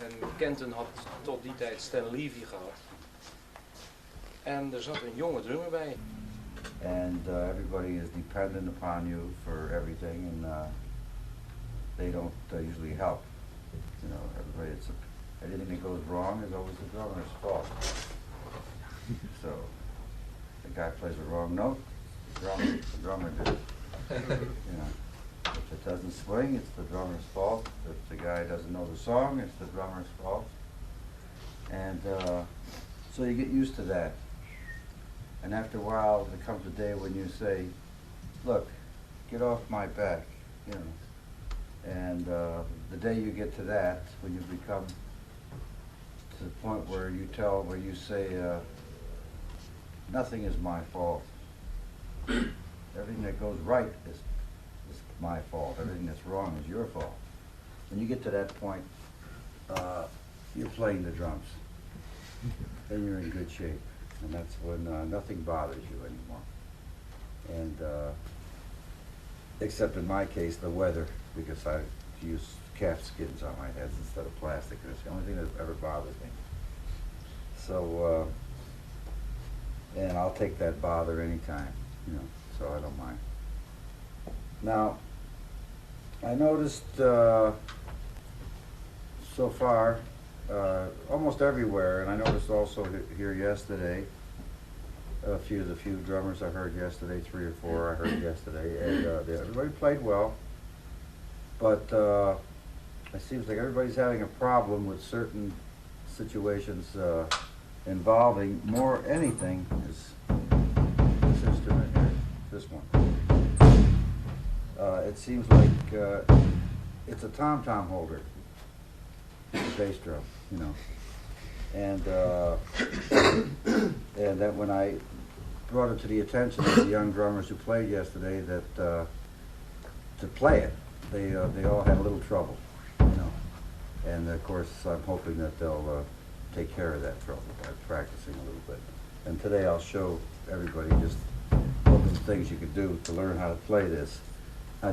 En Kenton had tot die tijd Stan Levy gehad. En er zat een jonge drummer bij. And everybody is dependent upon you for everything, and they don't usually help. You know, everybody, anything that goes wrong is always the drummer's fault. So, the guy plays a wrong note, the drummer did it. You know, if it doesn't swing, it's the drummer's fault. If the guy doesn't know the song, it's the drummer's fault. And so you get used to that. And after a while, there comes a day when you say, look, get off my back, you know. And the day you get to that, when you become to the point where you say, nothing is my fault. Everything that goes right is my fault. Everything that's wrong is your fault. When you get to that point, you're playing the drums. Then you're in good shape. And that's when nothing bothers you anymore. And except in my case, the weather, because I use calf skins on my heads instead of plastic. It's the only thing that ever bothers me. So, and I'll take that bother anytime, you know, so I don't mind. Now, I noticed so far, almost everywhere, and I noticed also here yesterday, the few drummers I heard yesterday, 3 or 4 I heard yesterday, and everybody played well, but it seems like everybody's having a problem with certain situations involving more anything is this instrument here, this one. It seems like it's a tom-tom holder, the bass drum, you know. And that when I brought it to the attention of the young drummers who played yesterday that to play it, they all had a little trouble, you know. And of course, I'm hoping that they'll take care of that trouble by practicing a little bit. And today I'll show everybody just what the things you could do to learn how to play this.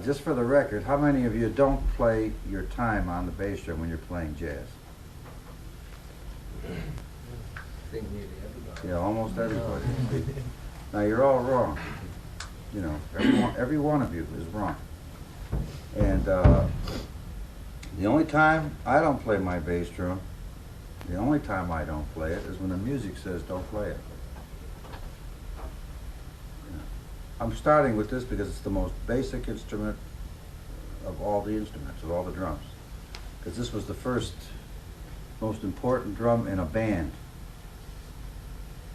Just for the record, how many of you don't play your time on the bass drum when you're playing jazz? I think nearly everybody. Yeah, almost everybody. Now you're all wrong. You know, every one of you is wrong. And the only time I don't play my bass drum, the only time I don't play it is when the music says don't play it. I'm starting with this because it's the most basic instrument of all the instruments, of all the drums. Because this was the first, most important drum in a band.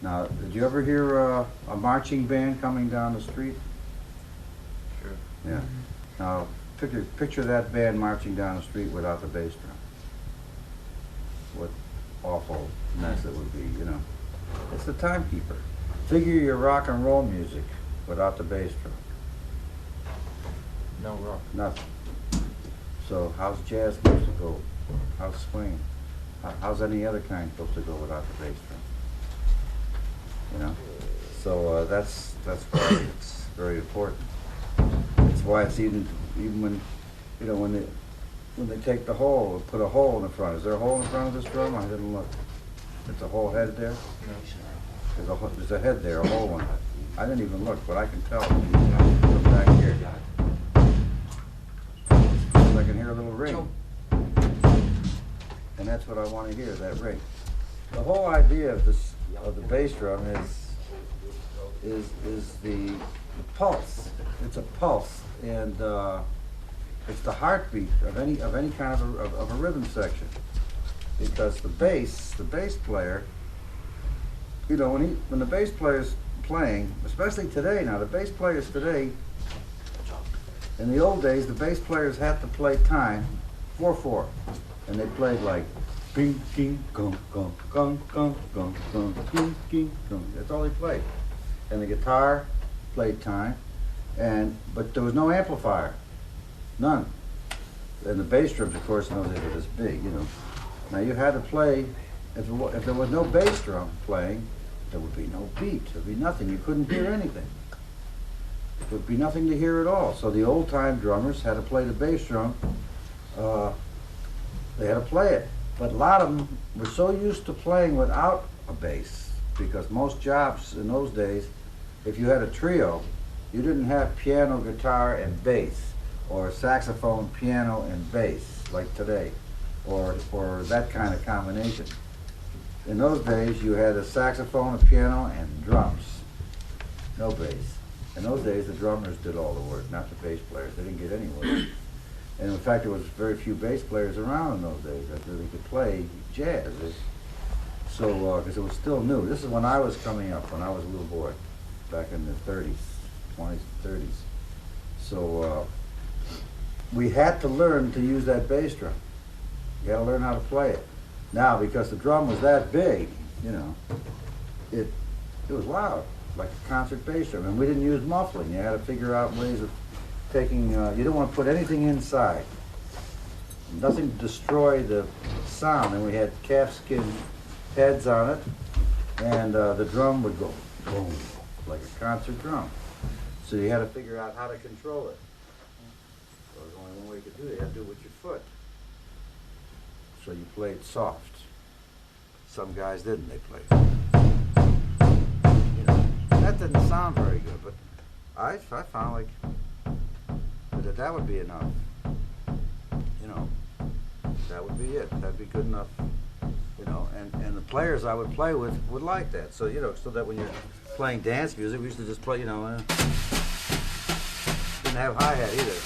Now, did you ever hear a marching band coming down the street? Sure. Yeah. Now, picture that band marching down the street without the bass drum. What awful mess it would be, you know. It's the timekeeper. Figure your rock and roll music without the bass drum. No rock. Nothing. So how's jazz supposed to go? How's swing? How's any other kind supposed to go without the bass drum? You know? So that's why it's very important. That's why it's even when, you know, when they take the hole, put a hole in the front. Is there a hole in the front of this drum? I didn't look. There's a whole head there? No. There's a head there, a hole in it. I didn't even look, but I can tell. Look back here. I can hear a little ring. And that's what I want to hear, that ring. The whole idea of the bass drum is the pulse. It's a pulse, and it's the heartbeat of any kind of a rhythm section. Because the bass player, you know, when the bass player's playing, especially today now, the bass players today, in the old days, the bass players had to play time 4/4, and they played like bing, king, gong, gong, gong, gong, gong, gong, king, king, gong. That's all they played. And the guitar played time, but there was no amplifier, none. And the bass drums, of course, in those days were this big, you know. Now you had to play. If there was no bass drum playing, there would be no beat. There would be nothing. You couldn't hear anything. There would be nothing to hear at all. So the old-time drummers had to play the bass drum. They had to play it. But a lot of them were so used to playing without a bass, because most jobs in those days, if you had a trio, you didn't have piano, guitar, and bass, or saxophone, piano, and bass, like today, or that kind of combination. In those days, you had a saxophone, a piano, and drums. No bass. In those days, the drummers did all the work, not the bass players. They didn't get any work. And in fact, there was very few bass players around in those days that really could play jazz. So, because it was still new. This is when I was coming up, when I was a little boy, back in the 30s, 20s, 30s. So, we had to learn to use that bass drum. You had to learn how to play it. Now, because the drum was that big, you know, it was loud, like a concert bass drum. And we didn't use muffling. You had to figure out ways of taking, you didn't want to put anything inside. Nothing to destroy the sound. And we had calfskin heads on it, and the drum would go boom, like a concert drum. So you had to figure out how to control it. So there's only one way you could do it. You had to do it with your foot. So you played soft. Some guys didn't. They played, you know, that didn't sound very good, but I found like that would be enough. You know, that would be it. That'd be good enough. You know, and the players I would play with would like that. So, you know, so that when you're playing dance music, we used to just play, you know, didn't have hi-hat either.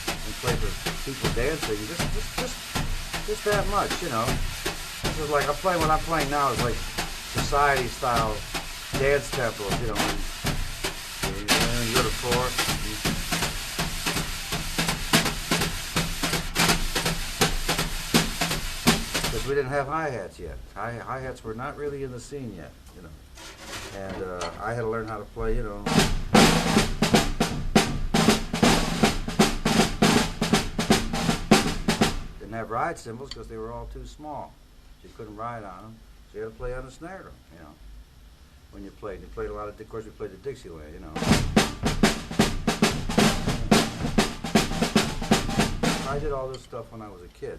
And play for people dancing, just that much, you know. This is like, what I'm playing now is like society style dance tempos, you know. And you go to 4. We didn't have hi-hats yet. Hi-hats were not really in the scene yet, you know. And I had to learn how to play, you know. Didn't have ride cymbals because they were all too small. So you couldn't ride on them. So you had to play on the snare drum, you know. When you played a lot of, course we played the Dixieland, you know. I did all this stuff when I was a kid.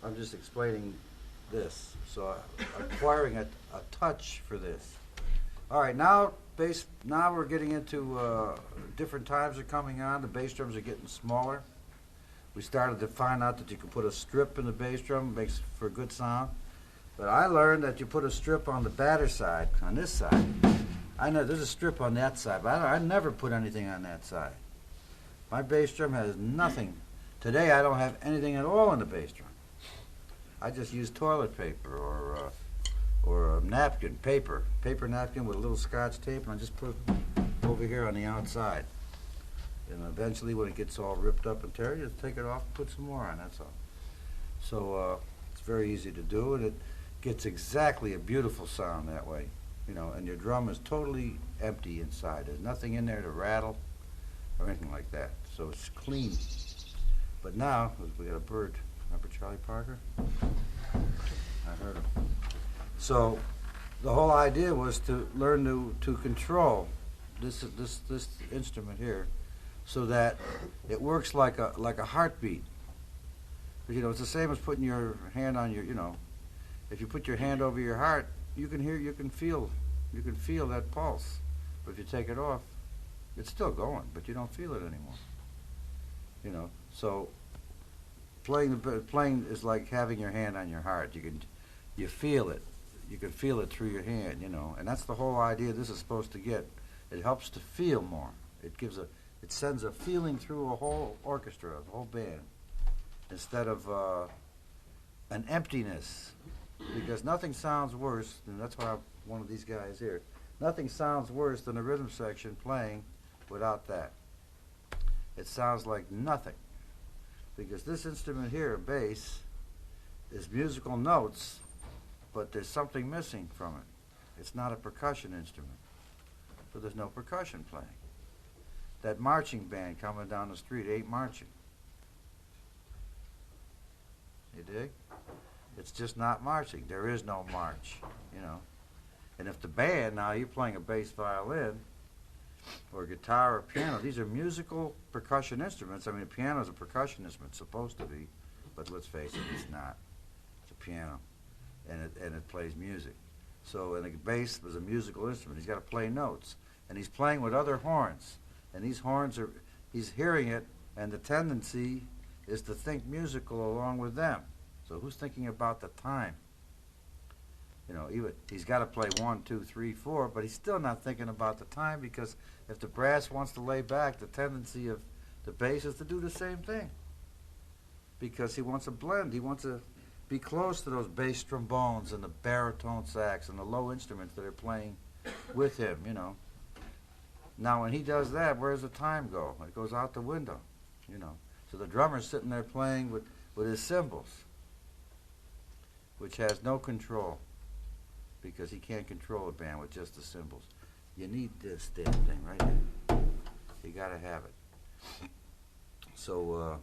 I'm just explaining this, so acquiring a touch for this. All right, now we're getting into different times are coming on. The bass drums are getting smaller. We started to find out that you can put a strip in the bass drum, makes for a good sound. But I learned that you put a strip on the batter side, on this side. I know there's a strip on that side, but I never put anything on that side. My bass drum has nothing. Today I don't have anything at all in the bass drum. I just use toilet paper or a napkin, paper napkin with a little Scotch tape, and I just put it over here on the outside. And eventually, when it gets all ripped up and teary, just take it off and put some more on. That's all. So it's very easy to do, and it gets exactly a beautiful sound that way. You know, and your drum is totally empty inside. There's nothing in there to rattle or anything like that. So it's clean. But now we got a bird. Remember Charlie Parker? I heard him. So the whole idea was to learn to control this instrument here, so that it works like a heartbeat. But, you know, it's the same as putting your hand on your, you know, if you put your hand over your heart, you can feel that pulse. But if you take it off, it's still going, but you don't feel it anymore. You know, so. Playing is like having your hand on your heart. You feel it. You can feel it through your hand, you know. And that's the whole idea this is supposed to get. It helps to feel more. It sends a feeling through a whole orchestra, the whole band, instead of an emptiness. Because nothing sounds worse, and that's why I'm one of these guys here. Nothing sounds worse than a rhythm section playing without that. It sounds like nothing. Because this instrument here, bass, is musical notes, but there's something missing from it. It's not a percussion instrument, so there's no percussion playing. That marching band coming down the street ain't marching. You dig? It's just not marching. There is no march, you know. And if the band, now you're playing a bass violin, or guitar or piano, these are musical percussion instruments. I mean, a piano is a percussion instrument, it's supposed to be. but let's face it, it's not. It's a piano, and it plays music. So, and the bass is a musical instrument. He's got to play notes, and he's playing with other horns, and these horns are, he's hearing it, and the tendency is to think musical along with them. So who's thinking about the time? You know, even he's got to play 1, 2, 3, 4, but he's still not thinking about the time, because if the brass wants to lay back, the tendency of the bass is to do the same thing, because he wants a blend. He wants to be close to those bass trombones and the baritone sax and the low instruments that are playing with him, you know. Now, when he does that, where does the time go? It goes out the window, you know. So the drummer's sitting there playing with his cymbals, which has no control, because he can't control a band with just the cymbals. You need this damn thing right here. You got to have it. So,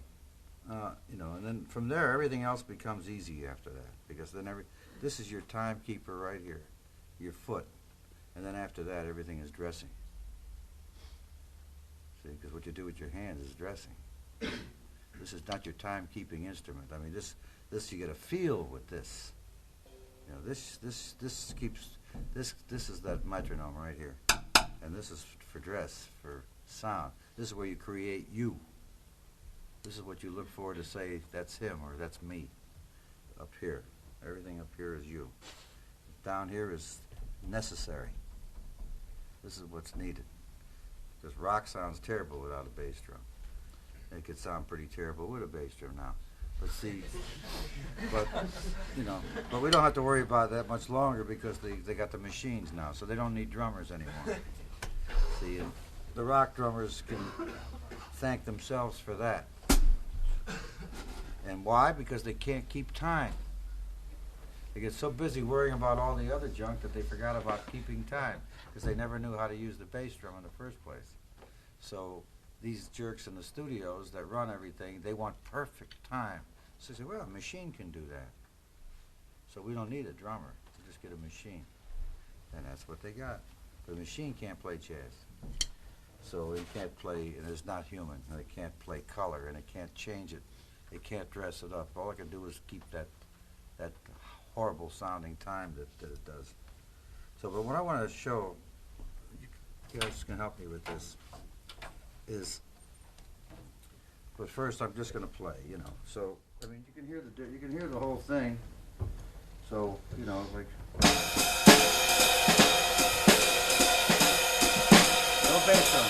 you know, and then from there, everything else becomes easy after that, because then this is your timekeeper right here, your foot, and then after that, everything is dressing. See, because what you do with your hands is dressing. This is not your timekeeping instrument. I mean, this you get a feel with this. You know, this keeps this is that metronome right here, and this is for dress, for sound. This is where you create you. This is what you look for to say, that's him or that's me. Up here. Everything up here is you. Down here is necessary. This is what's needed. Because rock sounds terrible without a bass drum. It could sound pretty terrible with a bass drum now. But see, you know, but we don't have to worry about that much longer, because they got the machines now, so they don't need drummers anymore. See, and the rock drummers can thank themselves for that. And why? Because they can't keep time. They get so busy worrying about all the other junk that they forgot about keeping time, because they never knew how to use the bass drum in the first place. So these jerks in the studios that run everything, they want perfect time. So they say, well, a machine can do that. So we don't need a drummer. We just get a machine. And that's what they got. The machine can't play jazz. So it can't play, and it's not human, and it can't play color, and it can't change it. It can't dress it up. All it can do is keep that horrible sounding time that it does. So, but what I want to show, you guys can help me with this, is, but first I'm just going to play, you know. So, I mean, you can hear the whole thing. So, you know, like, no bass drum.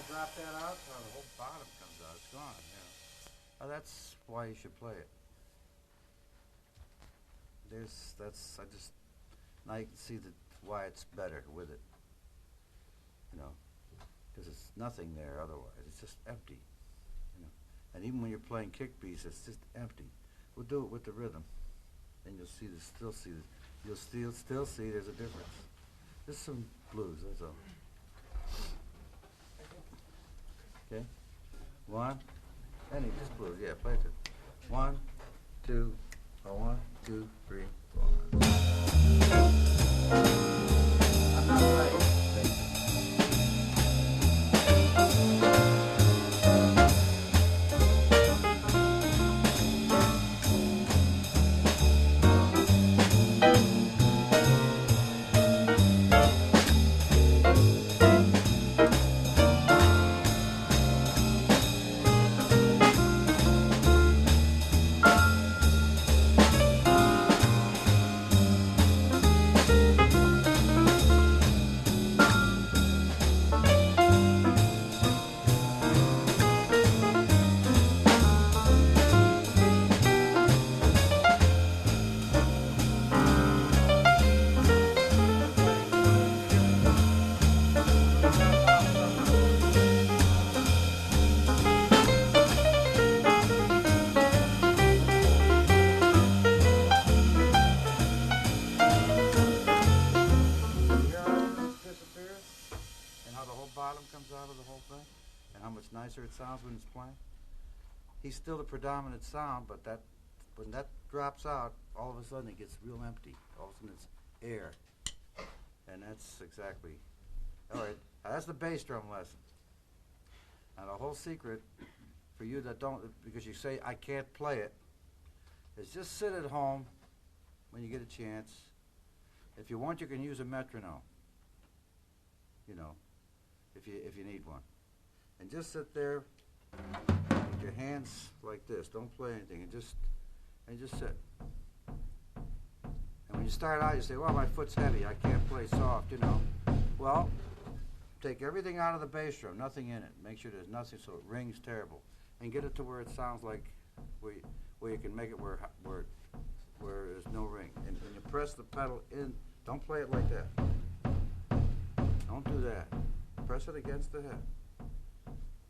drop that out, the whole bottom comes out. It's gone. Yeah. That's why you should play it. Now you can see why it's better with it. You know, because it's nothing there otherwise. It's just empty. You know, and even when you're playing kick beats, it's just empty. We'll do it with the rhythm, and you'll see you'll still see there's a difference. Just some blues, that's all. Okay, just blues. Yeah, play it. 1, 2, 1, 2, 3, 4. I'm not playing. Nicer it sounds when it's playing. He's still the predominant sound, but when that drops out, all of a sudden it gets real empty. All of a sudden it's air, and that's exactly all right. Now that's the bass drum lesson. Now the whole secret for you that don't, because you say I can't play it, is just sit at home when you get a chance. If you want, you can use a metronome. You know, if you need one. And just sit there with your hands like this. Don't play anything, and just sit. And when you start out, you say, "Well, my foot's heavy. I can't play soft." You know. Well, take everything out of the bass drum, nothing in it. Make sure there's nothing, so it rings terrible, and get it to where it sounds like where you can make it where there's no ring. And when you press the pedal in, don't play it like that. Don't do that. Press it against the head.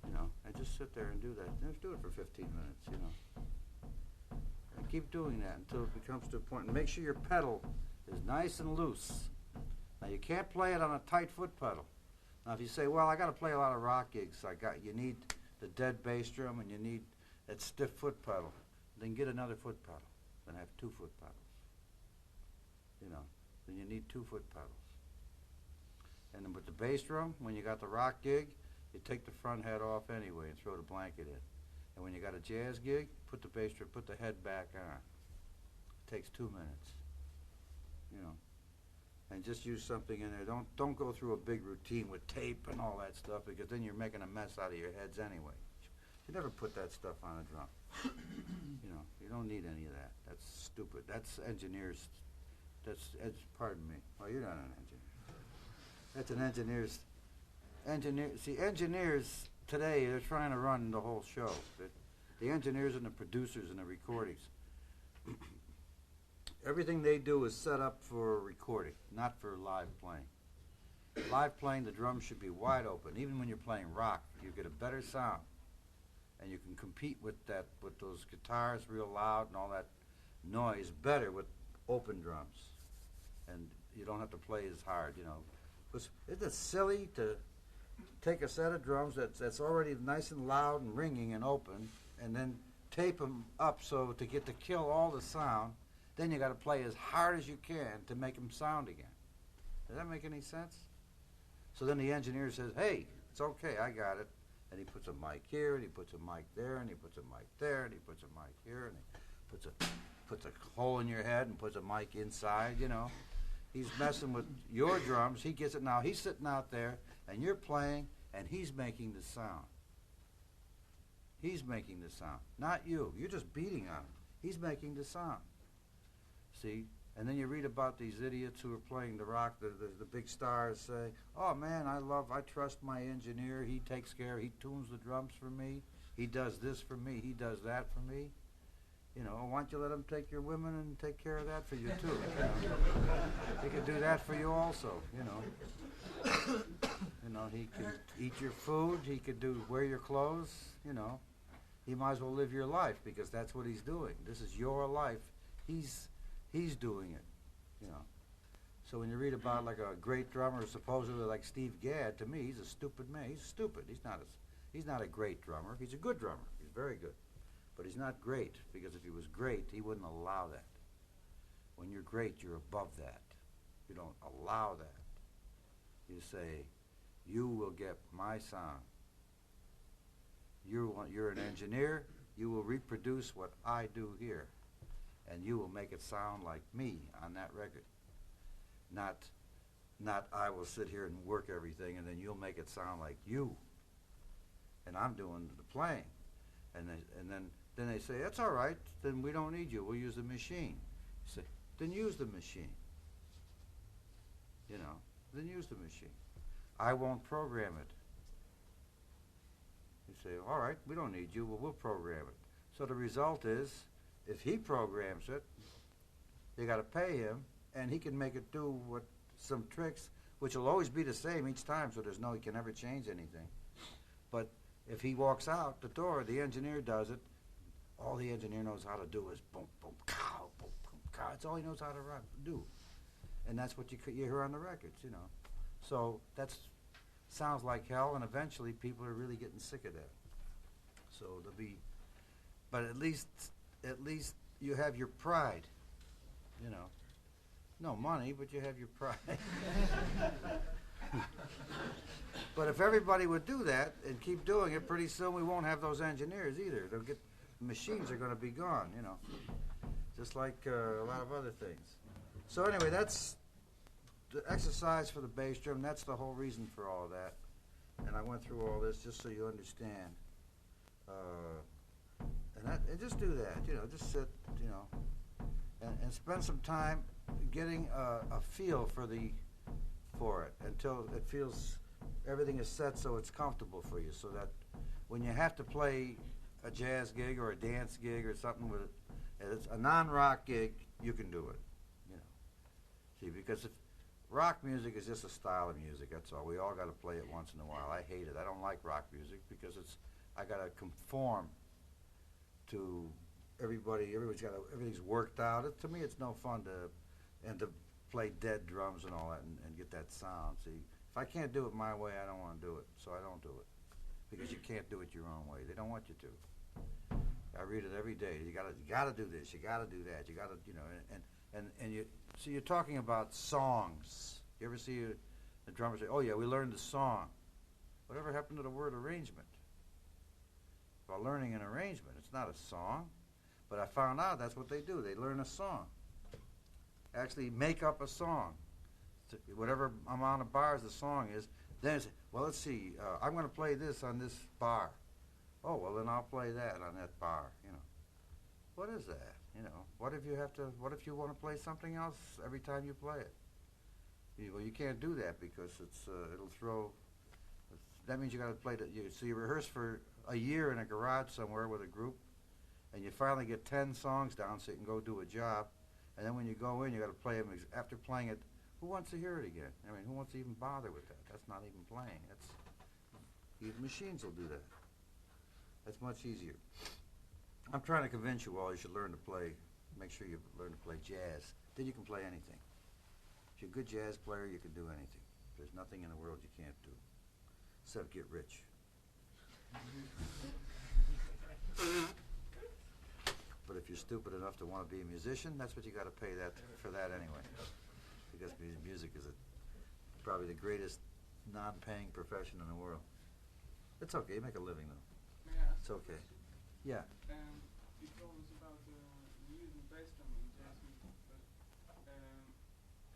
You know, and just sit there and do that. Just do it for 15 minutes, you know. And keep doing that until it becomes to a point. And make sure your pedal is nice and loose. Now, you can't play it on a tight foot pedal. Now, if you say, well, I got to play a lot of rock gigs, you need the dead bass drum and you need that stiff foot pedal, then get another foot pedal. Then have 2 foot pedals. You know, then you need 2 foot pedals. And then with the bass drum, when you got the rock gig, you take the front head off anyway and throw the blanket in. And when you got a jazz gig, put the bass drum, put the head back on. It takes 2 minutes, you know. And just use something in there. Don't go through a big routine with tape and all that stuff, because then you're making a mess out of your heads anyway. You never put that stuff on a drum. You know, you don't need any of that. That's stupid. That's engineers. Pardon me. Well, you're not an engineer. That's an engineer's. Engineers today, they're trying to run the whole show. The engineers and the producers and the recordings. Everything they do is set up for recording, not for live playing. Live playing, the drums should be wide open. Even when you're playing rock, you get a better sound. And you can compete with those guitars real loud and all that noise better with open drums. And you don't have to play as hard, you know. Isn't it silly to take a set of drums that's already nice and loud and ringing and open, and then tape them up so to kill all the sound, then you got to play as hard as you can to make them sound again. Does that make any sense? So then the engineer says, hey, it's okay, I got it. And he puts a mic here, and he puts a mic there, and he puts a mic there, and he puts a mic here, and he puts a hole in your head and puts a mic inside, you know. He's messing with your drums. He gets it now. He's sitting out there, and you're playing, and he's making the sound. He's making the sound, not you. You're just beating on him. He's making the sound. See? And then you read about these idiots who are playing the rock, the big stars say, oh man, I trust my engineer, he takes care, he tunes the drums for me, he does this for me, he does that for me. You know, why don't you let him take your women and take care of that for you too? You know? He could do that for you also, you know. You know, he could eat your food, he could wear your clothes, you know. He might as well live your life because that's what he's doing. This is your life. He's doing it, you know. So when you read about like a great drummer, supposedly like Steve Gadd, to me he's a stupid man. He's stupid. He's not a great drummer. He's a good drummer. He's very good. But he's not great, because if he was great, he wouldn't allow that. When you're great, you're above that. You don't allow that. You say, you will get my sound. You're an engineer, you will reproduce what I do here. And you will make it sound like me on that record. Not I will sit here and work everything and then you'll make it sound like you. And I'm doing the playing. And then they say, that's all right, then we don't need you, we'll use the machine. You say, then use the machine. You know, then use the machine. I won't program it. You say, all right, we don't need you, well, we'll program it. So the result is, if he programs it, you got to pay him, and he can make it do some tricks, which will always be the same each time, so he can never change anything. But if he walks out the door, the engineer does it. All the engineer knows how to do is boom, boom, cow, boom, boom, cow. It's all he knows how to do. And that's what you hear on the records, you know. So sounds like hell, and eventually people are really getting sick of that. So but at least you have your pride, you know. No money, but you have your pride. But if everybody would do that and keep doing it, pretty soon we won't have those engineers either. The machines are going to be gone, you know, just like a lot of other things. So anyway, that's the exercise for the bass drum. That's the whole reason for all of that. And I went through all this just so you understand. And just do that, you know, just sit, you know, and spend some time getting a feel for it until it feels everything is set so it's comfortable for you, so that when you have to play a jazz gig or a dance gig or something with it, it's a non-rock gig, you can do it, you know. See, because if rock music is just a style of music, that's all. We all got to play it once in a while. I hate it. I don't like rock music because I got to conform to everybody. Everything's worked out. To me, it's no fun to play dead drums and all that and get that sound. See, if I can't do it my way, I don't want to do it. So I don't do it, because you can't do it your own way. They don't want you to. I read it every day. You gotta do this. You gotta do that. You gotta, you know, and you. So you're talking about songs. You ever see the drummer say, "Oh yeah, we learned the song." Whatever happened to the word arrangement? Well, learning an arrangement, it's not a song. But I found out that's what they do. They learn a song. Actually make up a song. Whatever amount of bars the song is. Then say, well, let's see, I'm going to play this on this bar. Oh, well, then I'll play that on that bar, you know. What is that? You know, what if you want to play something else every time you play it? Well, you can't do that because it'll throw. That means you got to play so you rehearse for a year in a garage somewhere with a group, and you finally get 10 songs down so you can go do a job, and then when you go in, you got to play them. After playing it, who wants to hear it again? I mean, who wants to even bother with that? That's not even playing. The machines will do that. That's much easier. I'm trying to convince you all you should learn to play. Make sure you learn to play jazz. Then you can play anything. If you're a good jazz player, you can do anything. There's nothing in the world you can't do, except get rich. But if you're stupid enough to want to be a musician, that's what you got to pay for that anyway. Because music is probably the greatest non-paying profession in the world. It's okay, you make a living though. Yeah. It's okay. Yeah. You told us about using bass drum in jazz music, but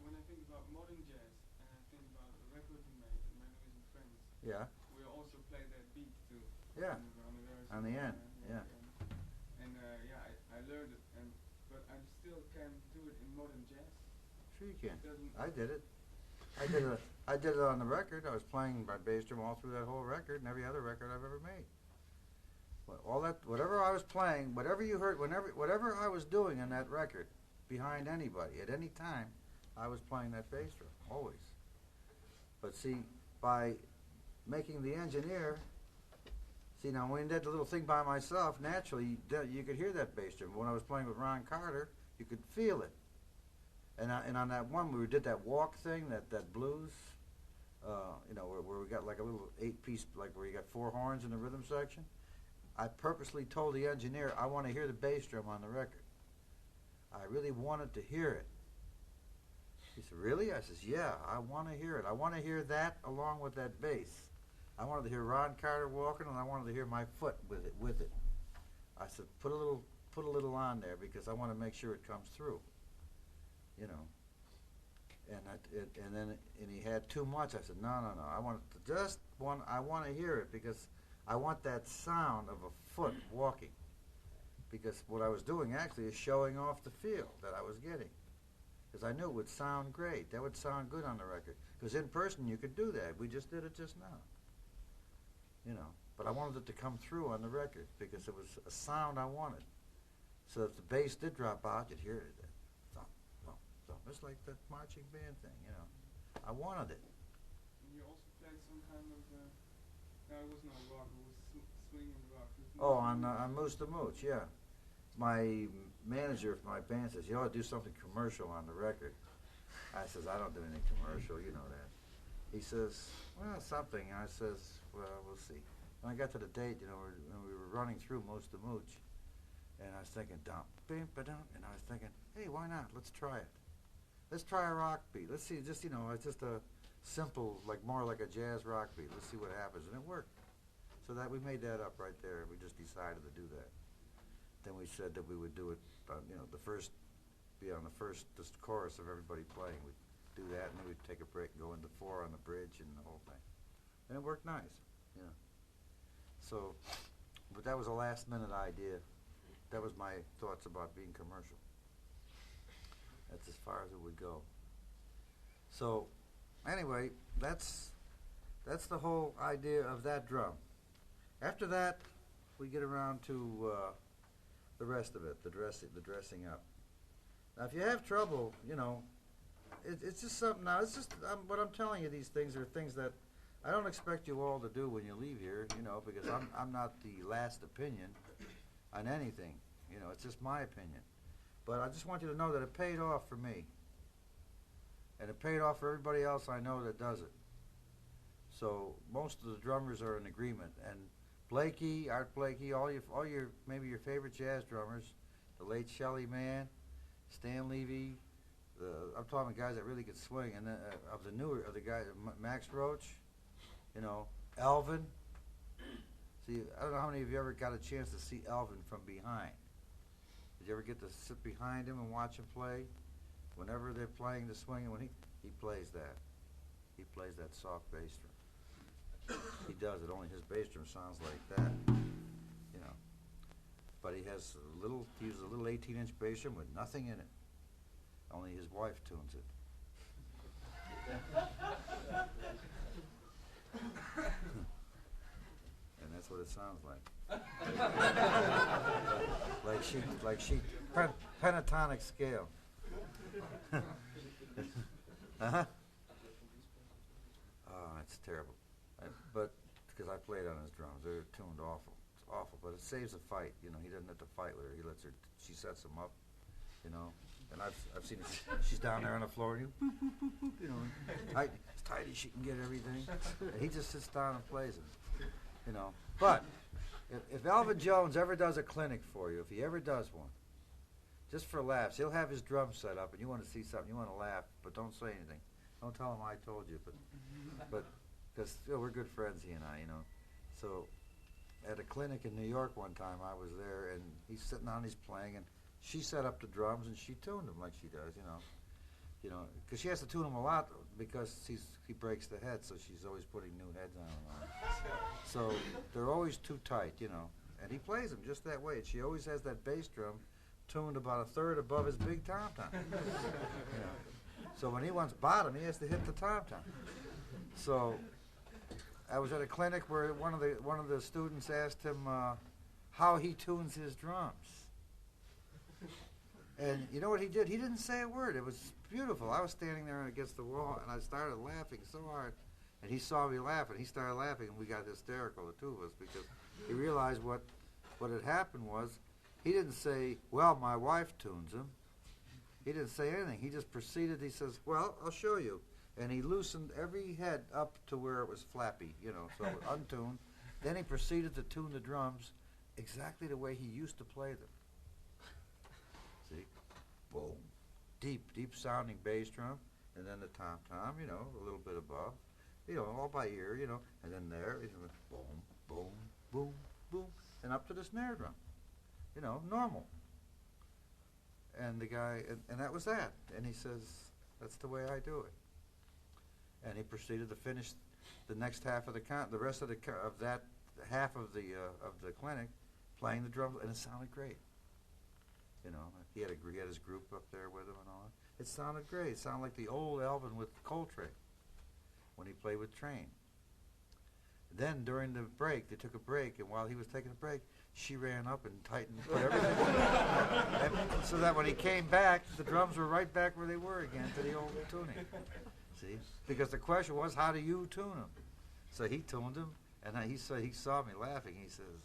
when I think about modern jazz and I think about the record you made, My Louis and Friends, Yeah. we also play that beat too. Yeah. On the end. Yeah. And I learned it, but I'm still can do it in modern jazz. Sure you can. Doesn't I did it. I did it on the record. I was playing my bass drum all through that whole record and every other record I've ever made. All that, whatever I was playing, whatever you heard, whatever I was doing in that record, behind anybody at any time, I was playing that bass drum always. But see, by making the engineer, see now when I did the little thing by myself, naturally you could hear that bass drum. When I was playing with Ron Carter, you could feel it. And on that one, we did that walk thing, that blues, you know, where we got like a little 8-piece, like where you got 4 horns in the rhythm section. I purposely told the engineer, I want to hear the bass drum on the record. I really wanted to hear it. He said, really? I says, yeah, I want to hear it. I want to hear that along with that bass. I wanted to hear Ron Carter walking, and I wanted to hear my foot with it. I said, put a little on there because I want to make sure it comes through. You know, and he had too much. I said, no. I want to hear it because I want that sound of a foot walking. Because what I was doing actually is showing off the feel that I was getting. Because I knew it would sound great. That would sound good on the record. Because in person you could do that. We just did it just now. You know, but I wanted it to come through on the record because it was a sound I wanted. So if the bass did drop out, you'd hear it. Just like that marching band thing, you know. I wanted it. And you also played some kind of, no, it was not rock, it was swinging rock. Oh, on Moose the Mooch, yeah. My manager for my band says, you ought to do something commercial on the record. I says, I don't do anything commercial, you know that. He says, well, something. And I says, well, we'll see. When I got to the date, you know, when we were running through Moose the Mooch, and I was thinking, dump, bim, ba-dum, and I was thinking, hey, why not? Let's try it. Let's try a rock beat. Let's see, just, you know, it's just a simple, like more like a jazz rock beat. Let's see what happens. And it worked. So that we made that up right there. We just decided to do that. Then we said that we would do it, you know, be on the first chorus of everybody playing. We'd do that, and then we'd take a break and go into 4 on the bridge and the whole thing. And it worked nice, yeah. So, but that was a last-minute idea. That was my thoughts about being commercial. That's as far as it would go. So, anyway, that's the whole idea of that drum. After that, we get around to the rest of it, the dressing up. Now, if you have trouble, you know, it's just something. Now, it's just what I'm telling you. These things are things that I don't expect you all to do when you leave here, you know, because I'm not the last opinion on anything. You know, it's just my opinion. But I just want you to know that it paid off for me. And it paid off for everybody else I know that does it. So most of the drummers are in agreement. And Blakey, Art Blakey, all your maybe your favorite jazz drummers, the late Shelley Mann, Stan Levy, I'm talking guys that really could swing, and of the guys, Max Roach, you know, Elvin. See, I don't know how many of you ever got a chance to see Elvin from behind. Did you ever get to sit behind him and watch him play? Whenever they're playing the swing, when he plays that. He plays that soft bass drum. He does it, only his bass drum sounds like that, you know. But he uses a little 18-inch bass drum with nothing in it. Only his wife tunes it. And that's what it sounds like. like she pentatonic scale. Uh-huh. Oh, it's terrible. But because I played on his drums, they're tuned awful. It's awful, but it saves a fight. You know, he doesn't have to fight with her. He lets her. She sets him up. You know, and I've seen it. She's down there on the floor, and you know, as tight as she can get everything. And he just sits down and plays it. You know, but if Elvin Jones ever does a clinic for you, if he ever does one, just for laughs, he'll have his drum set up, and you want to see something, you want to laugh, but don't say anything. Don't tell him I told you, but because you know, we're good friends, he and I, you know. So at a clinic in New York one time, I was there, and he's sitting down, he's playing, and she set up the drums, and she tuned them like she does, you know, because she has to tune them a lot because he breaks the head, so she's always putting new heads on them. So they're always too tight, you know, and he plays them just that way. And she always has that bass drum tuned about a third above his big tom-tom. Yeah. So when he wants bottom, he has to hit the tom-tom. So I was at a clinic where one of the students asked him how he tunes his drums. And you know what he did? He didn't say a word. It was beautiful. I was standing there against the wall, and I started laughing so hard. And he saw me laugh, and he started laughing, and we got hysterical, the two of us, because he realized what had happened was he didn't say, well, my wife tunes him. He didn't say anything. He just proceeded. He says, well, I'll show you. And he loosened every head up to where it was flappy, you know, so untuned. Then he proceeded to tune the drums exactly the way he used to play them. See? Boom. Deep sounding bass drum, and then the tom-tom, you know, a little bit above, you know, all by ear, you know, and then there, it went boom, boom, boom, boom, and up to the snare drum, you know, normal. And the guy, and that was that. And he says, that's the way I do it. And he proceeded to finish the next half of the rest of that half of the clinic, playing the drums, and it sounded great. You know, he had his group up there with him and all that. It sounded great. It sounded like the old Elvin with Coltrane when he played with Train. Then during the break, they took a break, and while he was taking a break, she ran up and tightened, put everything and so that when he came back, the drums were right back where they were again to the old tuning. See? Because the question was, how do you tune them? So he tuned them, and he saw me laughing. He says,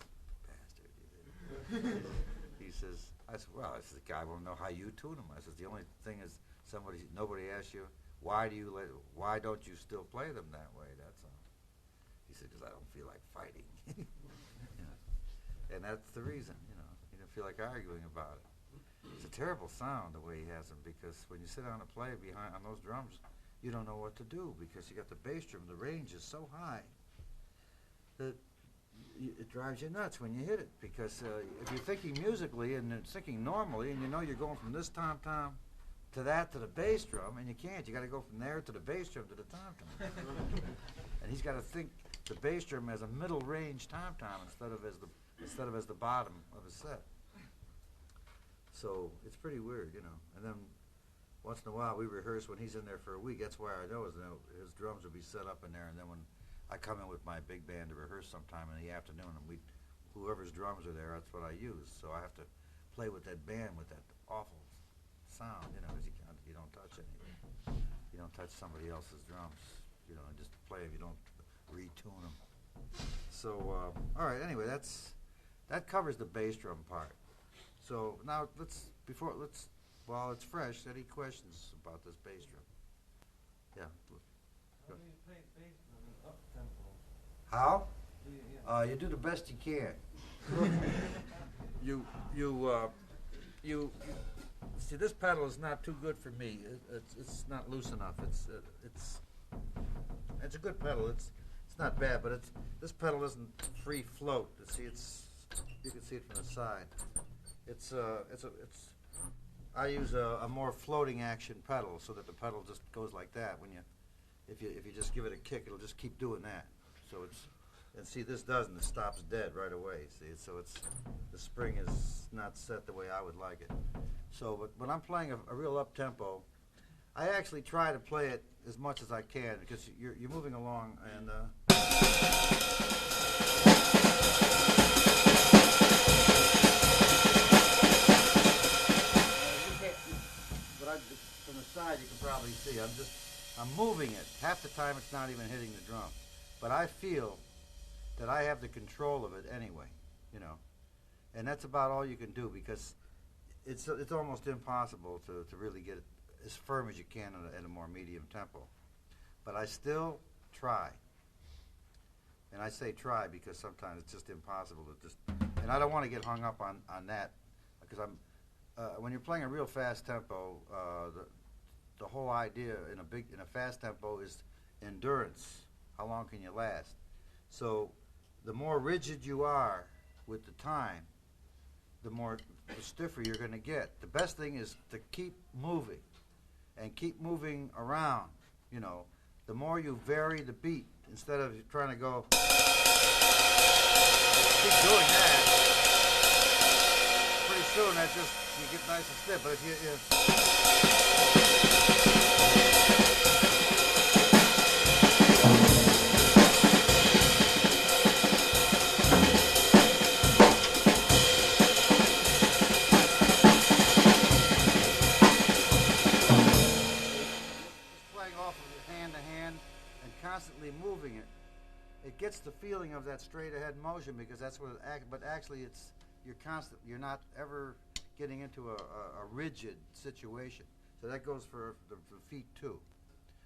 bastard. He says, I said, well, I said, the guy won't know how you tune them. I said, the only thing is nobody asks you, why don't you still play them that way? That's all. He said, because I don't feel like fighting. You know? And that's the reason, you know. You don't feel like arguing about it. It's a terrible sound the way he has them, because when you sit down and play on those drums, you don't know what to do, because you got the bass drum, the range is so high that it drives you nuts when you hit it, because if you're thinking musically and thinking normally, and you know you're going from this tom-tom to the bass drum, and you can't. You got to go from there to the bass drum to the tom-tom. And he's got to think the bass drum as a middle range tom-tom instead of as the bottom of his set. So it's pretty weird, you know. And then once in a while we rehearse when he's in there for a week. That's why I know his drums will be set up in there, and then when I come in with my big band to rehearse sometime in the afternoon, and whoever's drums are there, that's what I use. So I have to play with that band with that awful sound, you know, because you don't touch anything. You don't touch somebody else's drums, you know, and just play them. You don't retune them. So, all right. Anyway, that covers the bass drum part. So now while it's fresh, any questions about this bass drum? Yeah. How do you play bass drum in up tempo? How? Yeah. You do the best you can. You see, this pedal is not too good for me. It's not loose enough. It's a good pedal. It's not bad, but this pedal isn't free float. See, you can see it from the side. I use a more floating action pedal, so that the pedal just goes like that. If you just give it a kick, it'll just keep doing that. So and see, this doesn't. It stops dead right away. See, so the spring is not set the way I would like it. So, but when I'm playing a real up tempo, I actually try to play it as much as I can, because you're moving along, and from the side you can probably see I'm moving it. Half the time it's not even hitting the drum, but I feel that I have the control of it anyway, you know, and that's about all you can do, because it's almost impossible to really get it as firm as you can at a more medium tempo. But I still try, and I say try because sometimes it's just impossible and I don't want to get hung up on that, because when you're playing a real fast tempo, the whole idea in a fast tempo is endurance. How long can you last? So the more rigid you are with the time, the stiffer you're going to get. The best thing is to keep moving and keep moving around, you know. The more you vary the beat, instead of trying to go, keep doing that, pretty soon that just you get nice and stiff. But if you playing off of it hand to hand and constantly moving it, it gets the feeling of that straight ahead motion because that's what it but actually you're not ever getting into a rigid situation. So that goes for the feet too.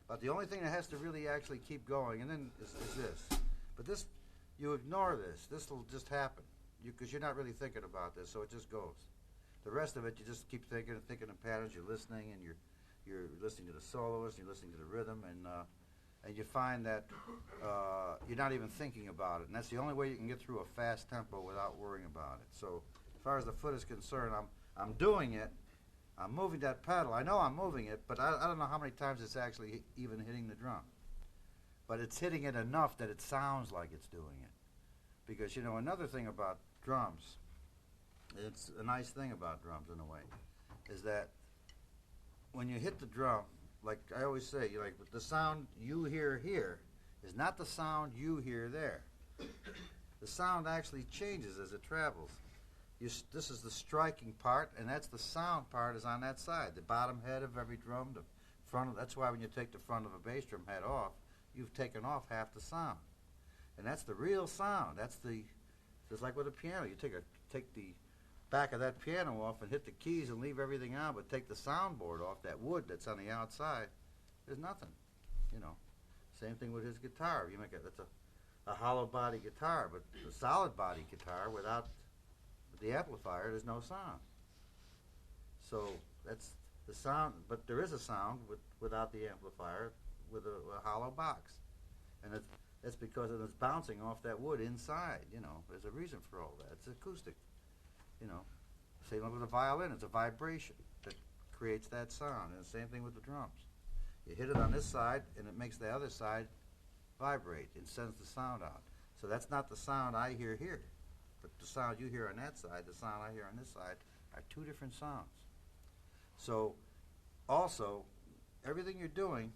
But the only thing that has to really actually keep going and then is this. But this, you ignore this. This will just happen because you're not really thinking about this, so it just goes. The rest of it, you just keep thinking of patterns. You're listening, and you're listening to the soloist. You're listening to the rhythm, and you find that you're not even thinking about it. And that's the only way you can get through a fast tempo without worrying about it. So, as far as the foot is concerned, I'm doing it. I'm moving that pedal. I know I'm moving it, but I don't know how many times it's actually even hitting the drum. But it's hitting it enough that it sounds like it's doing it. Because, you know, another thing about drums, it's a nice thing about drums in a way, is that when you hit the drum, like I always say, like the sound you hear here is not the sound you hear there. The sound actually changes as it travels. This is the striking part, and that's the sound part is on that side. The bottom head of every drum, the front. That's why when you take the front of a bass drum head off, you've taken off half the sound, and that's the real sound. That's just like with a piano. You take the back of that piano off and hit the keys and leave everything on, but take the soundboard off, that wood that's on the outside, there's nothing, you know. Same thing with his guitar. You make that's a hollow body guitar, but a solid body guitar without the amplifier, there's no sound. So that's the sound, but there is a sound without the amplifier with a hollow box, and that's because it's bouncing off that wood inside. You know, there's a reason for all that. It's acoustic. You know, same with a violin. It's a vibration that creates that sound, and the same thing with the drums. You hit it on this side, and it makes the other side vibrate and sends the sound out. So that's not the sound I hear here. But the sound you hear on that side, the sound I hear on this side, are two different sounds. So, also, everything you're doing,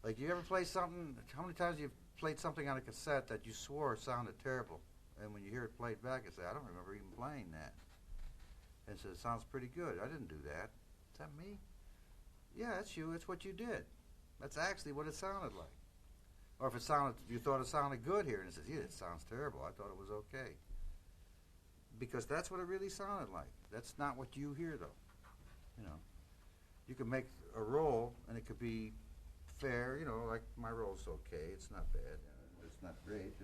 like you ever play something, how many times you've played something on a cassette that you swore sounded terrible, and when you hear it played back, you say, I don't remember even playing that. And so it sounds pretty good. I didn't do that. Is that me? Yeah, that's you. It's what you did. That's actually what it sounded like. Or if it sounded, you thought it sounded good here, and it says, yeah, it sounds terrible. I thought it was okay. Because that's what it really sounded like. That's not what you hear, though. You know, you can make a roll, and it could be fair. You know, like my roll's okay. It's not bad. It's not great.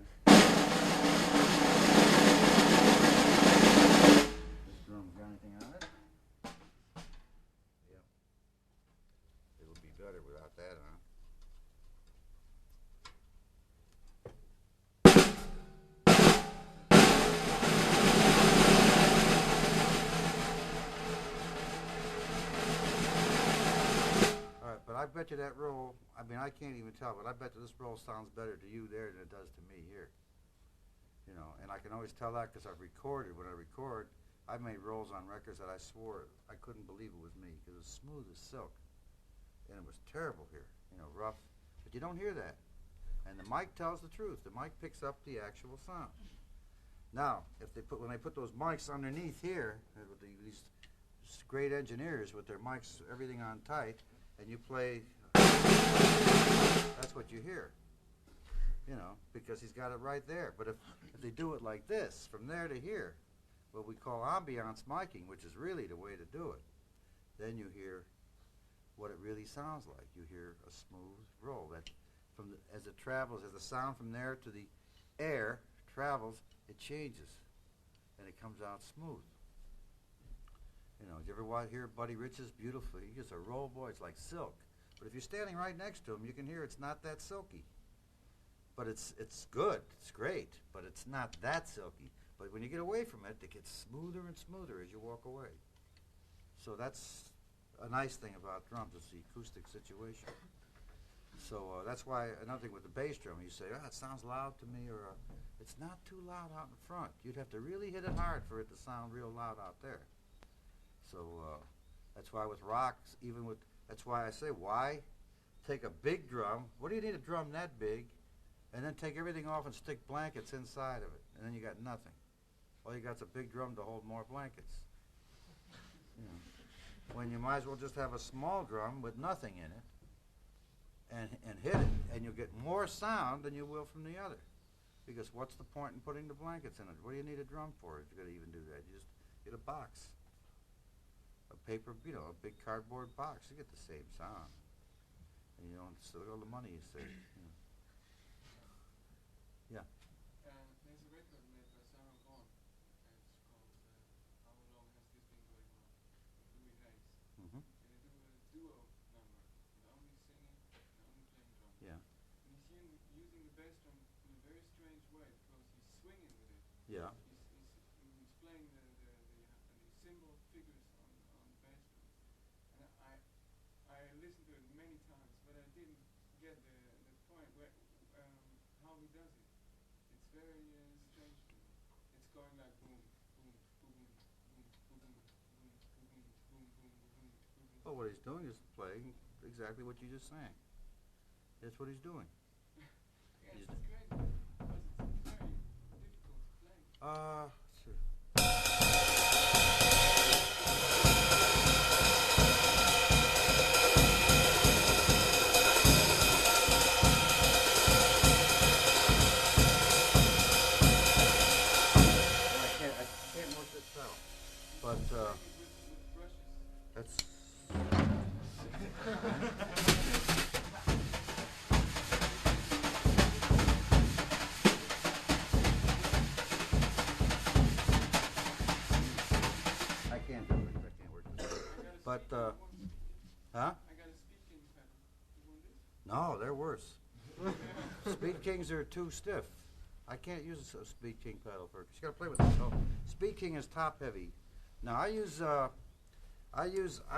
This drum's got anything on it? Yeah. It'll be better without that on. I bet you that roll, I mean, I can't even tell, but I bet you this roll sounds better to you there than it does to me here. You know, and I can always tell that because I've recorded. When I record, I've made rolls on records that I swore I couldn't believe it was me because it was smooth as silk. And it was terrible here, you know, rough. But you don't hear that. And the mic tells the truth. The mic picks up the actual sound. Now, when they put those mics underneath here, with these great engineers with their mics, everything on tight, and you play, that's what you hear, you know, because he's got it right there. But if they do it like this, from there to here, what we call ambiance miking, which is really the way to do it, then you hear what it really sounds like. You hear a smooth roll that, as it travels, as the sound from there to the air travels, it changes, and it comes out smooth. You know, did you ever hear Buddy Rich's beautiful? He gets a roll, boy, it's like silk. But if you're standing right next to him, you can hear it's not that silky. But it's good, it's great, but it's not that silky. But when you get away from it, it gets smoother and smoother as you walk away. So that's a nice thing about drums, it's the acoustic situation. So that's why, another thing with the bass drum, you say, it sounds loud to me, or it's not too loud out in front. You'd have to really hit it hard for it to sound real loud out there. So that's why with rocks, that's why I say, why take a big drum? What do you need a drum that big? And then take everything off and stick blankets inside of it, and then you got nothing. All you got's a big drum to hold more blankets. You know, when you might as well just have a small drum with nothing in it, and hit it, and you'll get more sound than you will from the other. Because what's the point in putting the blankets in it? What do you need a drum for if you're going to even do that? You just get a box, a paper, a big cardboard box. You get the same sound, and you don't still all the money you save. Yeah. There's a record made by Sarah Vaughan. It's called How Long Has This Been Going On? With Louis Hayes. Mm-hmm. And they do a duo number with only singing and only playing drums. Yeah. And he's using the bass drum in a very strange way because he's swinging with it. Yeah. He's playing the cymbal figures on the bass drum. And I listened to it many times, but I didn't get the point where how he does it. It's very strange to me. It's going like boom, boom, boom, boom, boom, boom, boom, boom, boom, boom, boom, boom, boom. Well, what he's doing is playing exactly what you just sang. That's what he's doing. Yes, it's great because it's very difficult to play. Let's see. I can't work this out, but With brushes. that's. I can't do it. I can't work this out. But, huh? I got a Speed King pedal. You want this? No, they're worse. Speed Kings are too stiff. I can't use a Speed King pedal for. You got to play with it. No, Speed King is top heavy. Now I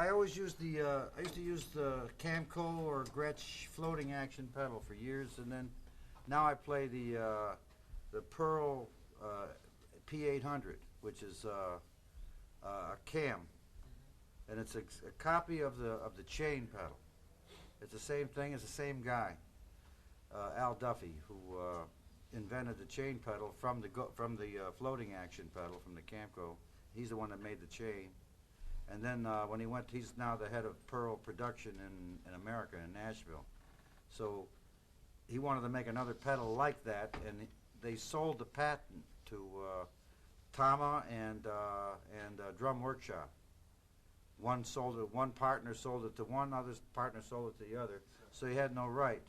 always use the. I used to use the Camco or Gretsch floating action pedal for years, and then now I play the Pearl P800, which is a cam, and it's a copy of the chain pedal. It's the same thing. It's the same guy, Al Duffy, who invented the chain pedal from the floating action pedal from the Camco. He's the one that made the chain. And then when he went, he's now the head of Pearl production in America, in Nashville. So he wanted to make another pedal like that, and they sold the patent to Tama and Drum Workshop. One partner sold it to one, other partner sold it to the other. So he had no right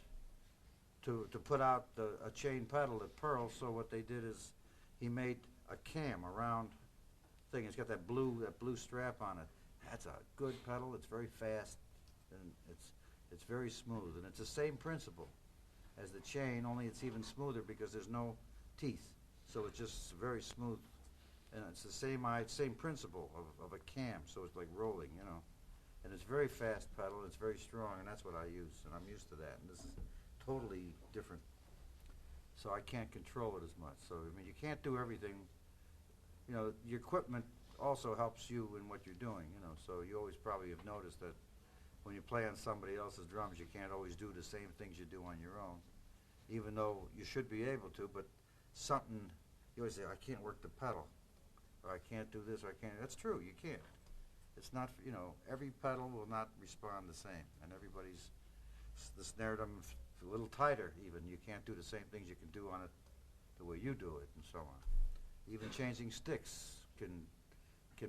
to put out a chain pedal at Pearl. So what they did is he made a cam, a round thing. It's got that blue strap on it. That's a good pedal. It's very fast, and it's very smooth. And it's the same principle as the chain, only it's even smoother because there's no teeth. So it's just very smooth. And it's the same principle of a cam, so it's like rolling, And it's very fast pedal, it's very strong, and that's what I use, and I'm used to that. And this is totally different. So I can't control it as much. So, I mean, you can't do everything. Your equipment also helps you in what you're doing, So you always probably have noticed that when you play on somebody else's drums, you can't always do the same things you do on your own, even though you should be able to, but you always say, I can't work the pedal. Or I can't do this, or I can't. That's true, you can't. It's not, every pedal will not respond the same, and the snare drum a little tighter even. You can't do the same things you can do on it the way you do it, and so on. Even changing sticks can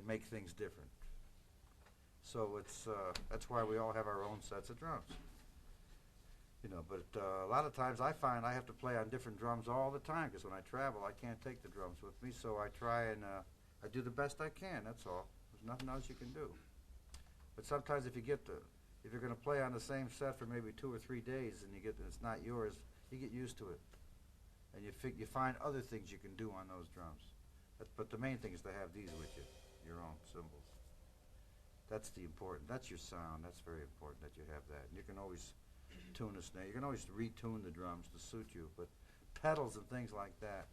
make things different. So that's why we all have our own sets of drums. But a lot of times I find I have to play on different drums all the time because when I travel I can't take the drums with me, so I try and I do the best I can, that's all. There's nothing else you can do. But sometimes if you're going to play on the same set for maybe 2 or 3 days and it's not yours, you get used to it. And you find other things you can do on those drums. But the main thing is to have these with you, your own cymbals. That's your sound, that's very important that you have that. And you can always tune a snare. You can always retune the drums to suit you, but pedals and things like that,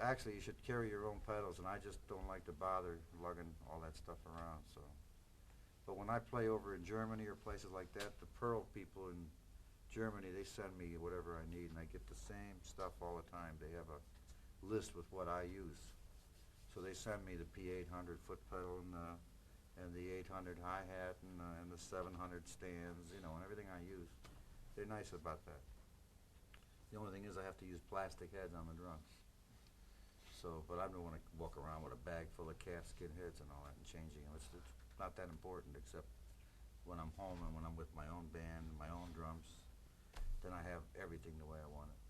Actually, you should carry your own pedals, and I just don't like to bother lugging all that stuff around. So, but when I play over in Germany or places like that, the Pearl people in Germany, they send me whatever I need, and I get the same stuff all the time. They have a list with what I use. So they send me the P800 foot pedal and the 800 hi-hat and the 700 stands, you know, and everything I use. They're nice about that. The only thing is I have to use plastic heads on the drums. So, but I don't want to walk around with a bag full of calfskin heads and all that and changing them. It's not that important, except when I'm home and when I'm with my own band and my own drums, then I have everything the way I want it.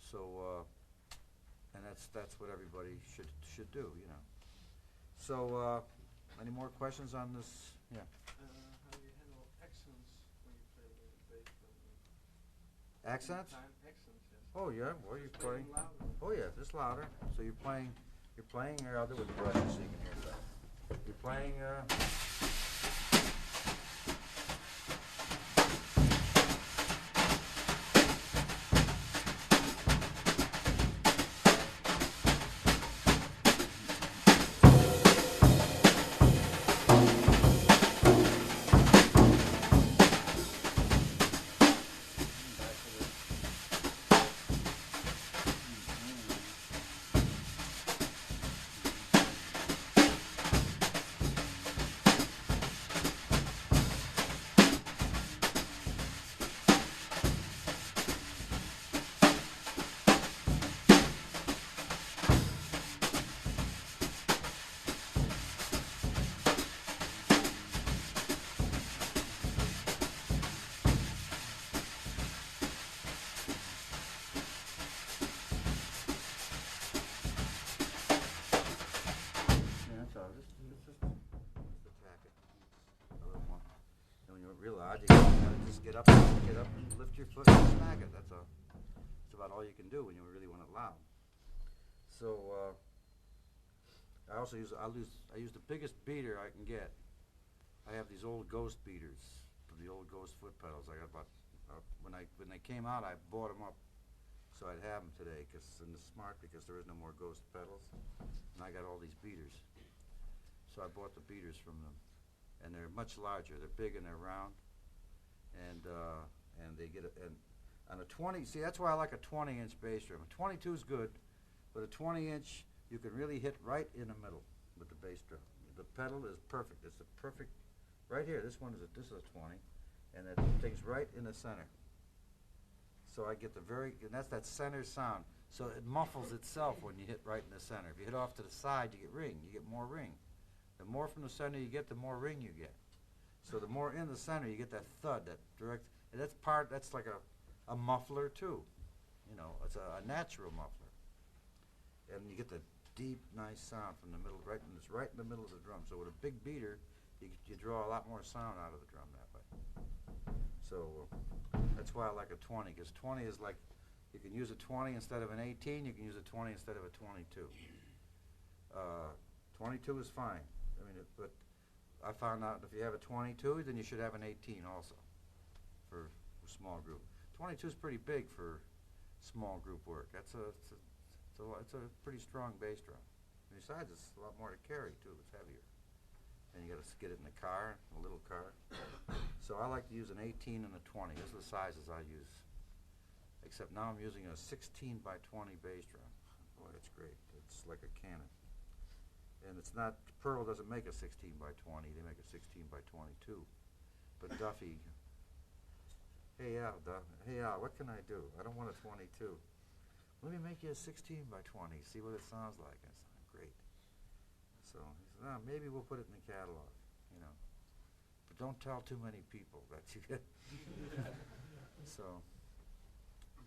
So, and that's what everybody should do, you know. So, any more questions on this? Yeah. How do you handle accents when you play the bass drum? Accents? Time accents, yes. Oh yeah. Well, you're playing. Louder. Oh yeah, just louder. So you're playing here. I'll do it with the brushes so you can hear that. You're playing. Real odd. You gotta just get up and lift your foot and smack it. That's about all you can do when you really want it loud. So I also use the biggest beater I can get. I have these old Ghost beaters, the old Ghost foot pedals. I got about when they came out, I bought them up, so I'd have them today. And it's smart because there is no more Ghost pedals, and I got all these beaters. So I bought the beaters from them. And they're much larger. They're big and they're round, and they get and on a 20. See, that's why I like a 20-inch bass drum. A 22 is good, but a 20-inch you can really hit right in the middle with the bass drum. The pedal is perfect. It's a perfect right here. This is a 20, and that thing's right in the center. So I get and that's that center sound. So it muffles itself when you hit right in the center. If you hit off to the side, you get ring. You get more ring. The more from the center you get, the more ring you get. So the more in the center you get that thud, that direct, and that's like a muffler too. You know, it's a natural muffler. And you get the deep, nice sound from the middle, right in the middle of the drum. So with a big beater, you draw a lot more sound out of the drum that way. So that's why I like a 20, because 20 is like, you can use a 20 instead of an 18, you can use a 20 instead of a 22. 22 is fine. I mean, but I found out if you have a 22, then you should have an 18 also for small group. 22 is pretty big for small group work. It's a pretty strong bass drum. And besides, it's a lot more to carry too. It's heavier, and you got to get it in the car, a little car. So I like to use an 18 and a 20. Those are the sizes I use. Except now I'm using a 16 by 20 bass drum. Boy, it's great. It's like a cannon. And it's not, Pearl doesn't make a 16 by 20, they make a 16 by 22. But Duffy, hey Al, what can I do? I don't want a 22. Let me make you a 16 by 20, see what it sounds like. And it sounds great. So he said, maybe we'll put it in the catalog, you know. But don't tell too many people that you get. So,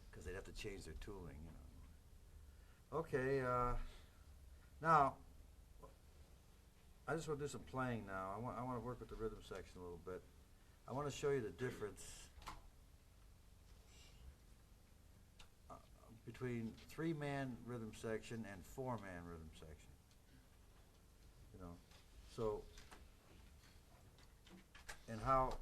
because they'd have to change their tooling, you know. Okay, now, I just want to do some playing now. I want to work with the rhythm section a little bit. I want to show you the difference between 3-man rhythm section and 4-man rhythm section. You know, so and how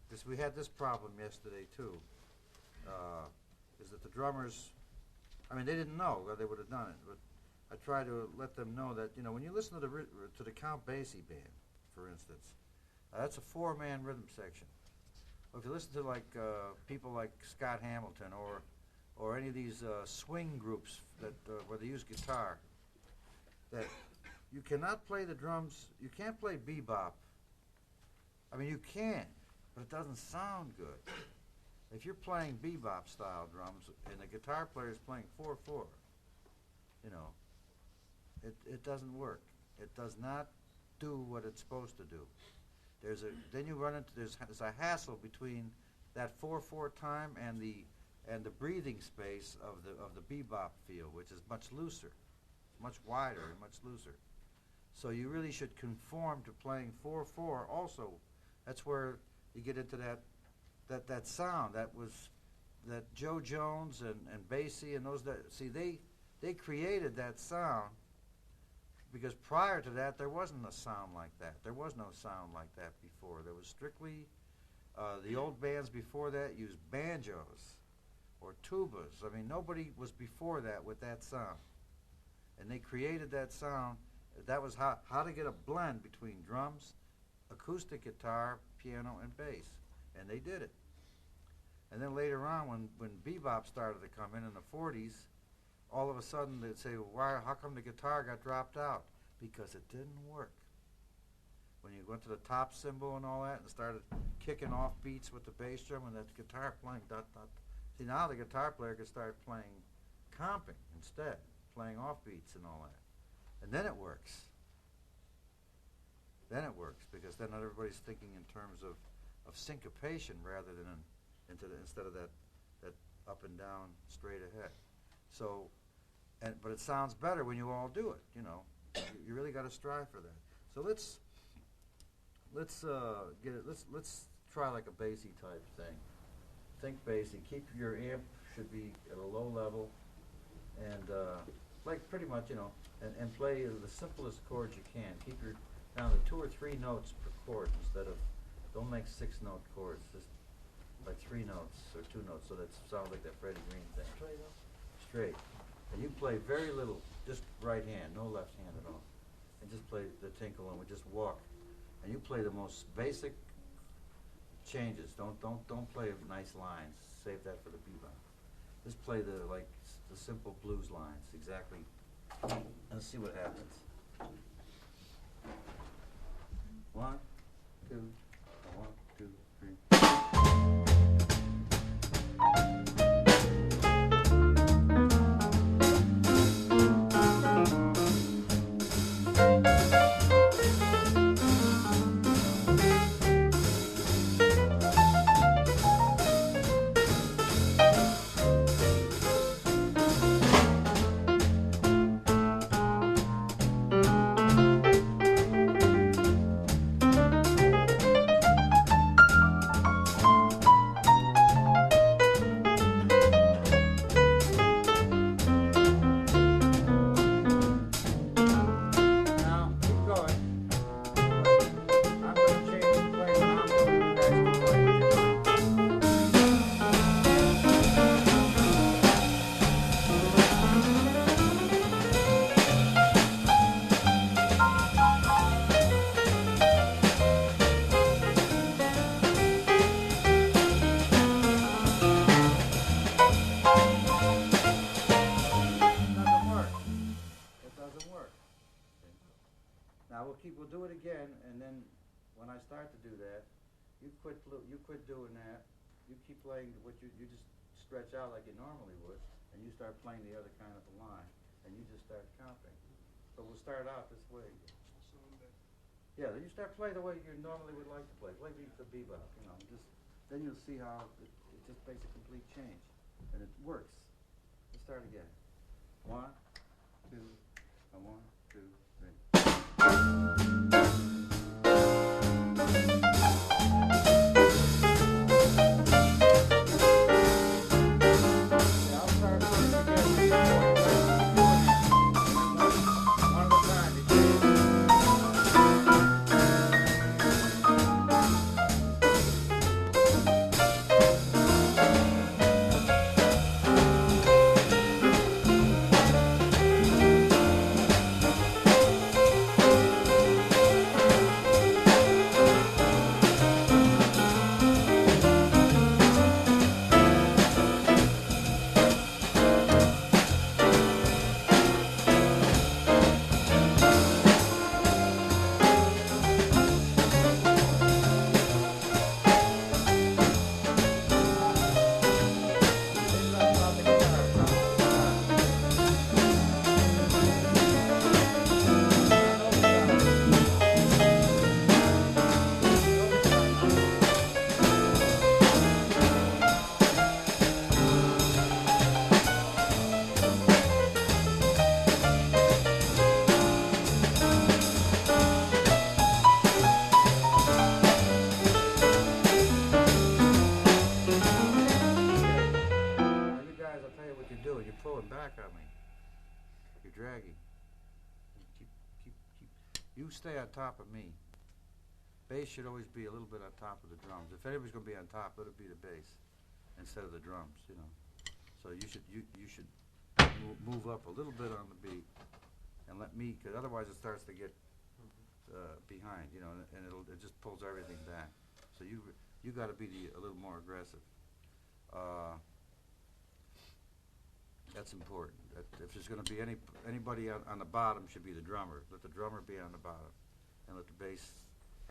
this we had this problem yesterday too. is that the drummers, I mean, they didn't know, or they would have done it, but I try to let them know that, when you listen to the Count Basie band, for instance, that's a 4-man rhythm section. Or if you listen to like people like Scott Hamilton or any of these swing groups that where they use guitar, that you cannot play the drums. You can't play bebop. I mean, you can, but it doesn't sound good. If you're playing bebop style drums and the guitar player is playing 4/4, it doesn't work. It does not do what it's supposed to do. Then you run into there's a hassle between that 4/4 time and the breathing space of the bebop feel, which is much looser, much wider and much looser. So you really should conform to playing 4/4 also. That's where you get into that sound that Joe Jones and Basie and those they created that sound. Because prior to that, there wasn't a sound like that. There was no sound like that before. There was strictly, the old bands before that used banjos or tubas. I mean, nobody was before that with that sound. And they created that sound. That was how to get a blend between drums, acoustic guitar, piano, and bass. And they did it. And then later on, when bebop started to come in the 40s, all of a sudden they'd say, how come the guitar got dropped out? Because it didn't work. When you went to the top cymbal and all that and started kicking off beats with the bass drum and that guitar playing dot, dot. See, now the guitar player could start playing comping instead, playing off beats and all that. And then it works. Then it works because then not everybody's thinking in terms of syncopation rather than instead of that up and down straight ahead. So, but it sounds better when you all do it. You really got to strive for that. So let's get it. Let's try like a bassy type thing. Think bassy. Keep your amp should be at a low level, and like pretty much and play the simplest chords you can. Keep your down to 2 or 3 notes per chord instead of don't make 6-note chords. Just like 3 notes or 2 notes, so that sounds like that Freddie Green thing. Straight. And you play very little, just right hand, no left hand at all. And just play the tinkle and we just walk. And you play the most basic changes. Don't play nice lines. Save that for the bebop. Just play the simple blues lines, exactly. And see what happens. 1, 2, 1, 2, 3. We'll do it again, and then when I start to do that, you quit doing that. You keep playing what you just stretch out like you normally would, and you start playing the other kind of a line, and you just start comping. So we'll start out this way. Yeah, you start playing the way you normally would like to play. Play the bebop, then you'll see how it just makes a complete change, and it works. Let's start again. 1, 2, 1, 2, 3. You're dragging. You stay on top of me. Bass should always be a little bit on top of the drums. If anybody's going to be on top, let it be the bass instead of the drums, you know. So you should move up a little bit on the beat and let me, because otherwise it starts to get behind, you know, and it just pulls everything back. So you got to be a little more aggressive. That's important. If there's going to be anybody on the bottom, should be the drummer. Let the drummer be on the bottom, and let the bass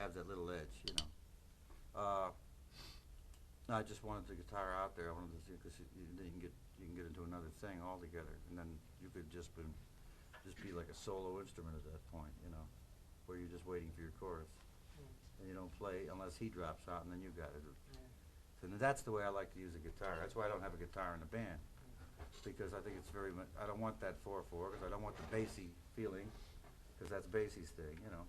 have that little edge, you know. No, I just wanted the guitar out there. I wanted to see, because then you can get into another thing altogether, and then you could just be like a solo instrument at that point, you know, where you're just waiting for your chorus, and you don't play unless he drops out, and then you got it. So that's the way I like to use a guitar. That's why I don't have a guitar in the band, because I think it's very much. I don't want that 4/4, because I don't want the bassy feeling, because that's Basie's thing, you know,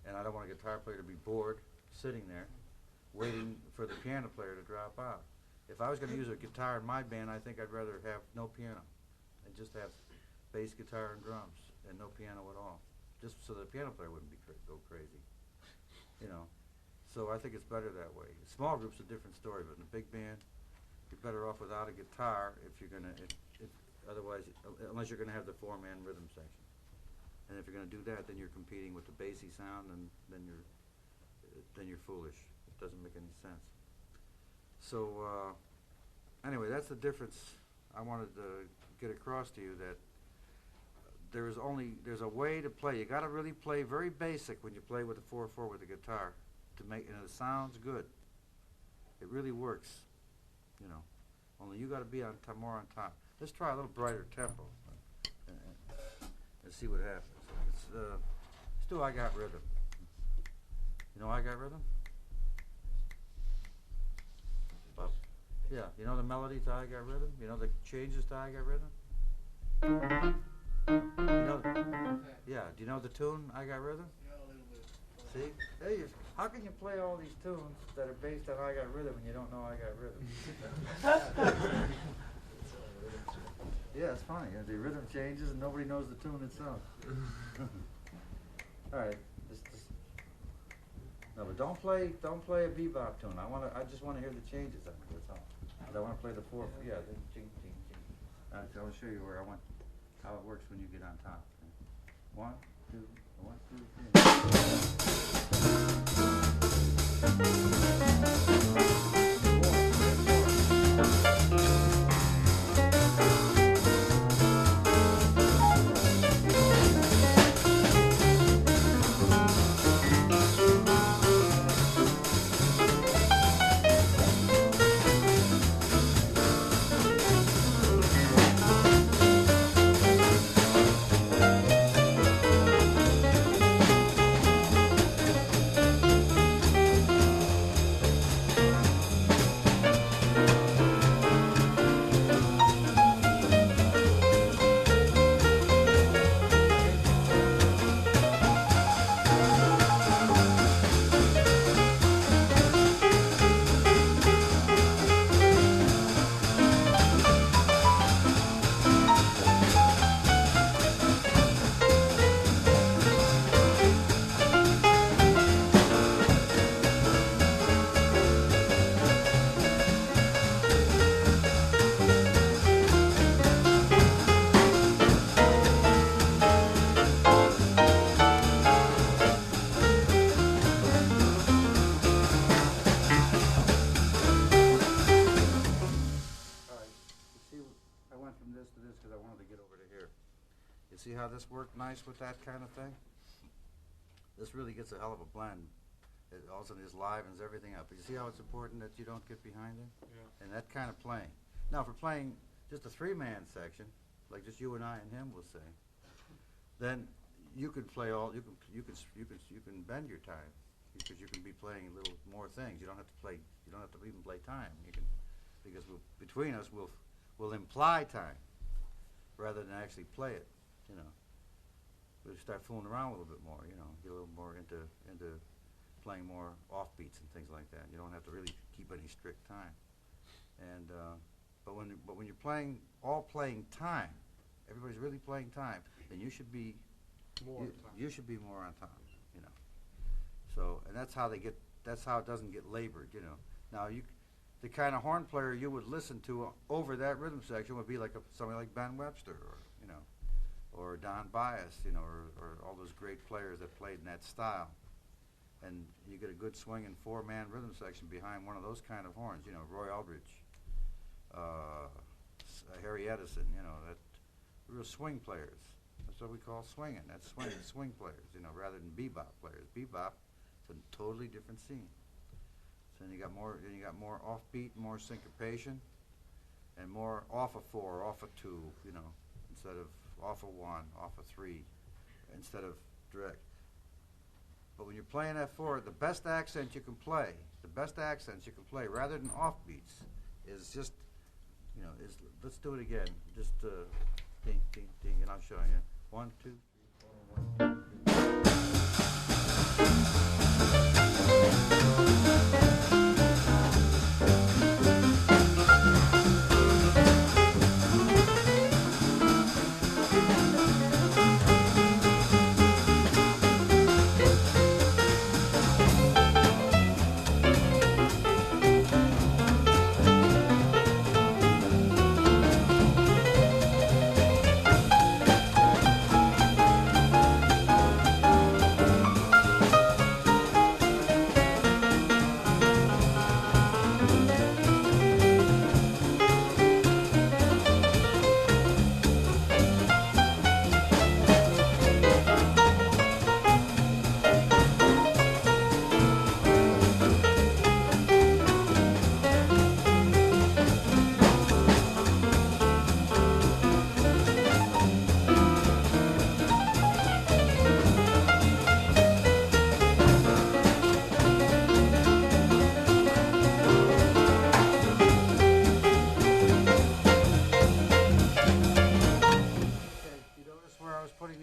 and I don't want a guitar player to be bored sitting there waiting for the piano player to drop out. If I was going to use a guitar in my band, I think I'd rather have no piano and just have bass guitar and drums and no piano at all, just so the piano player wouldn't go crazy, you know. So I think it's better that way. Small group's a different story, but in a big band, you're better off without a guitar if you're going to, otherwise, unless you're going to have the 4-man rhythm section. And if you're going to do that, then you're competing with the bassy sound, and then you're foolish. It doesn't make any sense. So anyway, that's the difference I wanted to get across to you, that there's a way to play. You got to really play very basic when you play with a 4/4 with the guitar to make, and it sounds good. It really works, you know. Only you got to be more on top. Let's try a little brighter tempo and see what happens. Let's do I Got Rhythm. You know I Got Rhythm? Yeah, you know the melody to I Got Rhythm? You know the changes to I Got Rhythm? You know, yeah, do you know the tune I Got Rhythm? Yeah, a little bit. See? There you, how can you play all these tunes that are based on I Got Rhythm and you don't know I Got Rhythm? Yeah, it's funny. The rhythm changes and nobody knows the tune itself. All right, no, but don't play a bebop tune. I just want to hear the changes of it. That's all. But I want to play the 4. Yeah, the ching ching ching. I'll show you how it works when you get on top. 1, 2, 1, See how this worked nice with that kind of thing? This really gets a hell of a blend. It also just livens everything up. But you see how it's important that you don't get behind him? Yeah. And that kind of playing. Now, for playing just a 3-man section, like just you and I and him, we'll say, then you could play all. You can bend your time, because you can be playing a little more things. You don't have to play. You don't have to even play time. You can, because between us we'll imply time rather than actually play it. You know, we start fooling around a little bit more. You know, get a little more into playing more offbeats and things like that. You don't have to really keep any strict time. And but when you're playing time, everybody's really playing time, then you should be More you, time. you should be more on time, you know. So, and that's how it doesn't get labored, you know. Now, the kind of horn player you would listen to over that rhythm section would be like somebody like Ben Webster, or, you know, or Don Bias, you know, or all those great players that played in that style. And you get a good swinging 4-man rhythm section behind one of those kind of horns, you know, Roy Eldridge, Harry Edison, you know, that real swing players. That's what we call swinging. That's swing players, you know, rather than bebop players. Bebop is a totally different scene. So then you got more offbeat, more syncopation, and more off of 4, off of 2, you know, instead of off of 1, off of 3, instead of direct. But when you're playing F4, the best accents you can play, rather than offbeats, is just, you know, let's do it again. Just ding, ding, ding, and I'll show you. 1, 2, 3, 4, 1.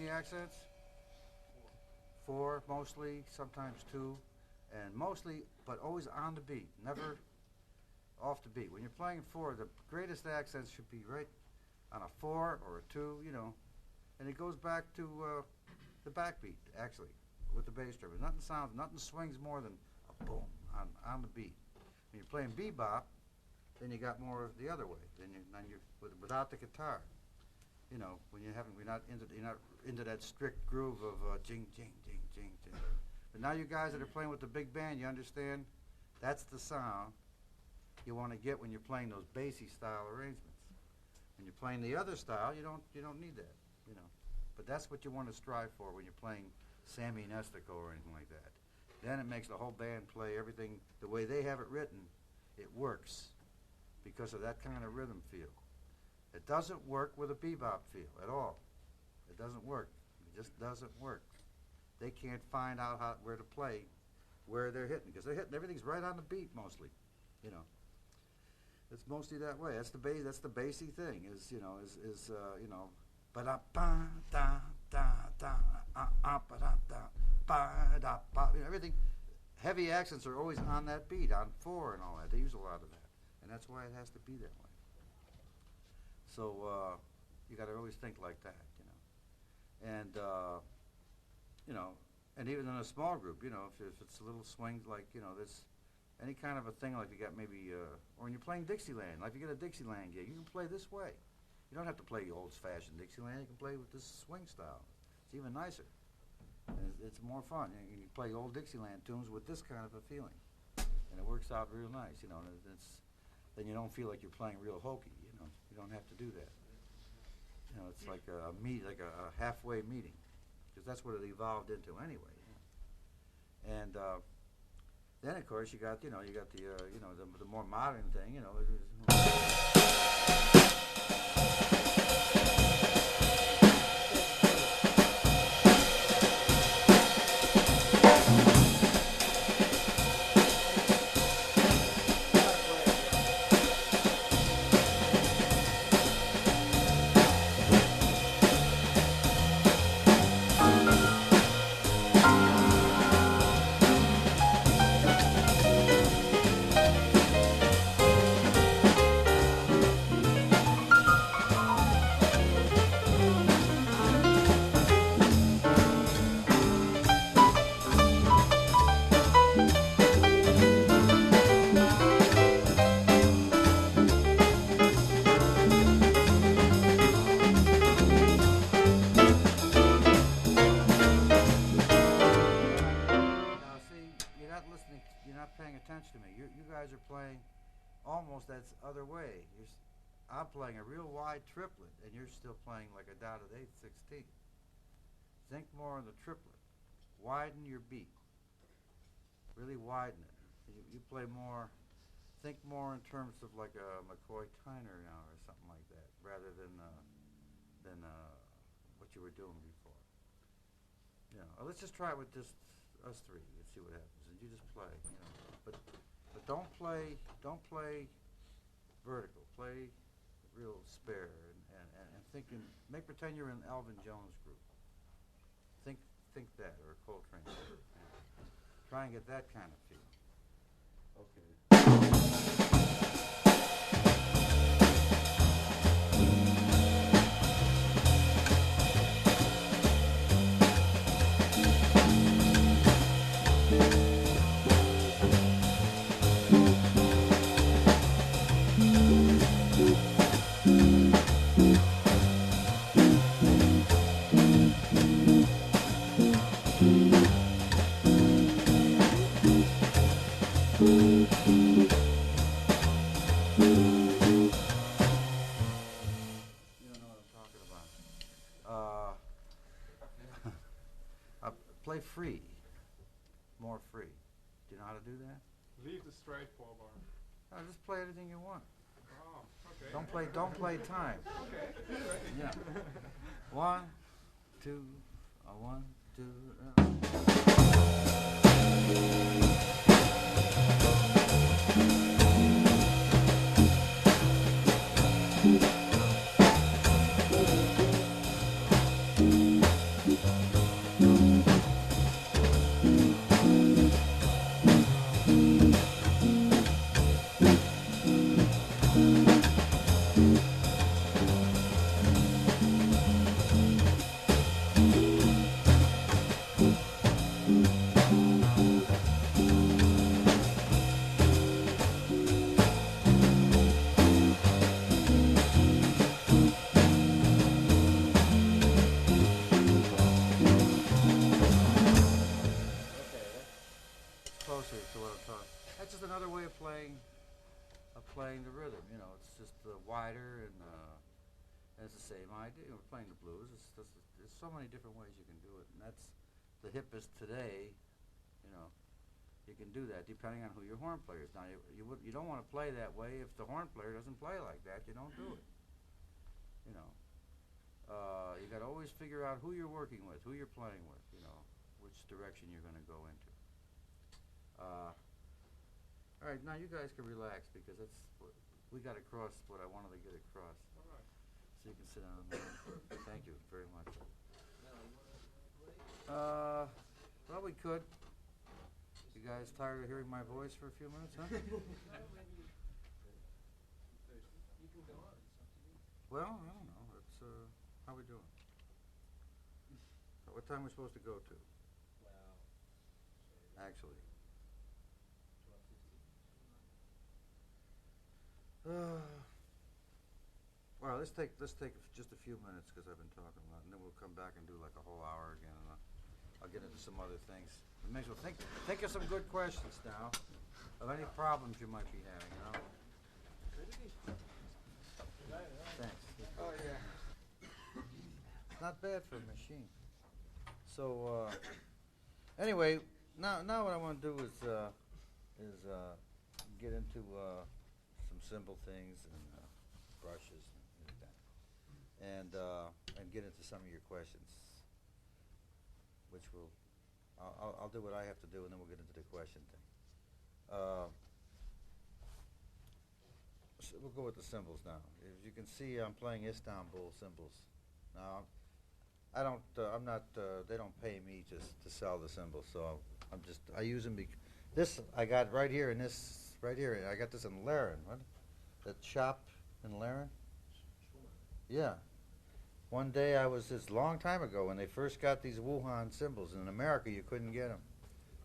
Accents? 4 mostly, sometimes 2, and mostly, but always on the beat, never off the beat. When you're playing 4, the greatest accents should be right on a 4 or a 2, you know, and it goes back to the backbeat, actually, with the bass drum. Nothing swings more than a boom on the beat. When you're playing bebop, then you got more the other way. Then you're without the guitar. You know, when you're not into that strict groove of jing, jing, jing, jing, jing. But now you guys that are playing with the big band, you understand that's the sound you want to get when you're playing those bassy style arrangements. When you're playing the other style, you don't need that, you know. But that's what you want to strive for when you're playing Sammy Nestico or anything like that. Then it makes the whole band play everything the way they have it written. It works because of that kind of rhythm feel. It doesn't work with a bebop feel at all. It doesn't work. It just doesn't work. They can't find out where to play, where they're hitting, because they're hitting everything's right on the beat mostly. You know, it's mostly that way. That's the bass. That's the bassy thing. Is you know ba da ba da da da ba da da ba da ba. Everything. Heavy accents are always on that beat, on 4 and all that. They use a lot of that, and that's why it has to be that way. So you got to always think like that, you know. And you know, and even in a small group, you know, if it's a little swing, like you know, there's any kind of a thing like you got maybe, or when you're playing Dixieland, like you get a Dixieland gig, you can play this way. You don't have to play old-fashioned Dixieland. You can play with this swing style. It's even nicer. And it's more fun. You can play old Dixieland tunes with this kind of a feeling, and it works out real nice, you know. And then you don't feel like you're playing real hokey, you know. You don't have to do that. You know, it's like a halfway meeting, because that's what it evolved into anyway. You know? And then of course you got the more modern thing, you know. sense to me. You guys are playing almost that other way. I'm playing a real wide triplet, and you're still playing like a dotted eighth 16. Think more on the triplet. Widen your beat. Really widen it. You play more. Think more in terms of like a McCoy Tyner now or something like that, rather than what you were doing before. You know, let's just try it with just us three and see what happens. And you just play, you know. But don't play vertical. Play real spare and thinking. Pretend you're in Elvin Jones group. Think that, or Coltrane. Try and get that kind of feel. Okay. You don't know what I'm talking about. Play free. More free. Do you know how to do that? Leave the straight four bar. No, just play anything you want. Oh, okay. Don't play time. Okay. Yeah. 1, 2, 1, 2. Closer to what I'm talking. That's just another way of playing the rhythm. You know, it's just wider and it's the same idea. We're playing the blues. There's so many different ways you can do it, and that's the hippest today. You know, you can do that depending on who your horn player is. Now, you don't want to play that way if the horn player doesn't play like that. You don't do it. You know, you got to always figure out who you're working with, who you're playing with. You know, which direction you're going to go into. All right, now you guys can relax because we got across what I wanted to get across. All right. So you can sit down. Thank you very much. Well, we could. You guys tired of hearing my voice for a few minutes, huh? You can go on. It's up to you. Well, I don't know. It's how we doing? What time are we supposed to go to? Well, Actually. 12:15. Well, let's take just a few minutes because I've been talking a lot, and then we'll come back and do like a whole hour again, and I'll get into some other things. Well, think of some good questions now of any problems you might be having. You know. Thanks. Oh, yeah. It's not bad for a machine. So anyway, now what I want to do is get into some simple things and brushes and like that, and get into some of your questions, which I'll do what I have to do, and then we'll get into the question thing. So we'll go with the cymbals now. As you can see, I'm playing Istanbul cymbals. Now, they don't pay me to sell the cymbals, so I use them this I got right here in this, right here, I got this in Laren, what? That shop in Laren? Yeah. One day it's a long time ago when they first got these Wuhan cymbals. In America, you couldn't get them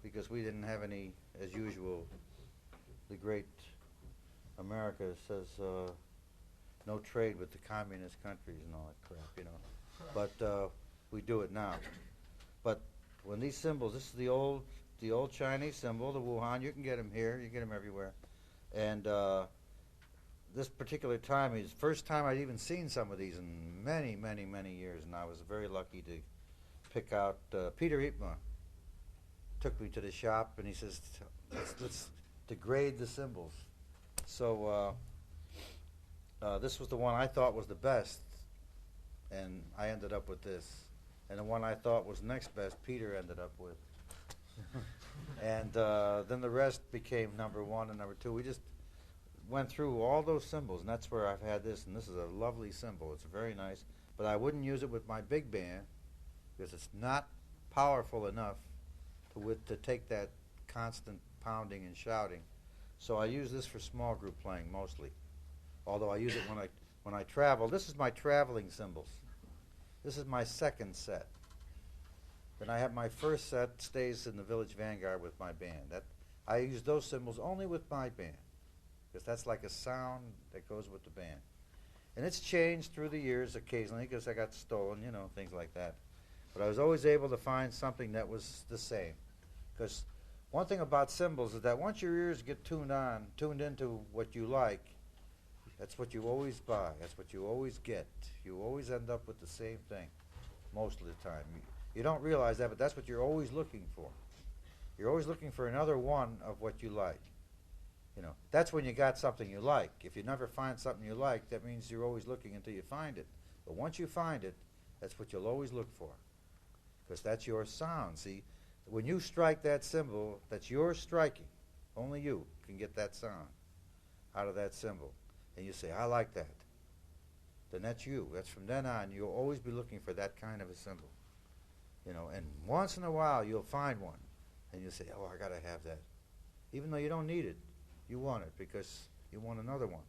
because we didn't have any, as usual, the great America says no trade with the communist countries and all that crap, you know. But we do it now. But when these cymbals, this is the old the old Chinese symbol, the Wuhan. You can get them here. You get them everywhere. And this particular time is the first time I'd even seen some of these in many, many, many years, and I was very lucky to pick out Peter Ipma. Took me to the shop, and he says, let's degrade the symbols. So this was the one I thought was the best, and I ended up with this. And the one I thought was next best, Peter ended up with. And then the rest became number one and number two. We just went through all those symbols, and that's where I've had this, and this is a lovely symbol. It's very nice, but I wouldn't use it with my big band because it's not powerful enough to take that constant pounding and shouting. So I use this for small group playing mostly, although I use it when I travel. This is my traveling cymbals. This is my second set. Then I have my first set stays in the Village Vanguard with my band. I use those cymbals only with my band, because that's like a sound that goes with the band. And it's changed through the years occasionally because I got stolen, things like that. But I was always able to find something that was the same. Because one thing about cymbals is that once your ears get tuned into what you like, that's what you always buy. That's what you always get. You always end up with the same thing most of the time. You don't realize that, but that's what you're always looking for. You're always looking for another one of what you like. That's when you got something you like. If you never find something you like, that means you're always looking until you find it. But once you find it, that's what you'll always look for, because that's your sound. See, when you strike that cymbal, that's your striking. Only you can get that sound out of that cymbal. And you say, I like that. Then that's you. That's from then on, you'll always be looking for that kind of a cymbal. And once in a while, you'll find one. And you'll say, oh, I got to have that. Even though you don't need it, you want it because you want another one.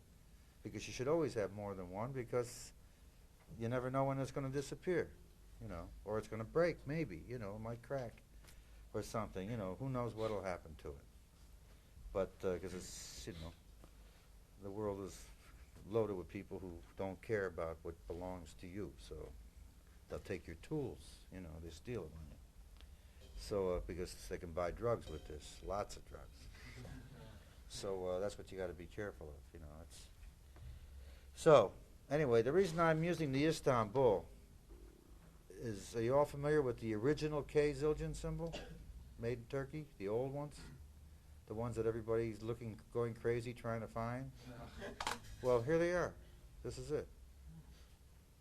Because you should always have more than one, because you never know when it's going to disappear, or it's going to break, maybe, it might crack or something, who knows what will happen to it. But because it's, the world is loaded with people who don't care about what belongs to you, so they'll take your tools, they steal them on you. So, because they can buy drugs with this, lots of drugs. So that's what you got to be careful of, So, anyway, the reason I'm using the Istanbul is, are you all familiar with the original K Zildjian symbol made in Turkey, the old ones? The ones that everybody's going crazy trying to find? Well, here they are. This is it.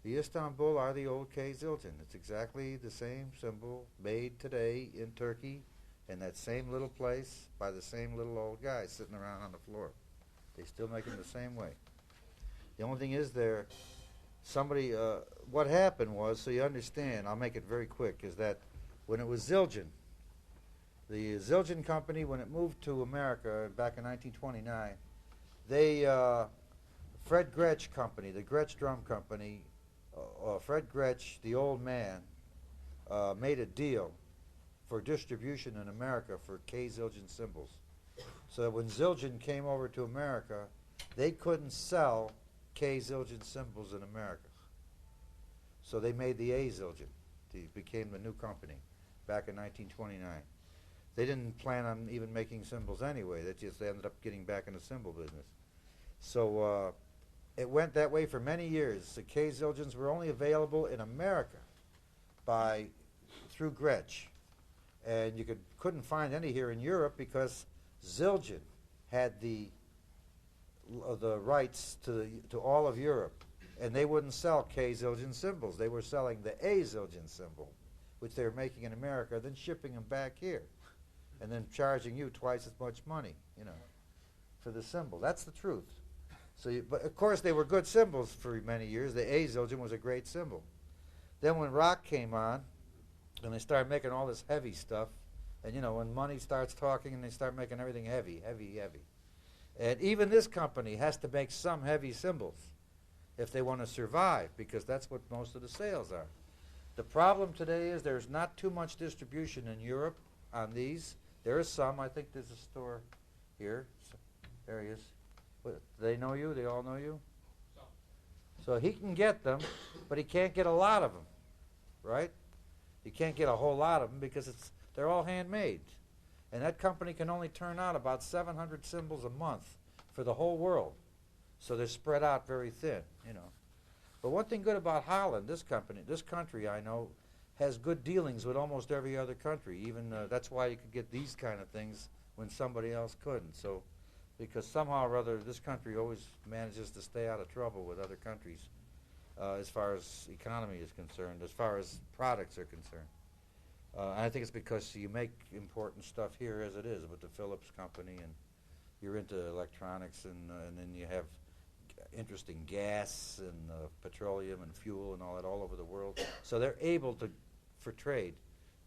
The Istanbul are the old K Zildjian. It's exactly the same symbol made today in Turkey, in that same little place by the same little old guy sitting around on the floor. They still make them the same way. The only thing is what happened was, so you understand, I'll make it very quick, is that when it was Zildjian, the Zildjian company, when it moved to America back in 1929, Fred Gretsch company, the Gretsch drum company, Fred Gretsch, the old man, made a deal for distribution in America for K Zildjian cymbals. So when Zildjian came over to America, they couldn't sell K Zildjian cymbals in America. So they made the A Zildjian. It became the new company back in 1929. They didn't plan on even making cymbals anyway. They ended up getting back in the cymbal business. So it went that way for many years. The K Zildjians were only available in America through Gretsch. And you couldn't find any here in Europe because Zildjian had the rights to all of Europe, and they wouldn't sell K Zildjian cymbals. They were selling the A Zildjian cymbal, which they were making in America, then shipping them back here, and then charging you twice as much money, for the cymbal. That's the truth. But of course they were good cymbals for many years. The A Zildjian was a great cymbal. Then when rock came on, and they started making all this heavy stuff, and when money starts talking and they start making everything heavy. And even this company has to make some heavy cymbals if they want to survive, because that's what most of the sales are. The problem today is there's not too much distribution in Europe on these. There is some. I think there's a store here. There he is. What, they know you? They all know you? So he can get them, but he can't get a lot of them, right? You can't get a whole lot of them because they're all handmade. And that company can only turn out about 700 symbols a month for the whole world. So they're spread out very thin, you know. But one thing good about Holland, this country I know, has good dealings with almost every other country. Even that's why you could get these kind of things when somebody else couldn't. So, because somehow or other, this country always manages to stay out of trouble with other countries as far as economy is concerned, as far as products are concerned. And I think it's because you make important stuff here as it is with the Philips company, and you're into electronics, and then you have interest in gas and petroleum and fuel and all that all over the world. So they're able to, for trade,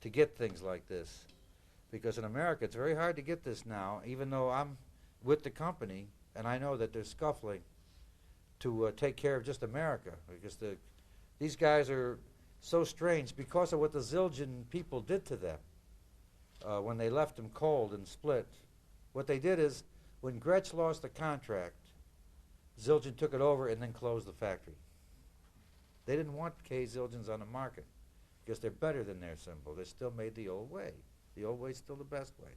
to get things like this. Because in America, it's very hard to get this now, even though I'm with the company, and I know that they're scuffling to take care of just America. Because these guys are so strange because of what the Zildjian people did to them when they left them cold and split. What they did is, when Gretsch lost the contract, Zildjian took it over and then closed the factory. They didn't want K Zildjians on the market because they're better than their symbol. They're still made the old way. The old way's still the best way.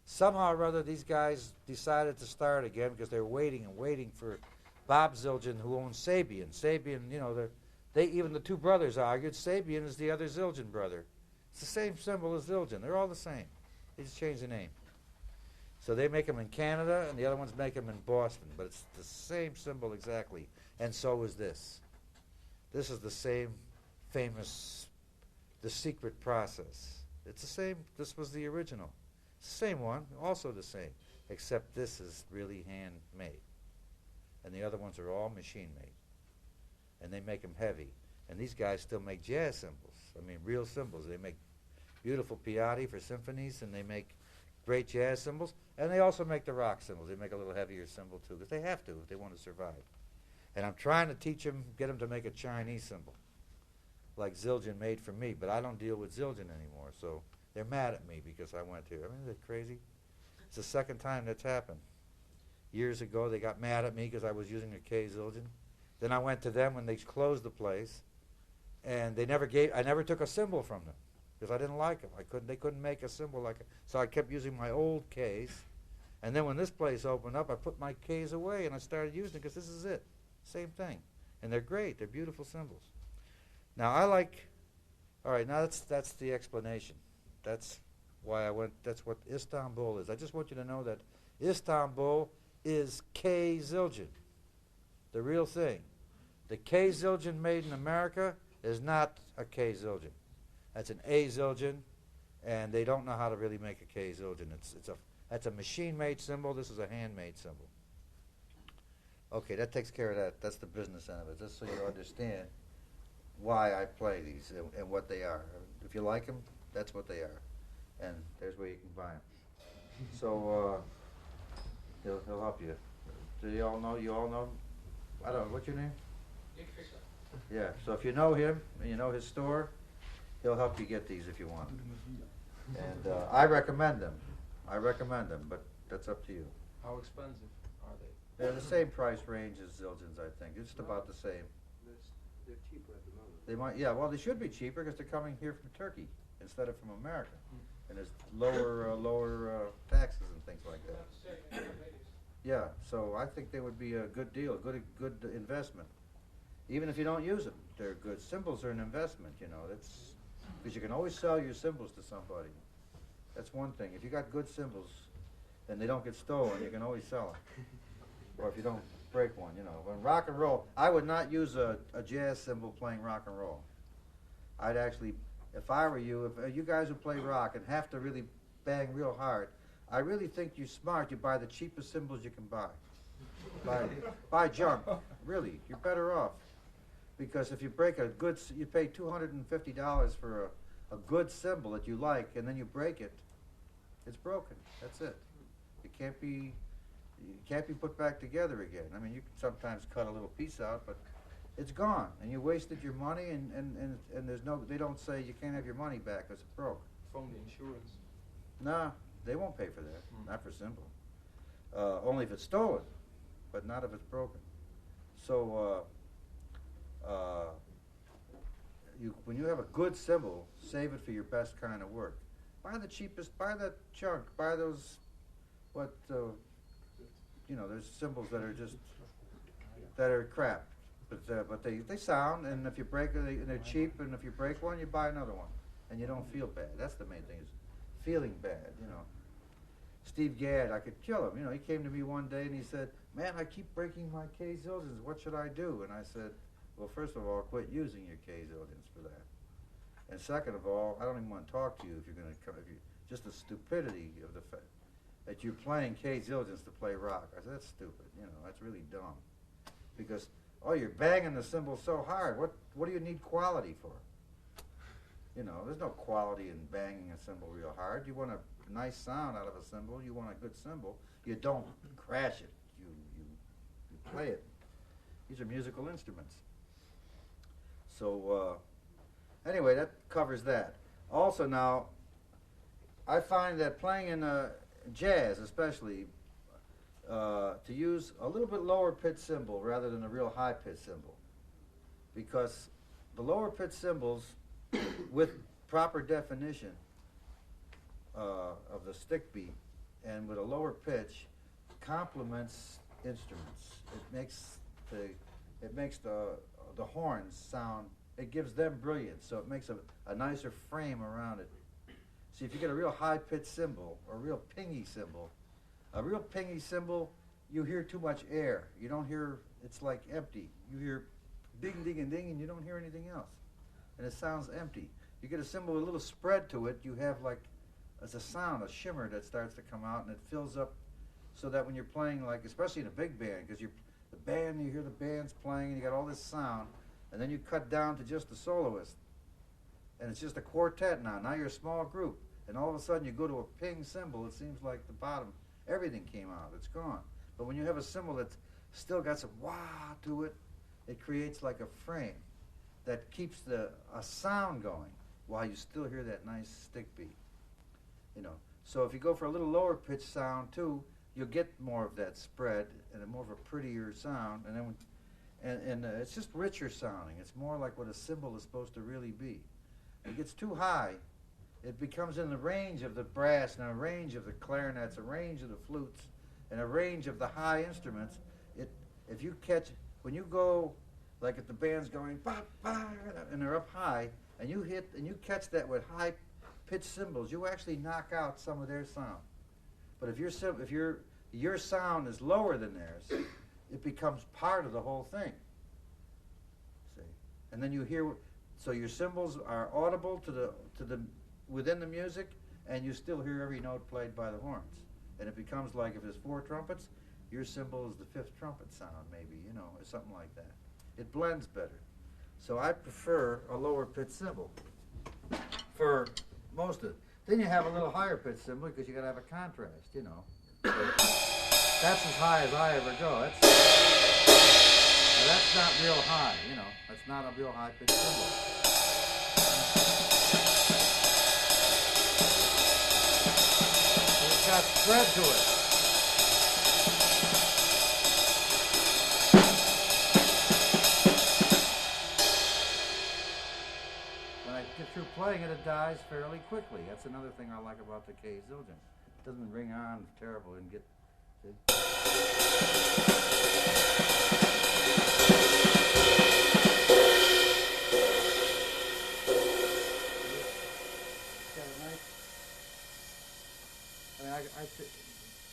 Somehow or other, these guys decided to start again because they're waiting and waiting for Bob Zildjian, who owns Sabian. Sabian, you know, even the two brothers argued Sabian is the other Zildjian brother. It's the same symbol as Zildjian. They're all the same. They just changed the name. So they make them in Canada, and the other ones make them in Boston. But it's the same symbol exactly. And so is this. This is the same famous, the secret process. It's the same. This was the original. It's the same one, also the same, except this is really handmade. And the other ones are all machine-made. And they make them heavy. And these guys still make jazz symbols. I mean, real symbols. They make beautiful piatti for symphonies, and they make great jazz symbols. And they also make the rock symbols. They make a little heavier symbol, too, because they have to if they want to survive. And I'm trying to teach them, get them to make a Chinese symbol, like Zildjian made for me. But I don't deal with Zildjian anymore, so they're mad at me because I went here. I mean, they're crazy. It's the second time that's happened. Years ago, they got mad at me because I was using a K Zildjian. Then I went to them when they closed the place, and I never took a symbol from them because I didn't like them. They couldn't make a symbol like it. So I kept using my old Ks. And then when this place opened up, I put my Ks away and I started using it because this is it. Same thing. And they're great. They're beautiful symbols. Now all right, now that's the explanation. That's why I went, that's what Istanbul is. I just want you to know that Istanbul is K Zildjian, the real thing. The K Zildjian made in America is not a K Zildjian. That's an A Zildjian, and they don't know how to really make a K Zildjian. That's a machine-made symbol. This is a handmade symbol. Okay, that takes care of that. That's the business end of it, just so you understand why I play these and what they are. If you like them, that's what they are. And there's where you can buy them. So he'll help you. Do you all know? You all know? I don't know. What's your name? Yeah. So if you know him and you know his store, he'll help you get these if you want. And I recommend them. But that's up to you. How expensive are they? They're the same price range as Zildjians, I think. It's just about the same. They're cheaper at the moment. They might, yeah. Well, they should be cheaper because they're coming here from Turkey instead of from America, and there's lower taxes and things like that. Yeah. So I think they would be a good deal, a good investment. Even if you don't use them, they're good. Symbols are an investment, you know. That's because you can always sell your symbols to somebody. That's one thing. If you got good symbols, and they don't get stolen, you can always sell them. Or if you don't break one, you know. When rock and roll, I would not use a jazz symbol playing rock and roll. I'd actually, if I were you, if you guys who play rock and have to really bang real hard, I really think you're smart. You buy the cheapest symbols you can buy. Buy junk. Really, you're better off. Because if you break you pay $250 for a good symbol that you like, and then you break it, it's broken. That's it. It can't be put back together again. I mean, you can sometimes cut a little piece out, but it's gone, and you wasted your money, and there's no. They don't say you can't have your money back because it broke. From the insurance. No, they won't pay for that. Not for symbol. Only if it's stolen, but not if it's broken. So. When you have a good symbol, save it for your best kind of work. buy the cheapest, buy that junk, buy those, what, you know, there's cymbals that are just, that are crap. But they sound, and if you break it, and they're cheap, and if you break one, you buy another one. And you don't feel bad. That's the main thing, is feeling bad, you know. Steve Gadd, I could kill him. You know, he came to me one day and he said, man, I keep breaking my K Zildjians. What should I do? And I said, well, first of all, quit using your K Zildjians for that. And second of all, I don't even want to talk to you if you're going to come. Just the stupidity of the fact that you're playing K Zildjians to play rock. I said, that's stupid. You know, that's really dumb. Because, oh, you're banging the cymbal so hard. What do you need quality for? You know, there's no quality in banging a cymbal real hard. You want a nice sound out of a cymbal. You want a good cymbal. You don't crash it. You play it. These are musical instruments. So anyway, that covers that. Also now, I find that playing in jazz especially, to use a little bit lower pitch cymbal rather than a real high pitch cymbal. Because the lower pitch cymbals, with proper definition of the stick beat and with a lower pitch, complements instruments. It makes the horns sound, it gives them brilliance, so it makes a nicer frame around it. See, if you get a real high pitched cymbal or a real pingy cymbal, you hear too much air. You don't hear, it's like empty. You hear ding, ding, and ding, and you don't hear anything else. And it sounds empty. You get a cymbal with a little spread to it, you have like, as a sound, a shimmer that starts to come out, and it fills up so that when you're playing, like, especially in a big band, because you hear the band's playing, and you got all this sound, and then you cut down to just the soloist, and it's just a quartet now. Now you're a small group, and all of a sudden you go to a ping cymbal, it seems like the bottom, everything came out, it's gone. But when you have a cymbal that's still got some wah to it, it creates like a frame that keeps a sound going while you still hear that nice stick beat. You know, so if you go for a little lower pitch sound too, you'll get more of that spread and more of a prettier sound, and then it's just richer sounding. It's more like what a cymbal is supposed to really be. If it gets too high, it becomes in the range of the brass and a range of the clarinets, a range of the flutes, and a range of the high instruments. If you catch, when you go, like if the band's going ba ba and they're up high, and you catch that with high pitched cymbals, you actually knock out some of their sound. But if your sound is lower than theirs, it becomes part of the whole thing. See, and then you hear, so your cymbals are audible to the within the music, and you still hear every note played by the horns. And it becomes like, if there's 4 trumpets, your cymbal is the 5th trumpet sound, maybe, you know, or something like that. It blends better. So I prefer a lower pitched cymbal for most of it. Then you have a little higher pitched cymbal because you got to have a contrast, you know. But that's as high as I ever go. That's not real high, you know. That's not a real high pitched cymbal. It's got spread to it. Through playing it, it dies fairly quickly. That's another thing I like about the K Zildjian. It doesn't ring on terrible and get. I mean,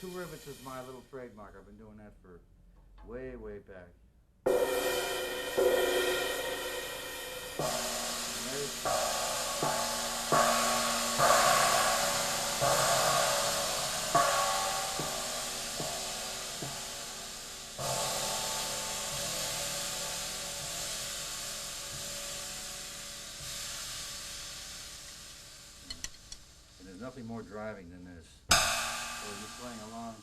2 rivets is my little trademark. I've been doing that for way, way back. And there's nothing more driving than this. So you're playing along,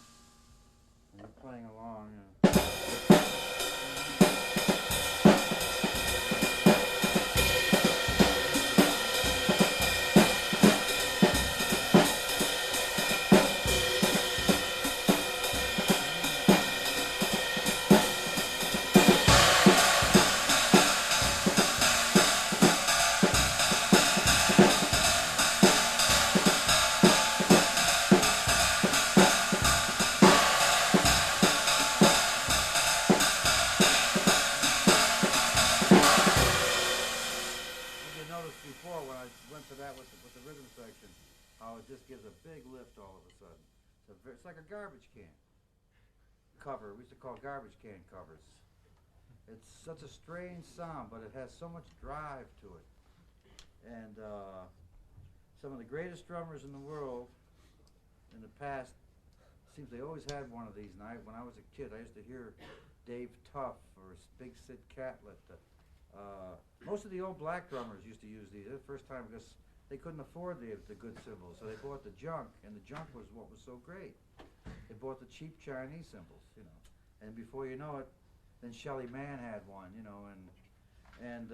and you're playing along. noticed before when I went to that with the rhythm section, how it just gives a big lift all of a sudden. It's like a garbage can cover. We used to call garbage can covers. It's such a strange sound, but it has so much drive to it. And some of the greatest drummers in the world in the past, seems they always had one of these. And when I was a kid, I used to hear Dave Tuff or Big Sid Catlett. Most of the old black drummers used to use these. The first time because they couldn't afford the good cymbals, so they bought the junk, and the junk was what was so great. They bought the cheap Chinese cymbals, you know. And before you know it, then Shelly Manne had one, you know, and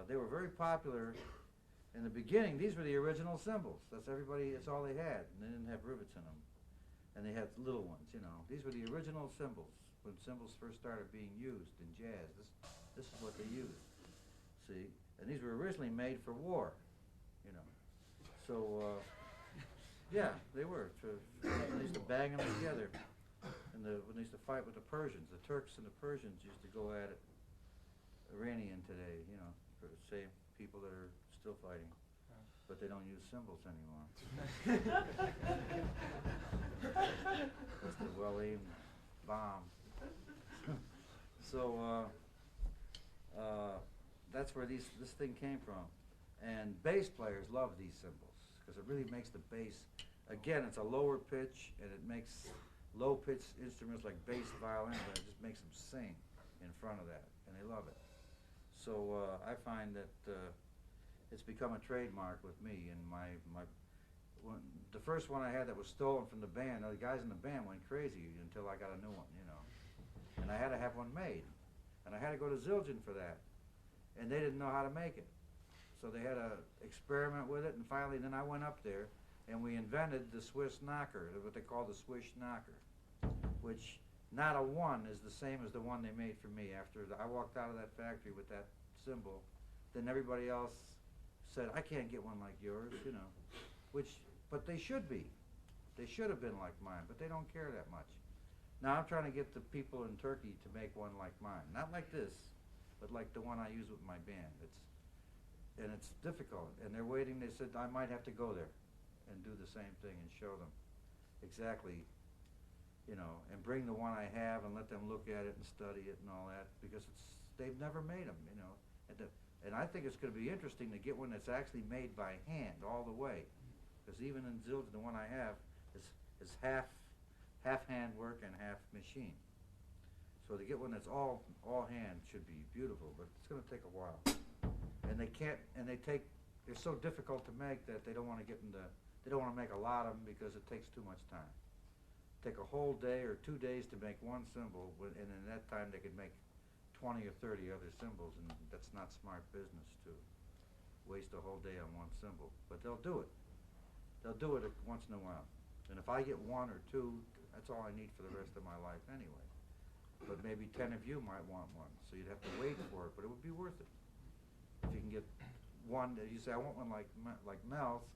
they were very popular. In the beginning, these were the original cymbals. That's all they had, and they didn't have rivets in them. And they had little ones, you know. These were the original cymbals when cymbals first started being used in jazz. This is what they used, see. And these were originally made for war, you know. So, yeah, they were. They used to bang them together. And when they used to fight with the Persians, the Turks and the Persians used to go at it. Iranian today, you know, for the same people that are still fighting, but they don't use cymbals anymore. That's the well-aimed bomb. So that's where this thing came from. And bass players love these cymbals because it really makes the bass, again, it's a lower pitch, and it makes low-pitched instruments like bass violin, but it just makes them sing in front of that, and they love it. So I find that it's become a trademark with me, and the first one I had that was stolen from the band, the guys in the band went crazy until I got a new one, you know. And I had to have one made, and I had to go to Zildjian for that, and they didn't know how to make it. So they had to experiment with it, and finally then I went up there, and we invented the Swiss knocker, what they call the Swiss knocker, which not a one is the same as the one they made for me. After I walked out of that factory with that cymbal, then everybody else said, I can't get one like yours, you know, but they should be. They should have been like mine, but they don't care that much. Now I'm trying to get the people in Turkey to make one like mine. Not like this, but like the one I use with my band. It's difficult, and they're waiting. They said I might have to go there and do the same thing and show them exactly, you know, and bring the one I have and let them look at it and study it and all that, because they've never made them, you know. And I think it's going to be interesting to get one that's actually made by hand all the way, because even in Zildjian, the one I have is half hand work and half machine. So to get one that's all hand should be beautiful, but it's going to take a while. And they're so difficult to make that they don't want to make a lot of them because it takes too much time. Take a whole day or 2 days to make one cymbal, and in that time they could make 20 or 30 other cymbals, and that's not smart business to waste a whole day on one cymbal. But they'll do it. They'll do it once in a while. And if I get one or two, that's all I need for the rest of my life anyway. But maybe 10 of you might want one, so you'd have to wait for it, but it would be worth it. If you can get one that you say, I want one like Mel's,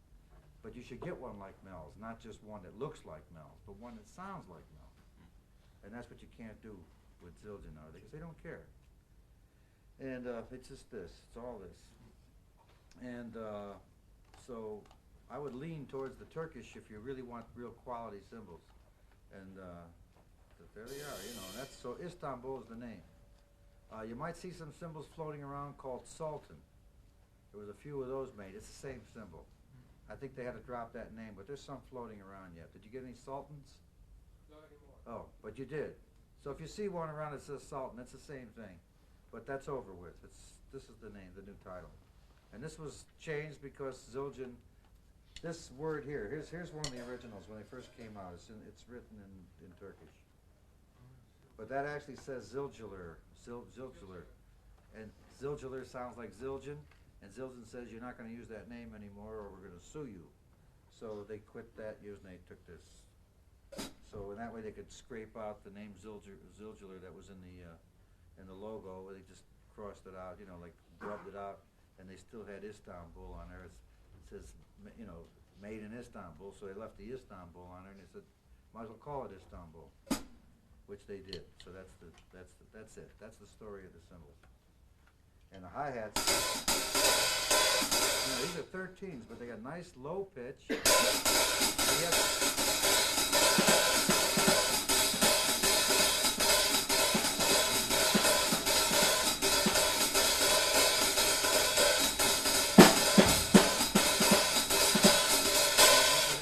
but you should get one like Mel's, not just one that looks like Mel's, but one that sounds like Mel's. And that's what you can't do with Zildjian nowadays, because they don't care. And it's just this, it's all this. And so I would lean towards the Turkish if you really want real quality cymbals. And there they are, you know, and so Istanbul is the name. You might see some cymbals floating around called Sultan. There was a few of those made. It's the same cymbal. I think they had to drop that name, but there's some floating around yet. Did you get any Sultans? Not anymore. Oh, but you did. So if you see one around that says Sultan, it's the same thing. But that's over with. This is the name, the new title. And this was changed because Zildjian, this word here, here's one of the originals when they first came out. It's written in Turkish. But that actually says Zildjiler, Zildjiler. And Zildjiler sounds like Zildjian, and Zildjian says you're not going to use that name anymore or we're going to sue you. So they quit that use and they took this. So in that way they could scrape out the name Zildjiler that was in the logo. They just crossed it out, you know, like rubbed it out, and they still had Istanbul on there. It says, you know, made in Istanbul, so they left the Istanbul on there, and they said, might as well call it Istanbul, which they did. So that's it. That's the story of the cymbals. And the hi-hats. These are 13s, but they got nice low pitch. And yet,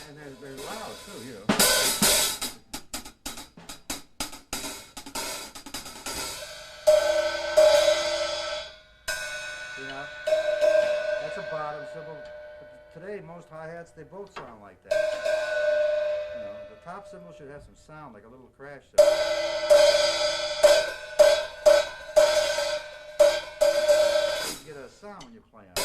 and they're loud too, you know. You know, that's a bottom cymbal. But today, most hi-hats, they both sound like that. You know, the top cymbal should have some sound, like a little crash cymbal. You get a sound when you play on it.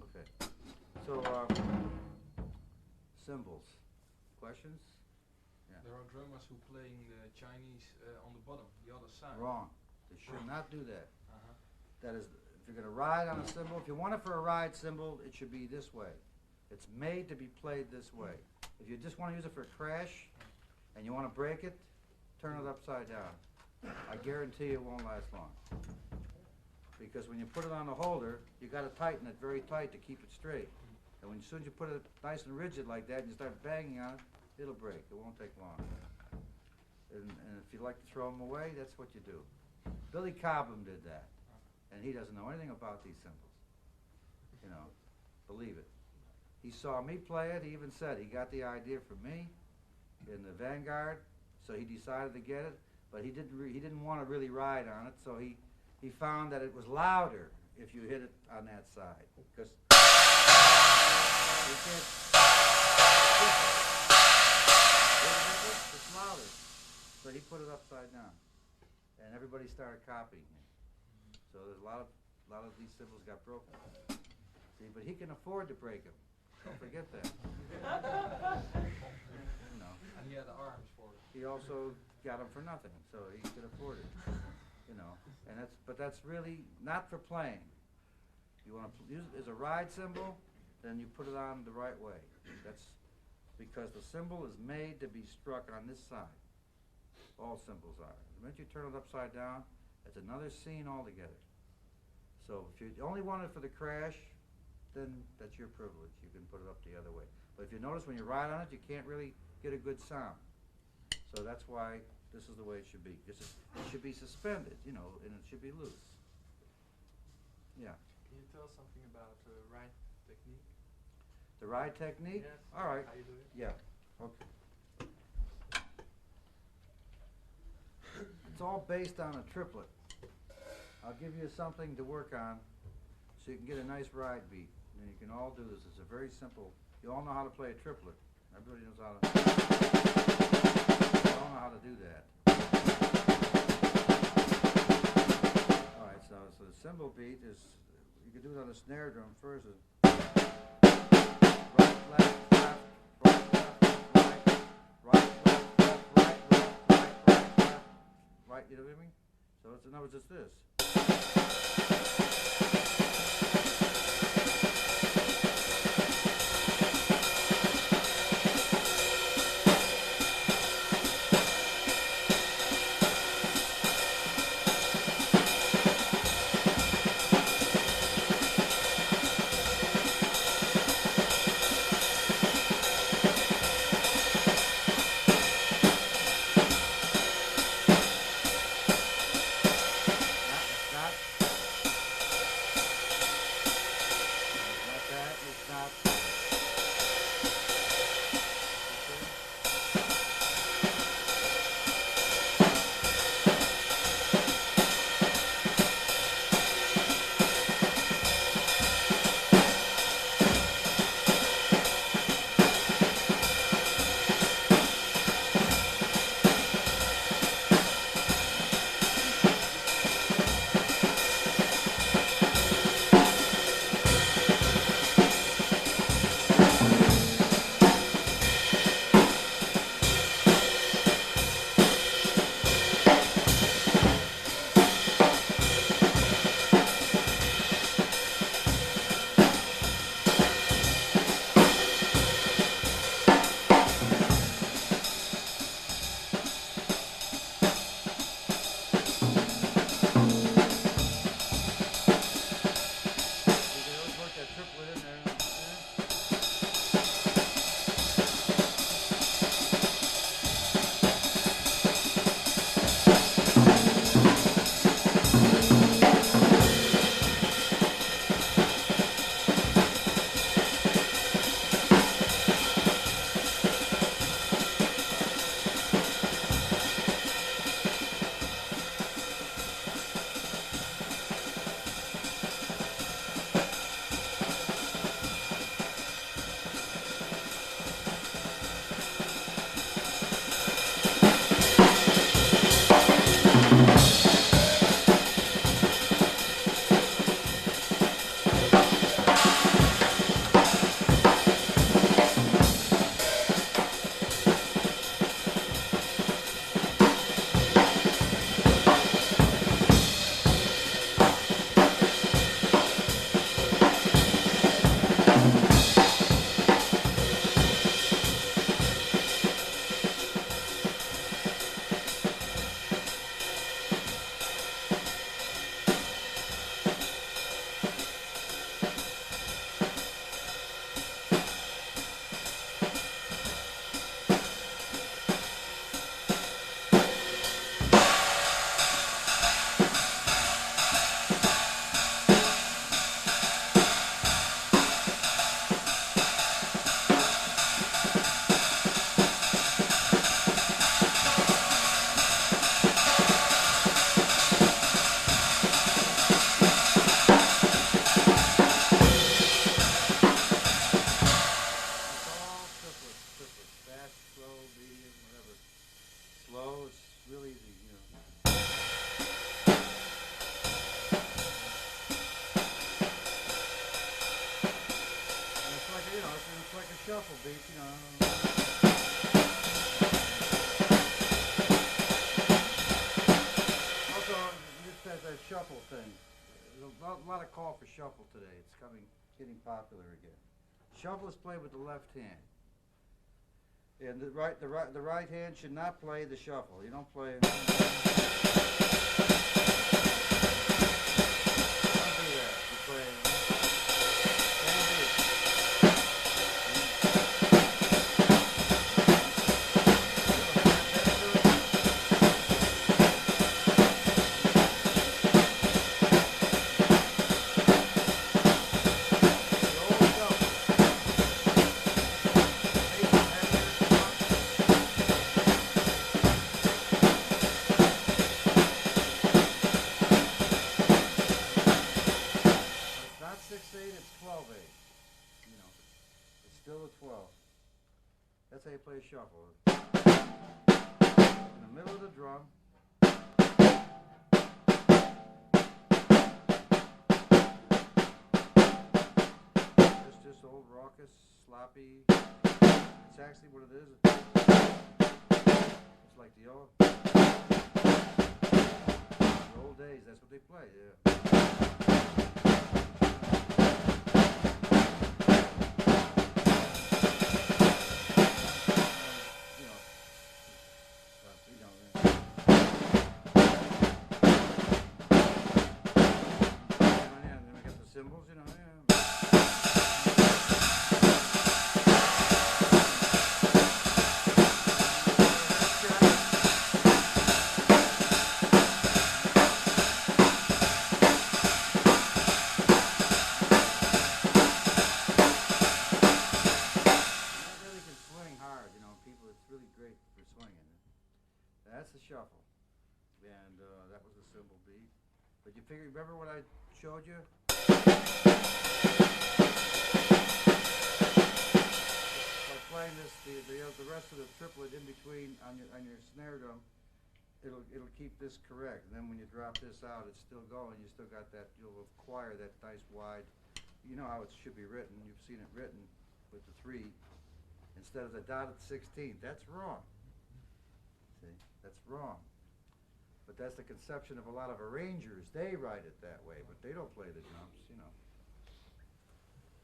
Okay. So, cymbals. Questions? There are drummers who playing the Chinese on the bottom, the other side. Wrong. They should not do that. Uh-huh. That is, if you're going to ride on a cymbal, if you want it for a ride cymbal, it should be this way. It's made to be played this way. If you just want to use it for a crash and you want to break it, turn it upside down. I guarantee it won't last long. Because when you put it on the holder, you got to tighten it very tight to keep it straight. And as soon as you put it nice and rigid like that and you start banging on it, it'll break. It won't take long. And if you like to throw them away, that's what you do. Billy Cobham did that. And he doesn't know anything about these cymbals. You know, believe it. He saw me play it. He even said he got the idea from me in the Vanguard, so he decided to get it. But he didn't want to really ride on it, so he found that it was louder if you hit it on that side, because you can't. It's louder, so he put it upside down, and everybody started copying him. So there's a lot of these cymbals got broken. See, but he can afford to break them. Don't forget that. You know. And he had the arms for it. He also got them for nothing, so he could afford it. You know, and that's really not for playing. You want to use it as a ride cymbal, then you put it on the right way. That's because the cymbal is made to be struck on this side. All cymbals are. The minute you turn it upside down, it's another scene altogether. So if you only want it for the crash, then that's your privilege. You can put it up the other way. But if you notice when you ride on it, you can't really get a good sound. So that's why this is the way it should be. It should be suspended, you know, and it should be loose. Yeah. Can you tell us something about ride technique? The ride technique? Yes. All right. How you do it? Yeah. Okay. It's all based on a triplet. I'll give you something to work on so you can get a nice ride beat. And you can all do this. It's a very simple. You all know how to play a triplet. Everybody knows how to. You all know how to do that. All right. So the cymbal beat is. You can do it on the snare drum first. Right, left, left, right, left, right, left, left, right, left, left, right. You know what I mean? So in other words, it's this. shuffle beat, you know. Also, just has that shuffle thing. There's a lot of call for shuffle today. It's getting popular again. Shuffle is played with the left hand. And the right hand should not play the shuffle. You don't play. Don't do that. You play. That's how you play a shuffle. In the middle of the drum. It's just old raucous, sloppy. It's actually what it is. It's like the old days. That's what they play. Yeah. Symbols, you know, yeah. That's the shuffle, and that was a cymbal beat. But you figure, remember what I showed you? By playing this, the rest of the triplet in between on your snare drum, it'll keep this correct. And then when you drop this out, it's still going. You still got that. You'll acquire that nice wide. You know how it should be written. You've seen it written with the 3 instead of the dotted 16th. That's wrong. See, that's wrong. But that's the conception of a lot of arrangers. They write it that way, but they don't play the drums, you know.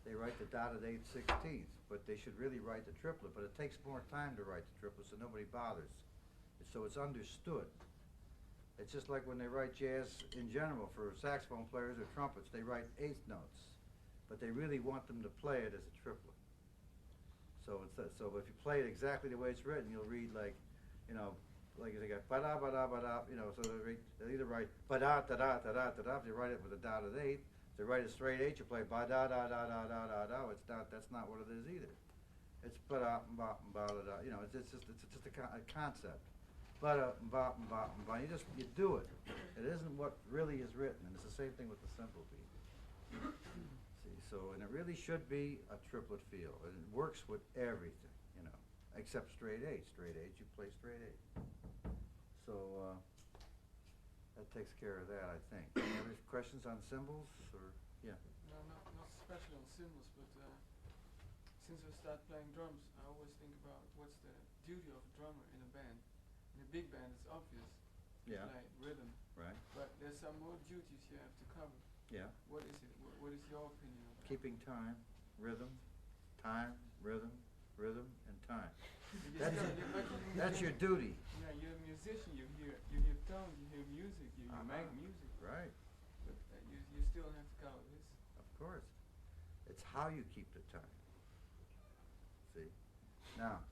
They write the dotted 8/16, but they should really write the triplet. But it takes more time to write the triplet, so nobody bothers. So it's understood. It's just like when they write jazz in general for saxophone players or trumpets, they write 8th notes, but they really want them to play it as a triplet. So if you play it exactly the way it's written, you'll read like, you know, like they got ba-da, ba-da, ba-da, you know, so they'll either write ba-da, da-da, da-da, da-da, if you write it with a dotted 8. If they write a straight 8, you play ba-da, da, da, da, da, da, da. It's not, that's not what it is either. It's ba-da, ba, ba, da, da, you know, it's just a concept. Ba-da, ba, ba, ba, you do it. It isn't what really is written, and it's the same thing with the cymbal beat. See, so, and it really should be a triplet feel, and it works with everything, you know, except straight 8. Straight 8, you play straight 8. So, that takes care of that, I think. Any other questions on cymbals, or, yeah? No, not especially on cymbals, but since I started playing drums, I always think about what's the duty of a drummer in a band. In a big band, it's obvious. Yeah. Like rhythm. Right. But there's some more duties you have to cover. Yeah. What is it? What is your opinion of that? Keeping time, rhythm, and time. That's your duty. Yeah, you're a musician. You hear tones, you hear music, you make music. Right. But you still have to cover this. Of course. It's how you keep the time. See? Now,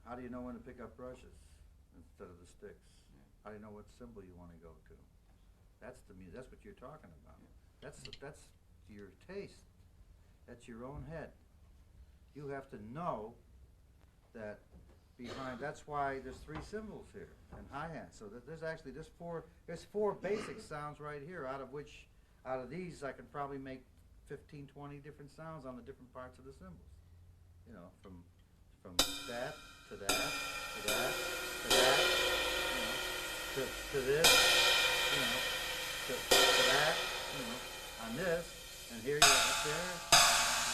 how do you know when to pick up brushes instead of the sticks? Yeah. How do you know what cymbal you want to go to? That's the music. That's what you're talking about. Yeah. That's your taste. That's your own head. You have to know that behind. That's why there's 3 cymbals here and hi-hats. So that there's actually there's 4 basic sounds right here. Out of these, I can probably make 15, 20 different sounds on the different parts of the cymbals. You know, from that to that to that to that. You know, to this. You know, to that. You know, on this, and here you have there.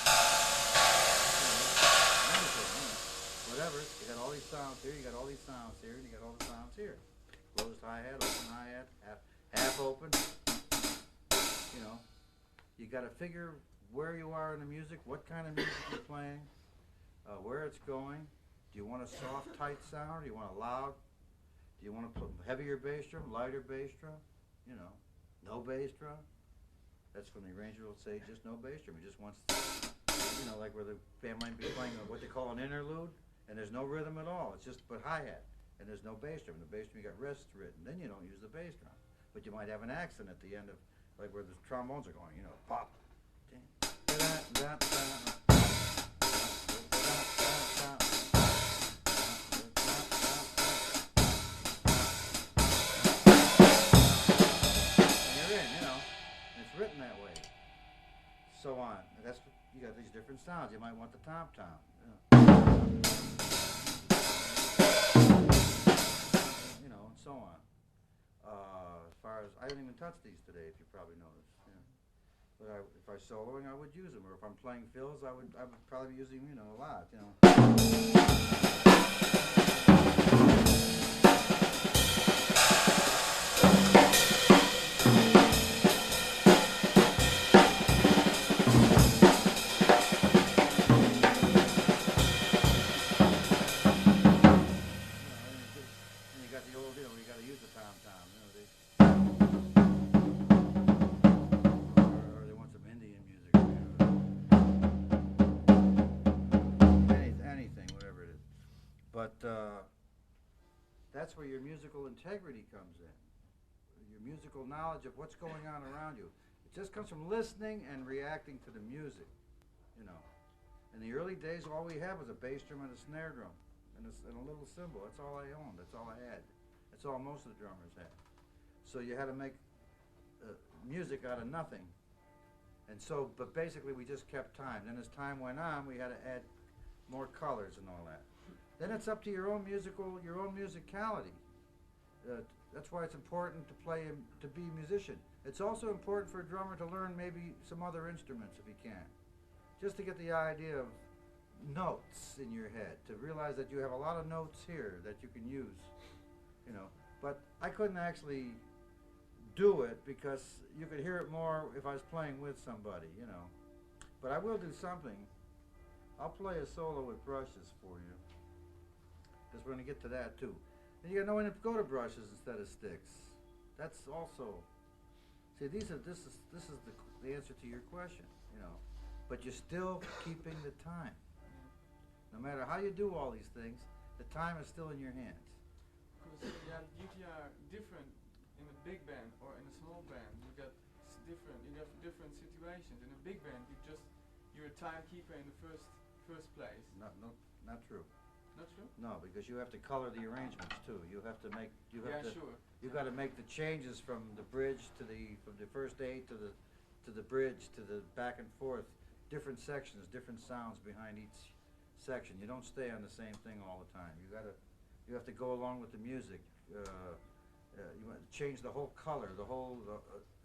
whatever. You got all these sounds here, you got all these sounds here, and you got all the sounds here. Closed hi-hat, open hi-hat, half open. You know, you got to figure where you are in the music, what kind of music you're playing, where it's going. Do you want a soft, tight sound? Do you want a loud? Do you want to put heavier bass drum, lighter bass drum? You know, no bass drum? That's when the arranger will say just no bass drum. He just wants, you know, like where the band might be playing what they call an interlude, and there's no rhythm at all. It's just but hi-hat, and there's no bass drum. The bass drum, you got rests written. Then you don't use the bass drum. But you might have an accent at the end of, like where the trombones are going, you know, pop. Written that way, so on. That's you got these different sounds. You might want the tom-tom, you know, and so on. As far as I didn't even touch these today, if you probably noticed. Yeah. But if I soloing, I would use them, or if I'm playing fills, I would probably be using, you know, a lot, you know. That's where your musical integrity comes in, your musical knowledge of what's going on around you. It just comes from listening and reacting to the music, you know. In the early days, all we had was a bass drum and a snare drum and a little cymbal. That's all I owned. That's all I had. That's all most of the drummers had. So you had to make music out of nothing. And so, but basically we just kept time. Then as time went on, we had to add more colors and all that. Then it's up to your own musicality. That's why it's important to play and to be a musician. It's also important for a drummer to learn maybe some other instruments if he can, just to get the idea of notes in your head, to realize that you have a lot of notes here that you can use, you know. But I couldn't actually do it because you could hear it more if I was playing with somebody, you know. But I will do something. I'll play a solo with brushes for you, because we're going to get to that too. And you got to know when to go to brushes instead of sticks. That's also, see, this is the answer to your question, you know. But you're still keeping the time. No matter how you do all these things, the time is still in your hands. Because you are different in a big band or in a small band. You got different situations. In a big band, you're a timekeeper in the first place. Not true. Not true? No, because you have to color the arrangements too. You have to make. Sure. You got to make the changes from the bridge from the first eight to the bridge to the back and forth. Different sections, different sounds behind each section. You don't stay on the same thing all the time. You have to go along with the music. You want to change the whole color, the whole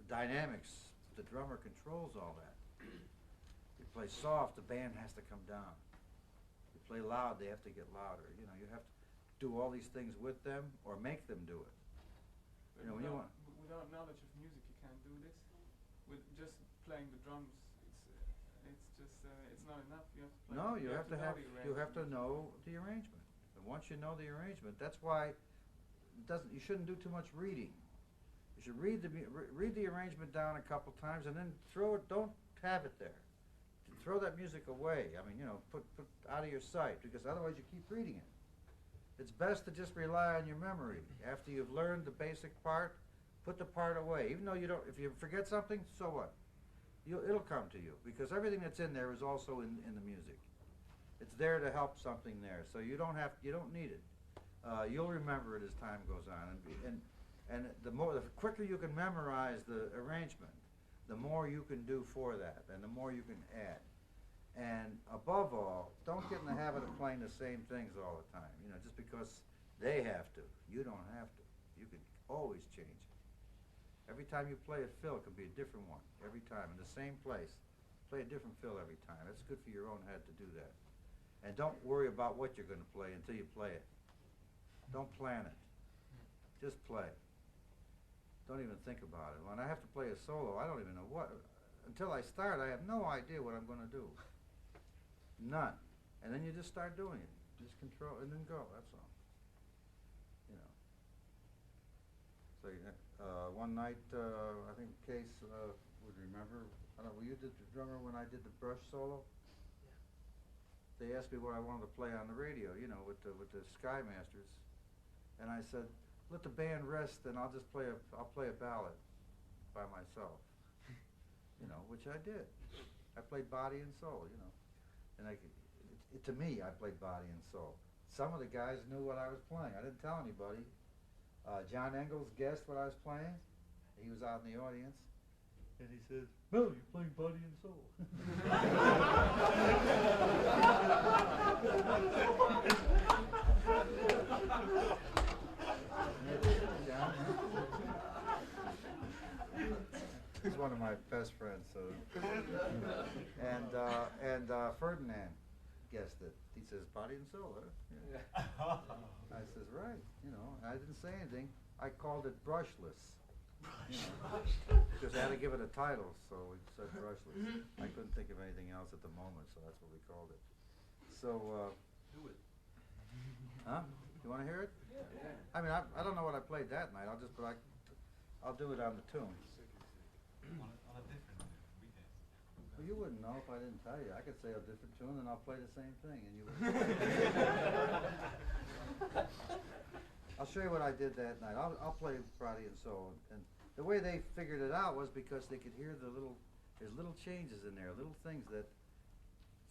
dynamics. The drummer controls all that. You play soft, the band has to come down. Play loud, they have to get louder. You know, you have to do all these things with them or make them do it. But you know, when you want. Without knowledge of music, you can't do this. With just playing the drums, it's not enough. You have to play. No, you have to know the arrangement. And once you know the arrangement, that's why you shouldn't do too much reading. You should read the arrangement down a couple times and then don't have it there. Throw that music away. I mean, you know, put out of your sight, because otherwise you keep reading it. It's best to just rely on your memory. After you've learned the basic part, put the part away. Even though if you forget something, so what? It'll come to you, because everything that's in there is also in the music. It's there to help something there, so you don't need it. You'll remember it as time goes on, and the quicker you can memorize the arrangement, the more you can do for that, and the more you can add. And above all, don't get in the habit of playing the same things all the time. You know, just because they have to, you don't have to. You can always change it. Every time you play a fill, it could be a different one. Every time in the same place, play a different fill every time. It's good for your own head to do that. And don't worry about what you're gonna play until you play it. Don't plan it. Just play. Don't even think about it. When I have to play a solo, I don't even know what. Until I start, I have no idea what I'm gonna do. None. And then you just start doing it. Just control and then go. That's all. You know. So one night, I think Case would remember. I don't know. Were you the drummer when I did the brush solo? They asked me what I wanted to play on the radio, you know, with the Sky Masters, and I said, "Let the band rest, and I'll play a ballad by myself," you know, which I did. I played body and soul, you know, and to me, I played body and soul. Some of the guys knew what I was playing. I didn't tell anybody. John Engels guessed what I was playing. He was out in the audience, and he says, "Well, you're playing body and soul." He's one of my best friends. So, and Ferdinand guessed it. He says, "Body and soul." Huh? Yeah. I says, "Right." You know, I didn't say anything. I called it brushless. You know, because I had to give it a title, so we said brushless. I couldn't think of anything else at the moment, so that's what we called it. So, Do it. huh? You want to hear it? Yeah. I mean, I don't know what I played that night. I'll do it on the tune. On a different weekend. Well, you wouldn't know if I didn't tell you. I could say a different tune, and I'll play the same thing, and you wouldn't. I'll show you what I did that night. I'll play body and soul, and the way they figured it out was because they could hear there's little changes in there, little things that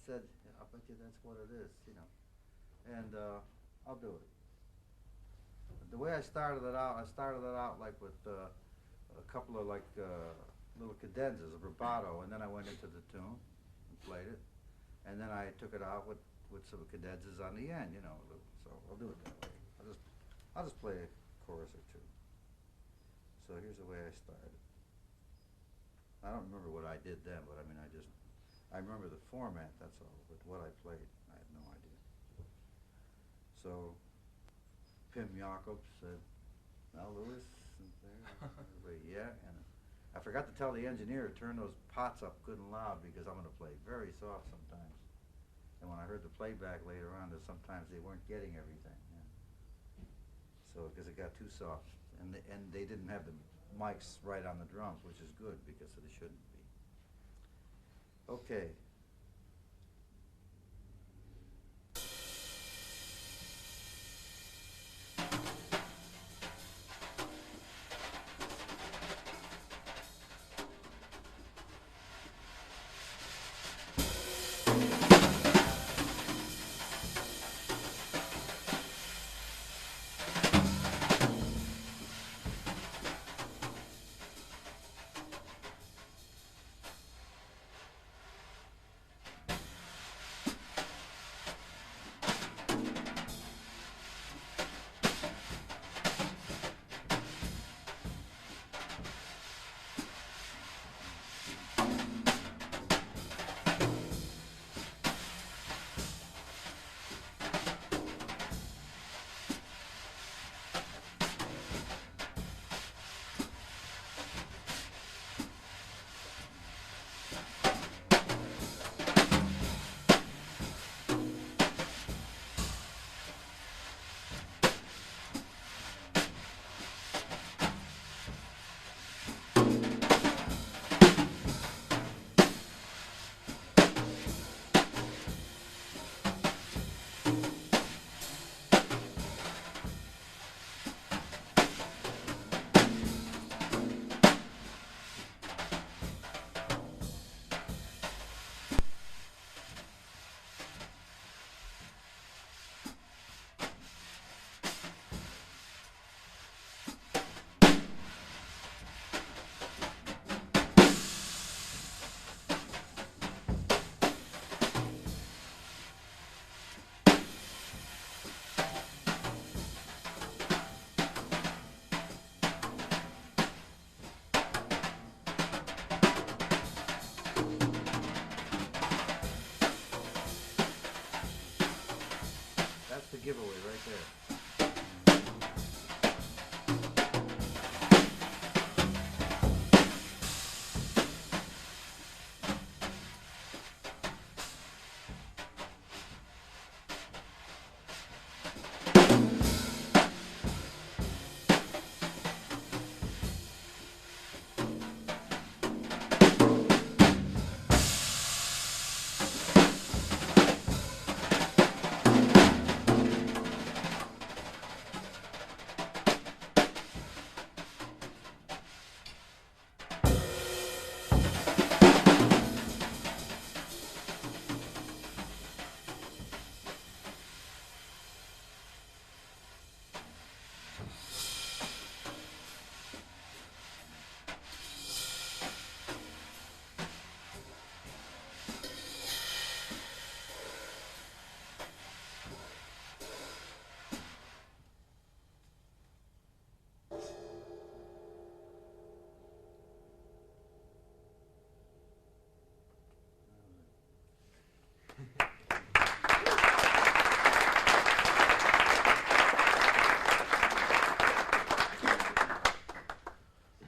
said, "I bet you that's what it is," you know. And I'll do it. The way I started it out like with a couple of little cadenzas, a rubato, and then I went into the tune and played it, and then I took it out with some cadenzas on the end, you know. So I'll do it that way. I'll just play a chorus or two. So here's the way I started. I don't remember what I did then, but I mean, I remember the format, that's all, but what I played, I had no idea. So, Pim Jacobs said, "Now, Louis," and everybody, yeah, and I forgot to tell the engineer to turn those pots up good and loud because I'm going to play very soft sometimes. And when I heard the playback later on, that sometimes they weren't getting everything. So, because it got too soft, and they didn't have the mics right on the drums, which is good because it shouldn't be. Okay. giveaway right there.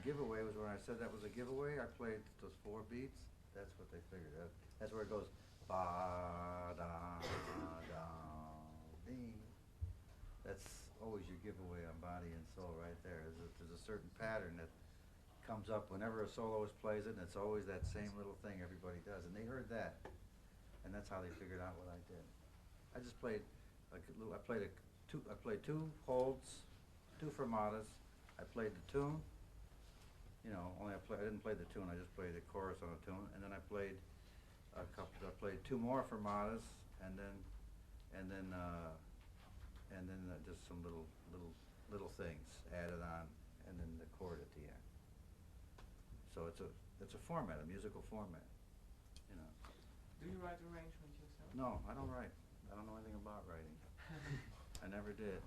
Giveaway was when I said that was a giveaway. I played those 4 beats. That's what they figured. That's where it goes. Ba da da ding. That's always your giveaway on Body and Soul right there. There's a certain pattern that comes up whenever a soloist plays it, and it's always that same little thing everybody does. And they heard that, and that's how they figured out what I did. I just played like a little. I played 2 holds, 2 fermatas. I played the tune. You know, I didn't play the tune. I just played the chorus on a tune, and then I played a couple. I played 2 more fermatas, and then just some little things added on, and then the chord at the end. So it's a format, a musical format. You know. Do you write arrangements yourself? No, I don't write. I don't know anything about writing. I never did.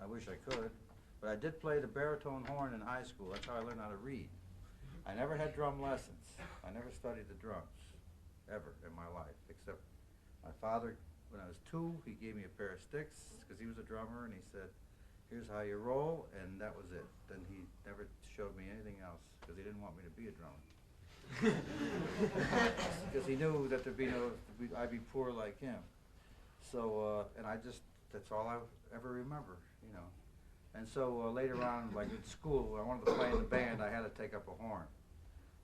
I wish I could. But I did play the baritone horn in high school. That's how I learned how to read. I never had drum lessons. I never studied the drums, ever in my life, except my father, when I was 2, he gave me a pair of sticks, because he was a drummer, and he said, here's how you roll, and that was it. Then he never showed me anything else, because he didn't want me to be a drummer. Because he knew that I'd be poor like him. So, and that's all I ever remember, you know. And so later on, like in school, when I wanted to play in the band, I had to take up a horn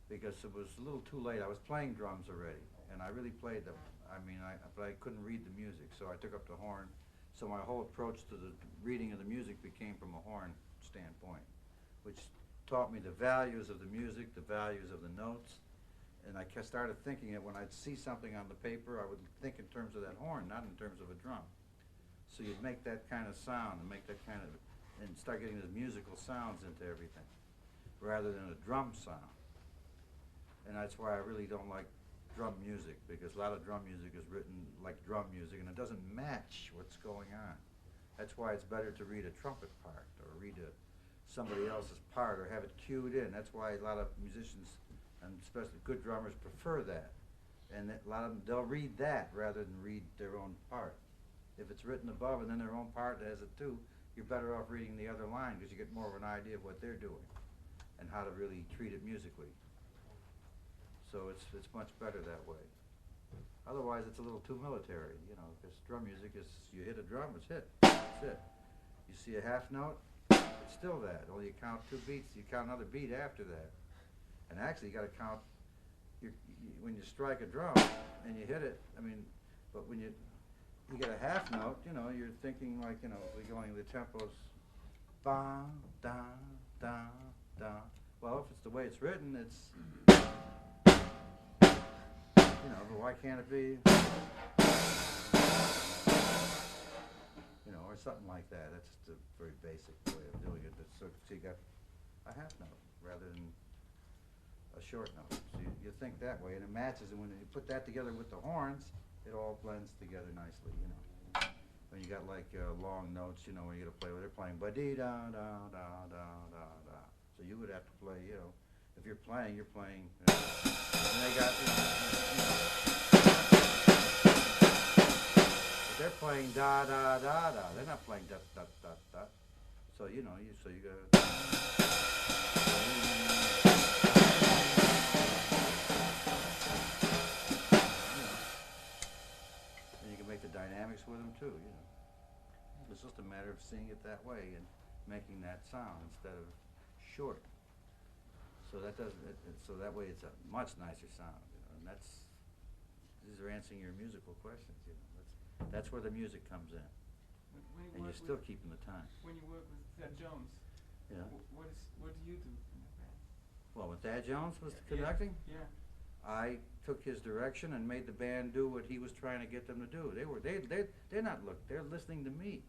because it was a little too late. I was playing drums already, and I really played them. But I couldn't read the music, so I took up the horn. So my whole approach to the reading of the music became from a horn standpoint, which taught me the values of the music, the values of the notes, and I started thinking that when I'd see something on the paper, I would think in terms of that horn, not in terms of a drum. So you'd make that kind of sound and and start getting the musical sounds into everything, rather than a drum sound. And that's why I really don't like drum music, because a lot of drum music is written like drum music, and it doesn't match what's going on. That's why it's better to read a trumpet part, or read somebody else's part, or have it cued in. That's why a lot of musicians, and especially good drummers, prefer that. And a lot of them, they'll read that rather than read their own part. If it's written above and then their own part has it too, you're better off reading the other line, because you get more of an idea of what they're doing and how to really treat it musically. So it's much better that way. Otherwise, it's a little too military, you know, because drum music is, you hit a drum, it's hit. That's it. You see a half note, it's still that. Only you count 2 beats, you count another beat after that. And actually, you got to count, when you strike a drum and you hit it, but when you get a half note, you know, you're thinking like, you know, we're going the tempos, ba, da, da, da. Well, if it's the way it's written, it's, you know, but why can't it be, you know, or something like that. That's just a very basic way of doing it. So you got a half note rather than a short note. So you think that way, and it matches, and when you put that together with the horns, it all blends together nicely, you know. When you got like long notes, you know, when you got to play, they're playing ba-dee-da-da-da-da-da-da. So you would have to play, you know, if you're playing, you know, and they got, you know, but they're playing da da da da da. They're not playing da da da da. So you know, so you gotta. And you can make the dynamics with them too. You know, it's just a matter of seeing it that way and making that sound instead of short. So that doesn't. So that way, it's a much nicer sound. You know, and that's. These are answering your musical questions. You know, that's where the music comes in. When And you you're work still with, keeping the time. when you work with Thad Jones, Yeah. what do you do in the band? Well, when Thad Jones was Yeah. conducting, Yeah. I took his direction and made the band do what he was trying to get them to do. They're not they're listening to me.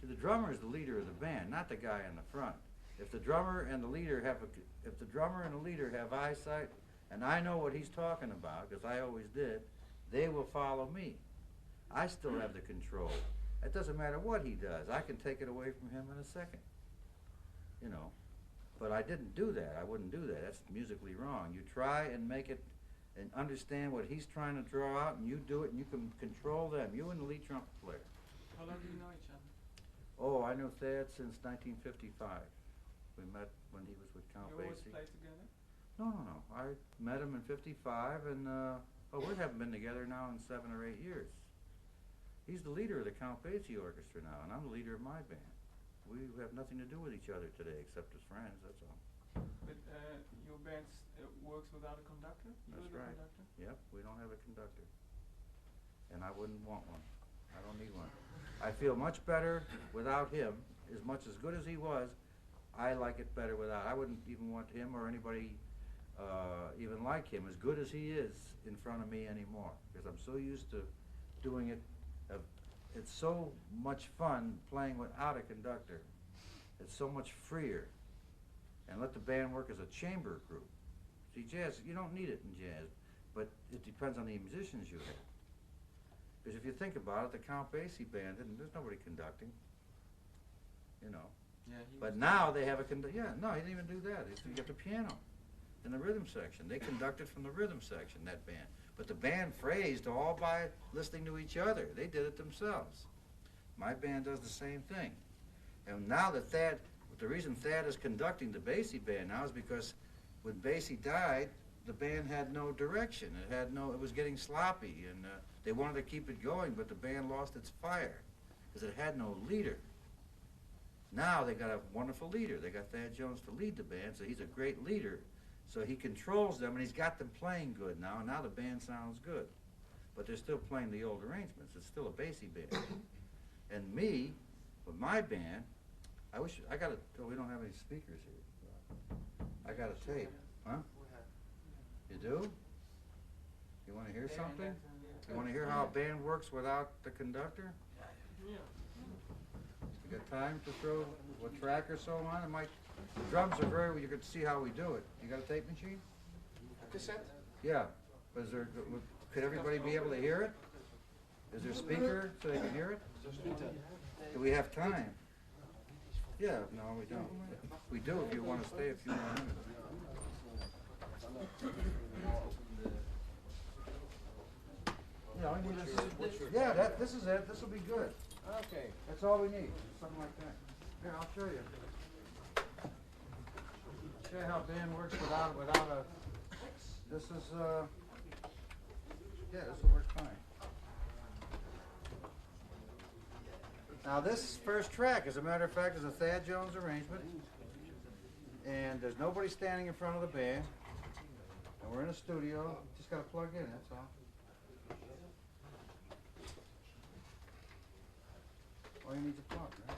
See, the drummer is the leader of the band, not the guy in the front. If the drummer and the leader have eyesight, and I know what he's talking about, because I always did, they will follow me. I still have the control. It doesn't matter what he does. I can take it away from him in a second. You know. But I didn't do that. I wouldn't do that. That's musically wrong. You try and make it and understand what he's trying to draw out, and you do it, and you can control them. You and the lead trumpet player. How long do you know each other? Oh, I knew Thad since 1955. We met when he was with Count You always Basie. play together? No. I met him in '55, and we haven't been together now in 7 or 8 years. He's the leader of the Count Basie Orchestra now, and I'm the leader of my band. We have nothing to do with each other today except as friends, that's all. But your band works without a conductor? You're That's the right. conductor? Yep, we don't have a conductor. And I wouldn't want one. I don't need one. I feel much better without him. As good as he was, I like it better without. I wouldn't even want him or anybody even like him, as good as he is, in front of me anymore. Because I'm so used to doing it. It's so much fun playing without a conductor. It's so much freer. And let the band work as a chamber group. See, jazz, you don't need it in jazz, but it depends on the musicians you have. Because if you think about it, the Count Basie band, there's nobody conducting. You know. Yeah, But now they have a conductor. Yeah, no, he didn't even do that. You got the piano in the rhythm section. They conducted from the rhythm section, that band. But the band phrased all by listening to each other. They did it themselves. My band does the same thing. And now that the reason Thad is conducting the Basie band now is because when Basie died, the band had no direction. It was getting sloppy, and they wanted to keep it going, but the band lost its fire because it had no leader. Now they got a wonderful leader. They got Thad Jones to lead the band, so he's a great leader. So he controls them, and he's got them playing good now. Now the band sounds good. But they're still playing the old arrangements. It's still a Basie band. And me, with my band, we don't have any speakers here. I got a tape. Huh? You do? You want to hear something? You want to hear how a band works without the conductor? Yeah. You got time to throw a track or so on? The drums are you can see how we do it. You got a tape machine? Cassette? Yeah. Could everybody be able to hear it? Is there a speaker so they can hear it? Do we have time? Yeah, no, we don't. We do if you want to stay a few more minutes. Yeah, this is it. This will be good. Okay. That's all we need. Something like that. Here, I'll show you. Show you how band works without a. This is this will work fine. Now this first track, as a matter of fact, is a Thad Jones arrangement, and there's nobody standing in front of the band, and we're in a studio. Just got to plug in. That's all. All you need is a plug, right?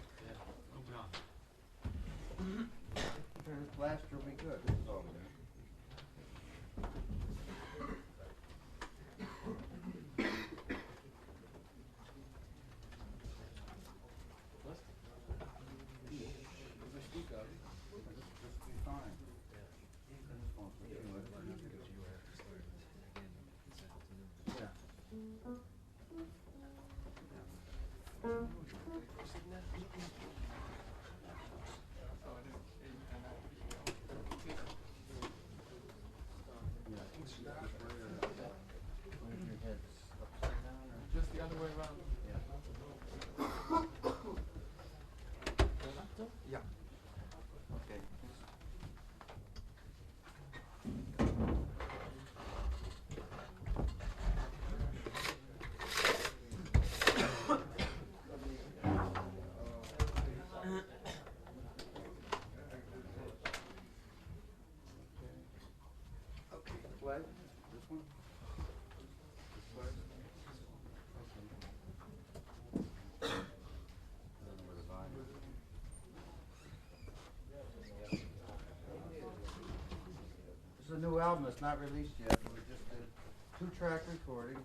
Here, this blaster will be good. This is all we need. not released yet. We just did 2-track recording.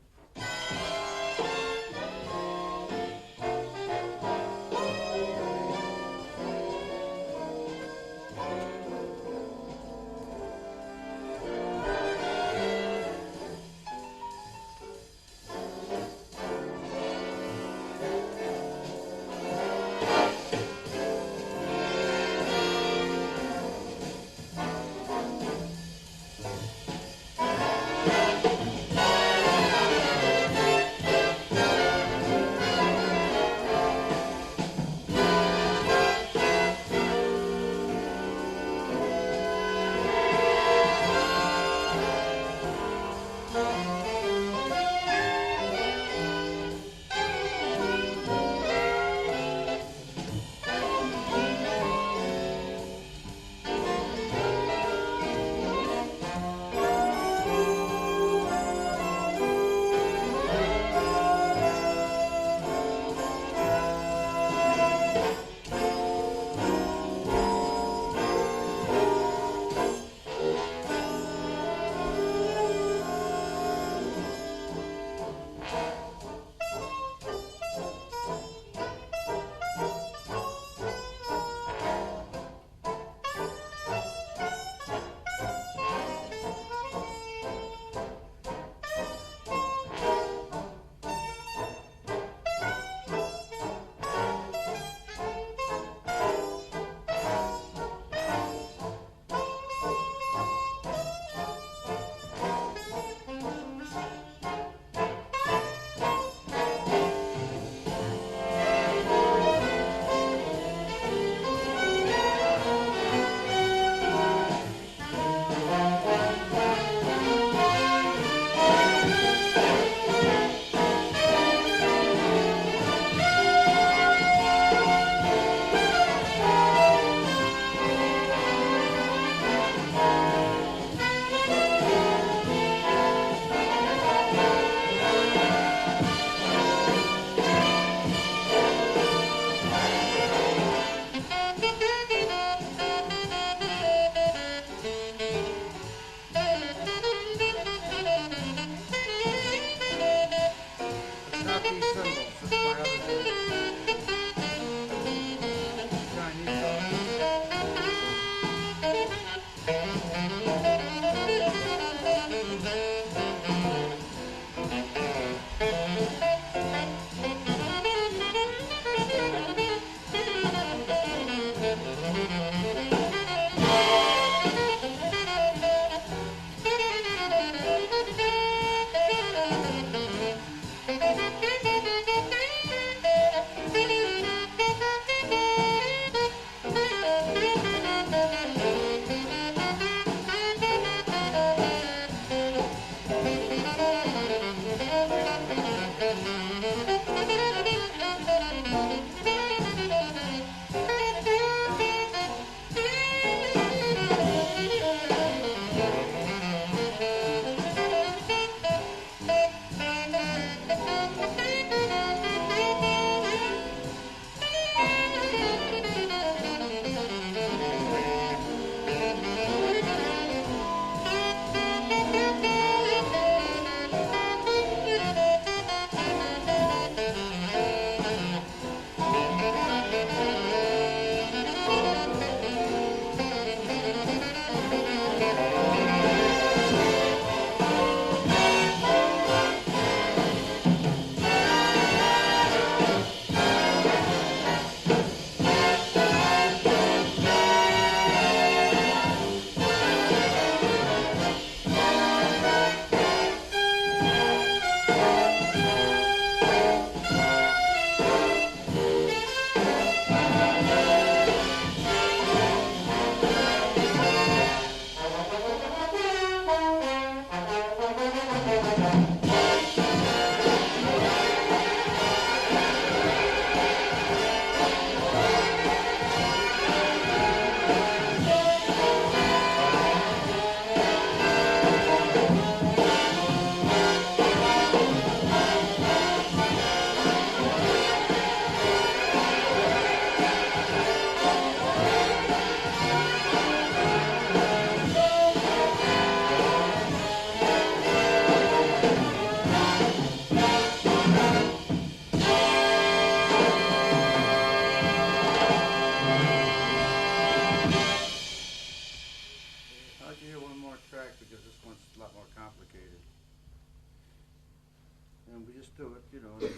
and we just do it, you know, this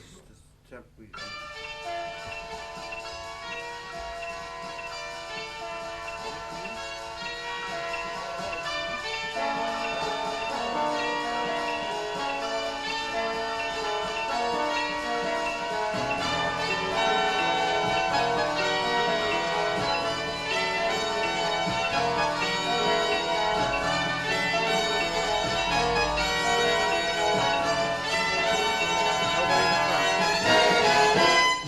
temp we. Nobody in the front.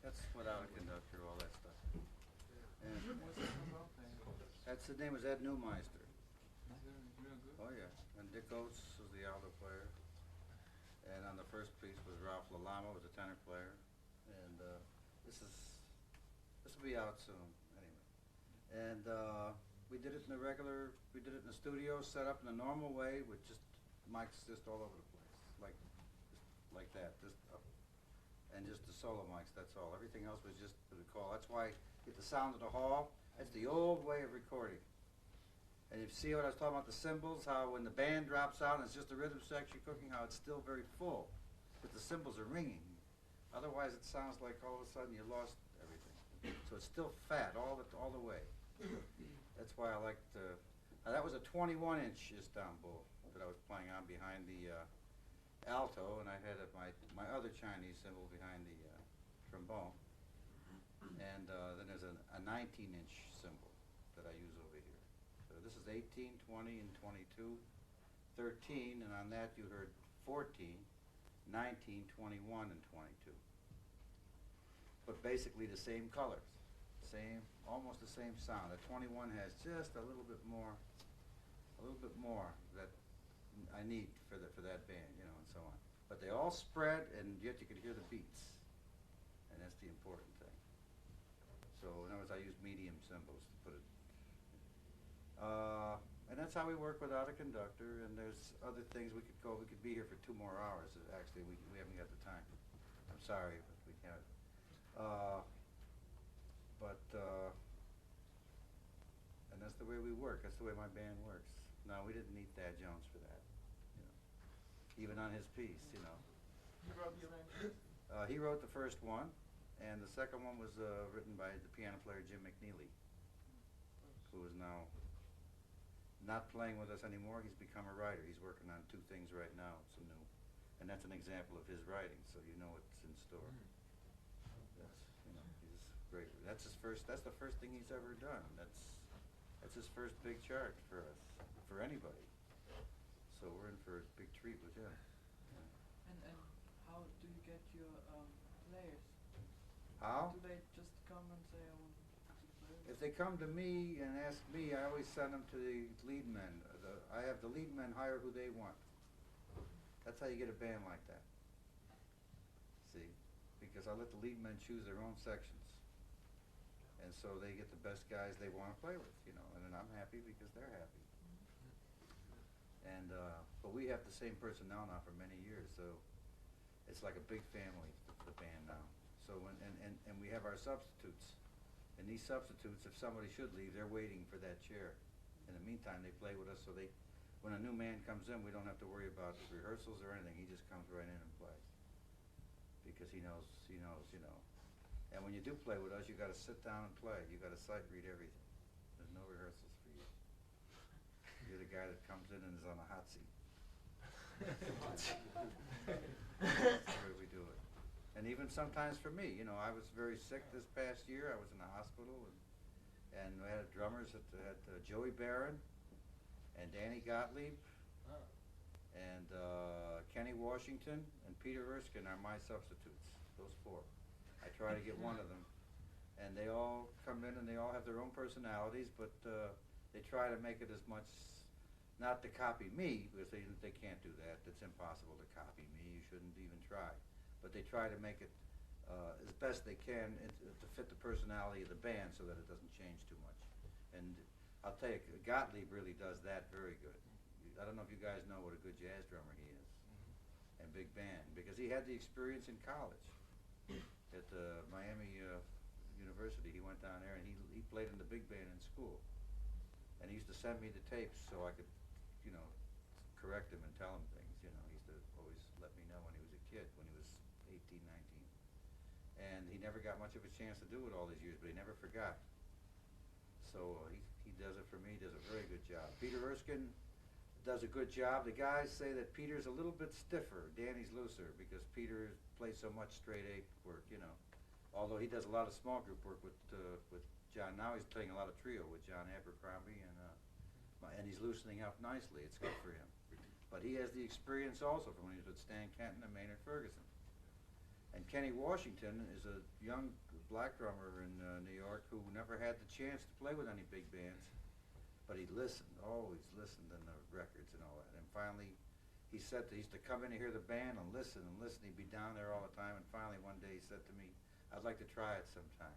That's without a conductor, all that stuff. And What's that about? that's, his name was Ed Newmeister. Is it real good? Oh yeah, and Dick Oates was the alto player, and on the first piece was Ralph Lalama, was the tenor player, and this will be out soon anyway. And we did it in the studio, set up in the normal way with just mics just all over the place, like that, just up, and just the solo mics. That's all. Everything else was just the call. That's why you get the sound of the hall. That's the old way of recording. And you see what I was talking about, the cymbals, how when the band drops out and it's just the rhythm section cooking, how it's still very full, because the cymbals are ringing. Otherwise it sounds like all of a sudden you lost everything. So it's still fat all the way. That's why I liked, now that was a 21-inch Istanbul that I was playing on behind the alto, and I had my other Chinese cymbal behind the trombone. And then there's a 19-inch cymbal that I use over here. So this is 18, 20, and 22, 13, and on that you heard 14, 19, 21, and 22. But basically the same colors, almost the same sound. The 21 has just a little bit more that I need for that band, you know, and so on. But they all spread, and yet you could hear the beats, and that's the important thing. So in other words, I use medium cymbals to put it. And that's how we work without a conductor. And there's other things we could go. We could be here for 2 more hours. Actually, we haven't got the time. I'm sorry, but we can't. And that's the way we work. That's the way my band works. No, we didn't need Thad Jones for that. You know, even on his piece, you know. You wrote the arrangement? He wrote the first one, and the second one was written by the piano player Jim McNeely, who is now not playing with us anymore. He's become a writer. He's working on 2 things right now, some new, and that's an example of his writing, so you know what's in store. That's, you know, he's great. That's his first. That's the first thing he's ever done. That's his first big chart for us, for anybody. So we're in for a big treat with him. Yeah. And how do you get your players? How? Do they just come and say, I want to play? If they come to me and ask me, I always send them to the lead men. I have the lead men hire who they want. That's how you get a band like that. See? Because I let the lead men choose their own sections. And so they get the best guys they want to play with, you know, and then I'm happy because they're happy. And, but we have the same personnel now for many years, so it's like a big family, the band now. So and we have our substitutes. And these substitutes, if somebody should leave, they're waiting for that chair. In the meantime, they play with us, so when a new man comes in, we don't have to worry about rehearsals or anything. He just comes right in and plays. Because he knows, you know. And when you do play with us, you got to sit down and play. You got to sight read everything. There's no rehearsals for you. You're the guy that comes in and is on a hot seat. That's the way we do it. And even sometimes for me, you know, I was very sick this past year. I was in the hospital, and we had drummers at Joey Barron and Danny Gottlieb and Kenny Washington and Peter Erskine are my substitutes, those 4. I try to get one of them. And they all come in and they all have their own personalities, but they try to make it as much, not to copy me, because they can't do that. It's impossible to copy me. You shouldn't even try. But they try to make it as best they can to fit the personality of the band so that it doesn't change too much. And I'll tell you, Gottlieb really does that very good. I don't know if you guys know what a good jazz drummer he is, and big band, because he had the experience in college at Miami University. He went down there and he played in the big band in school, and he used to send me the tapes so I could, you know, correct him and tell him things. You know, he used to always let me know when he was a kid, when he was 18, 19. And he never got much of a chance to do it all these years, but he never forgot. So he does it for me. He does a very good job. Peter Erskine does a good job. The guys say that Peter's a little bit stiffer. Danny's looser because Peter plays so much straight 8 work, you know. Although he does a lot of small group work with John. Now he's playing a lot of trio with John Abercrombie, and he's loosening up nicely. It's good for him. But he has the experience also from when he was with Stan Kenton and Maynard Ferguson. And Kenny Washington is a young black drummer in New York who never had the chance to play with any big bands, but he listened, always listened in the records and all that. And finally, he said he used to come in and hear the band and listen and listen. He'd be down there all the time. And finally, one day he said to me, "I'd like to try it sometime."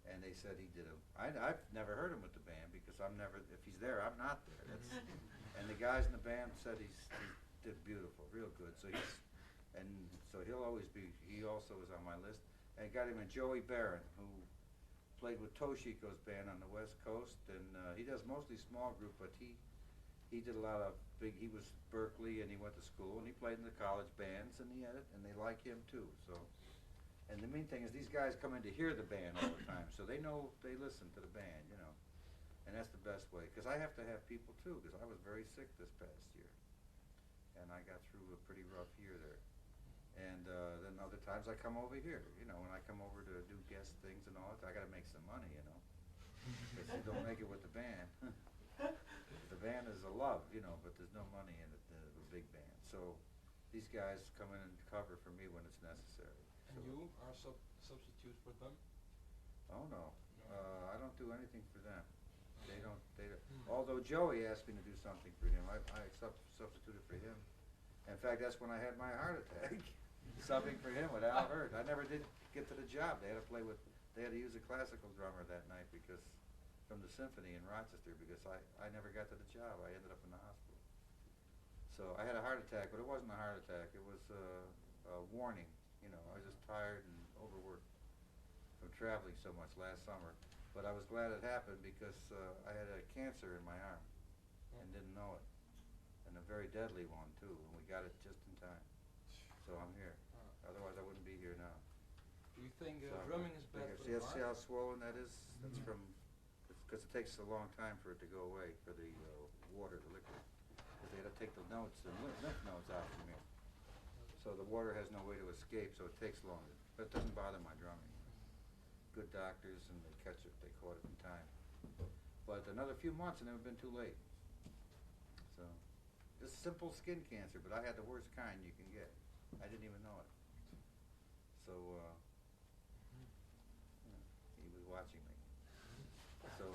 And they said he did. I've never heard him with the band because I'm never. If he's there, I'm not there. That's, and the guys in the band said he did beautiful, real good. So he'll always be. He also was on my list. And I got him in Joey Barron, who played with Toshiko's band on the West Coast, and he does mostly small group, but he did a lot of big. He was Berkeley, and he went to school, and he played in the college bands, and and they like him too. So. And the main thing is these guys come in to hear the band all the time, so they know, they listen to the band, you know. And that's the best way, because I have to have people too, because I was very sick this past year. And I got through a pretty rough year there. And then other times I come over here, you know, when I come over to do guest things and all that, I gotta make some money, you know. Because you don't make it with the band. The band is a love, you know, but there's no money in it, the big band. So these guys come in and cover for me when it's necessary. And you are substitute for them? Oh no, I don't do anything for them. They don't. Although Joey asked me to do something for him, I substituted for him. In fact, that's when I had my heart attack, subbing for him with Al Hurt. I never did get to the job. They had to use a classical drummer that night because from the symphony in Rochester because I never got to the job. I ended up in the hospital. So I had a heart attack, but it wasn't a heart attack. It was a warning. You know, I was just tired and overworked from traveling so much last summer. But I was glad it happened because I had a cancer in my arm and didn't know it. And a very deadly one, too. And we got it just in time. So I'm here. Otherwise, I wouldn't be here now. Do you think So drumming is bad for the see heart? how swollen that is? That's from, because it takes a long time for it to go away, for the water, the liquid. Because they had to take the nodes, the lymph nodes out from here. So the water has no way to escape, so it takes longer. But it doesn't bother my drumming. Good doctors, and they catch it. They caught it in time. But another few months, and it would have been too late. So, just simple skin cancer, but I had the worst kind you can get. I didn't even know it. So, he was watching me. So,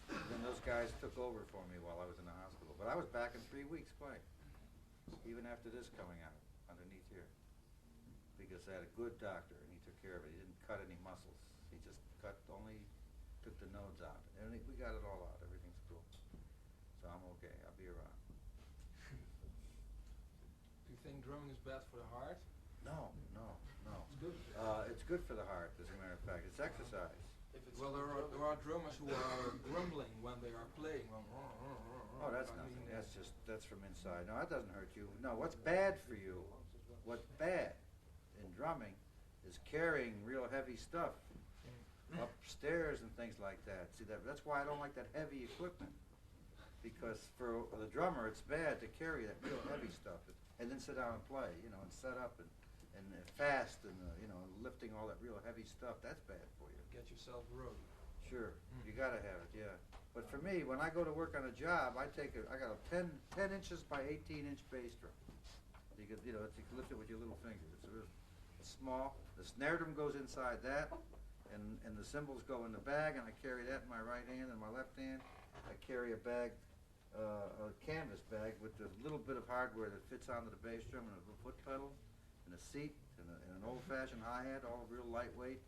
then those guys took over for me while I was in the hospital. But I was back in 3 weeks playing, even after this coming out. Underneath here, because I had a good doctor and he took care of it. He didn't cut any muscles. He just took the nodes out. And we got it all out. Everything's cool. So I'm okay. I'll be around. Do you think drumming is bad for the heart? No. It's good. It's good for the heart, as a matter of fact. It's exercise. Well, there are drummers who are grumbling when they are playing. Oh, that's nothing. That's from inside. No, that doesn't hurt you. No, what's bad for you? What's bad in drumming is carrying real heavy stuff upstairs and things like that. See, that's why I don't like that heavy equipment. Because for the drummer, it's bad to carry that real heavy stuff and then sit down and play, you know, and set up and fast and you know, lifting all that real heavy stuff. That's bad for you. Get yourself road. Sure, you gotta have it, yeah. But for me, when I go to work on a job, I got a 10 inches by 18-inch bass drum. You can lift it with your little finger. It's small. The snare drum goes inside that, and the cymbals go in the bag, and I carry that in my right hand and my left hand. I carry a bag, a canvas bag with a little bit of hardware that fits onto the bass drum and a foot pedal and a seat and an old-fashioned hi-hat, all real lightweight.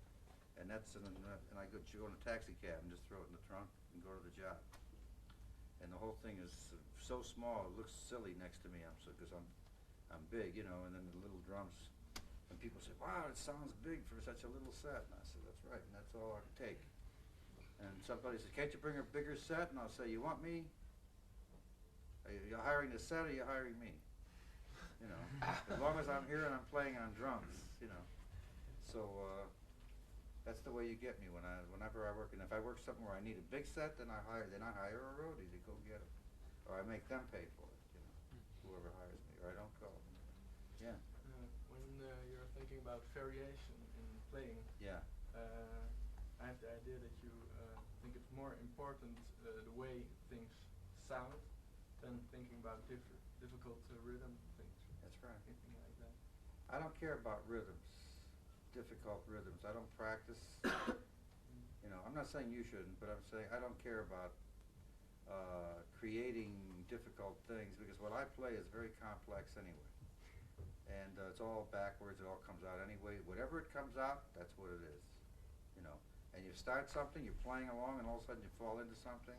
And I go in a taxi cab and just throw it in the trunk and go to the job. And the whole thing is so small, it looks silly next to me. Because I'm big, you know. And then the little drums, and people say, "Wow, it sounds big for such a little set." And I said, "That's right, and that's all I can take." And somebody says, "Can't you bring a bigger set?" And I'll say, "You want me? Are you hiring the set, or are you hiring me? You know, as long as I'm here and I'm playing on drums, you know." So. That's the way you get me whenever I work. And if I work something where I need a big set, then I hire a roadie to go get it, or I make them pay for it. You know, whoever hires me, or I don't go. Yeah. When you're thinking about variation in playing, Yeah. I have the idea that you think it's more important the way things sound than thinking about difficult rhythm things. That's right. Anything like that. I don't care about rhythms. difficult rhythms. I don't practice. You know, I'm not saying you shouldn't, but I'm saying I don't care about creating difficult things, because what I play is very complex anyway. And it's all backwards, it all comes out anyway. Whatever it comes out, that's what it is. You know, and you start something, you're playing along, and all of a sudden you fall into something,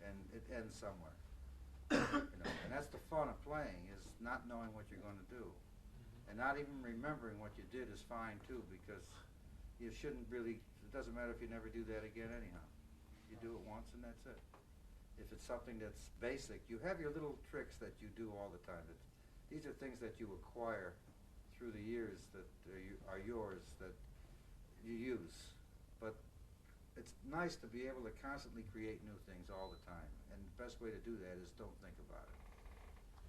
and it ends somewhere. You know, and that's the fun of playing, is not knowing what you're going to do. And not even remembering what you did is fine too, because you shouldn't really, it doesn't matter if you never do that again anyhow. You do it once and that's it. If it's something that's basic, you have your little tricks that you do all the time. These are things that you acquire through the years that are yours, that you use. But it's nice to be able to constantly create new things all the time. And the best way to do that is don't think about it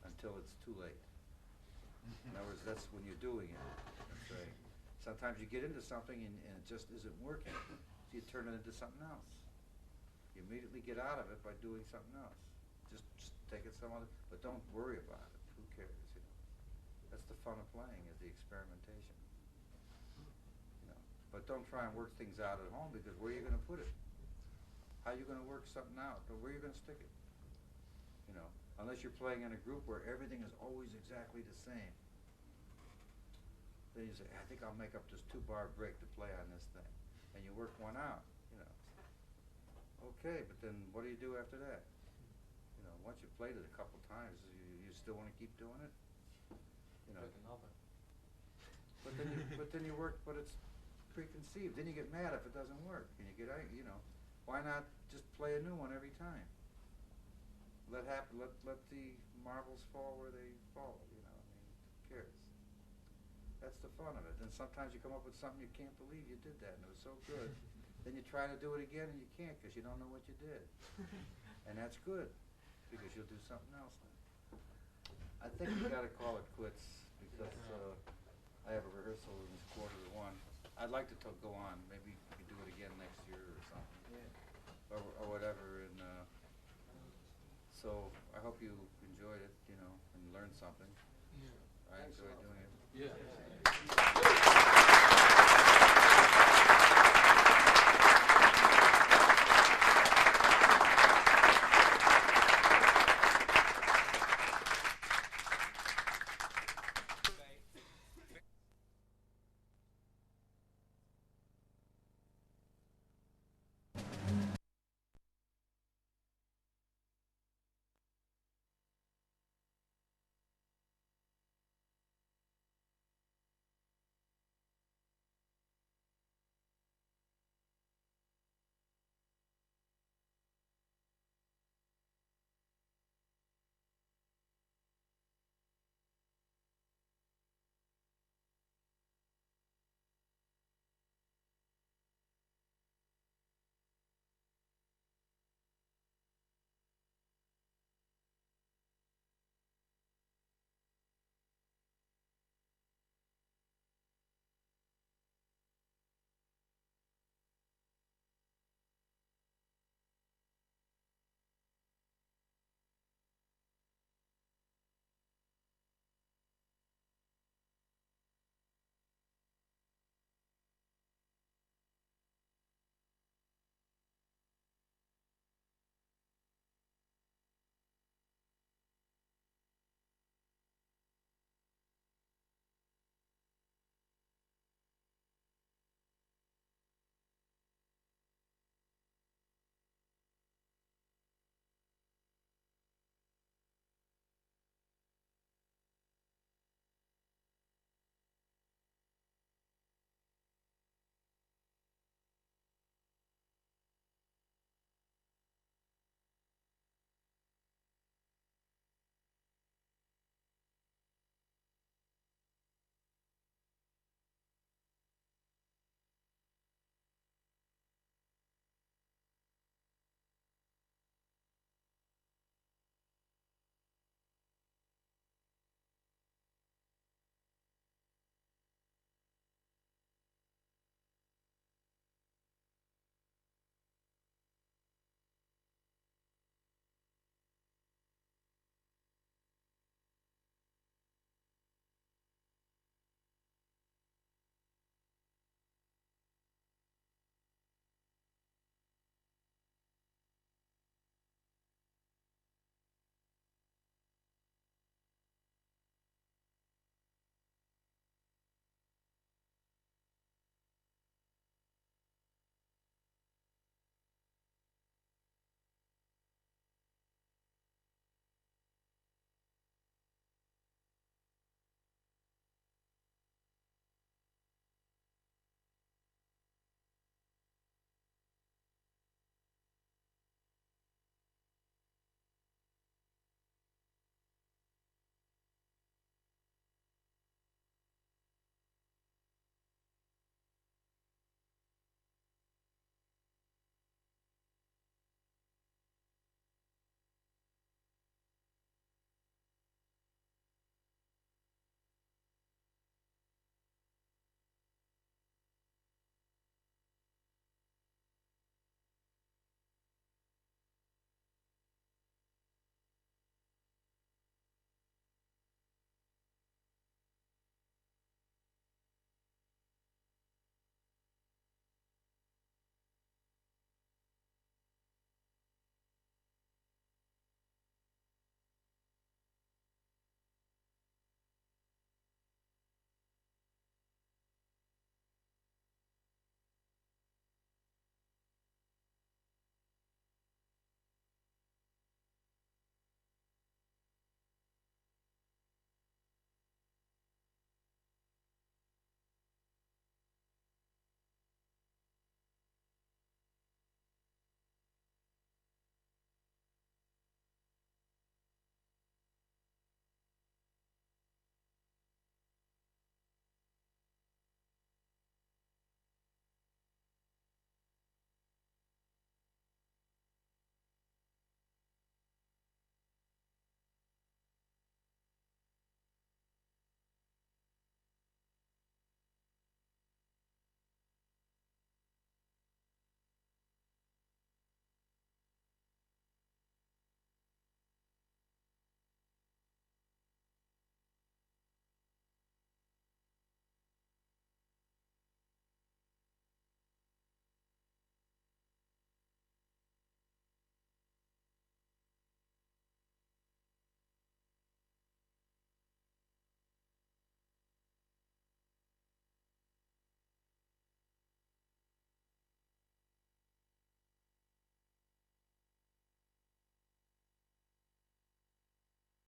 until it's too late. In other words, that's when you're doing it. Sometimes you get into something and it just isn't working, so you turn it into something else. You immediately get out of it by doing something else. Just take it some other, but don't worry about it. Who cares, you know? That's the fun of playing, is the experimentation. You know, but don't try and work things out at home, because where are you going to put it? How are you going to work something out? But where are you going to stick it? You know, unless you're playing in a group where everything is always exactly the same. Then you say, I think I'll make up this 2-bar break to play on this thing. And you work one out, you know. Okay, but then what do you do after that? You know, once you've played it a couple times, you still want to keep doing it? You know. But then you work, but it's preconceived. Then you get mad if it doesn't work. And you get, you know, why not just play a new one every time? Let the marbles fall where they fall, you know, I mean, who cares? That's the fun of it. Then sometimes you come up with something you can't believe you did that and it was so good. Then you try to do it again and you can't, because you don't know what you did. And that's good, because you'll do something else then. I think we gotta call it quits, because I have a rehearsal in this 1:45. I'd like to go on. Maybe we could do it again next year or something. Or whatever, and so I hope you enjoyed it, you know, and learned something. Yeah. I enjoyed doing it. Yeah.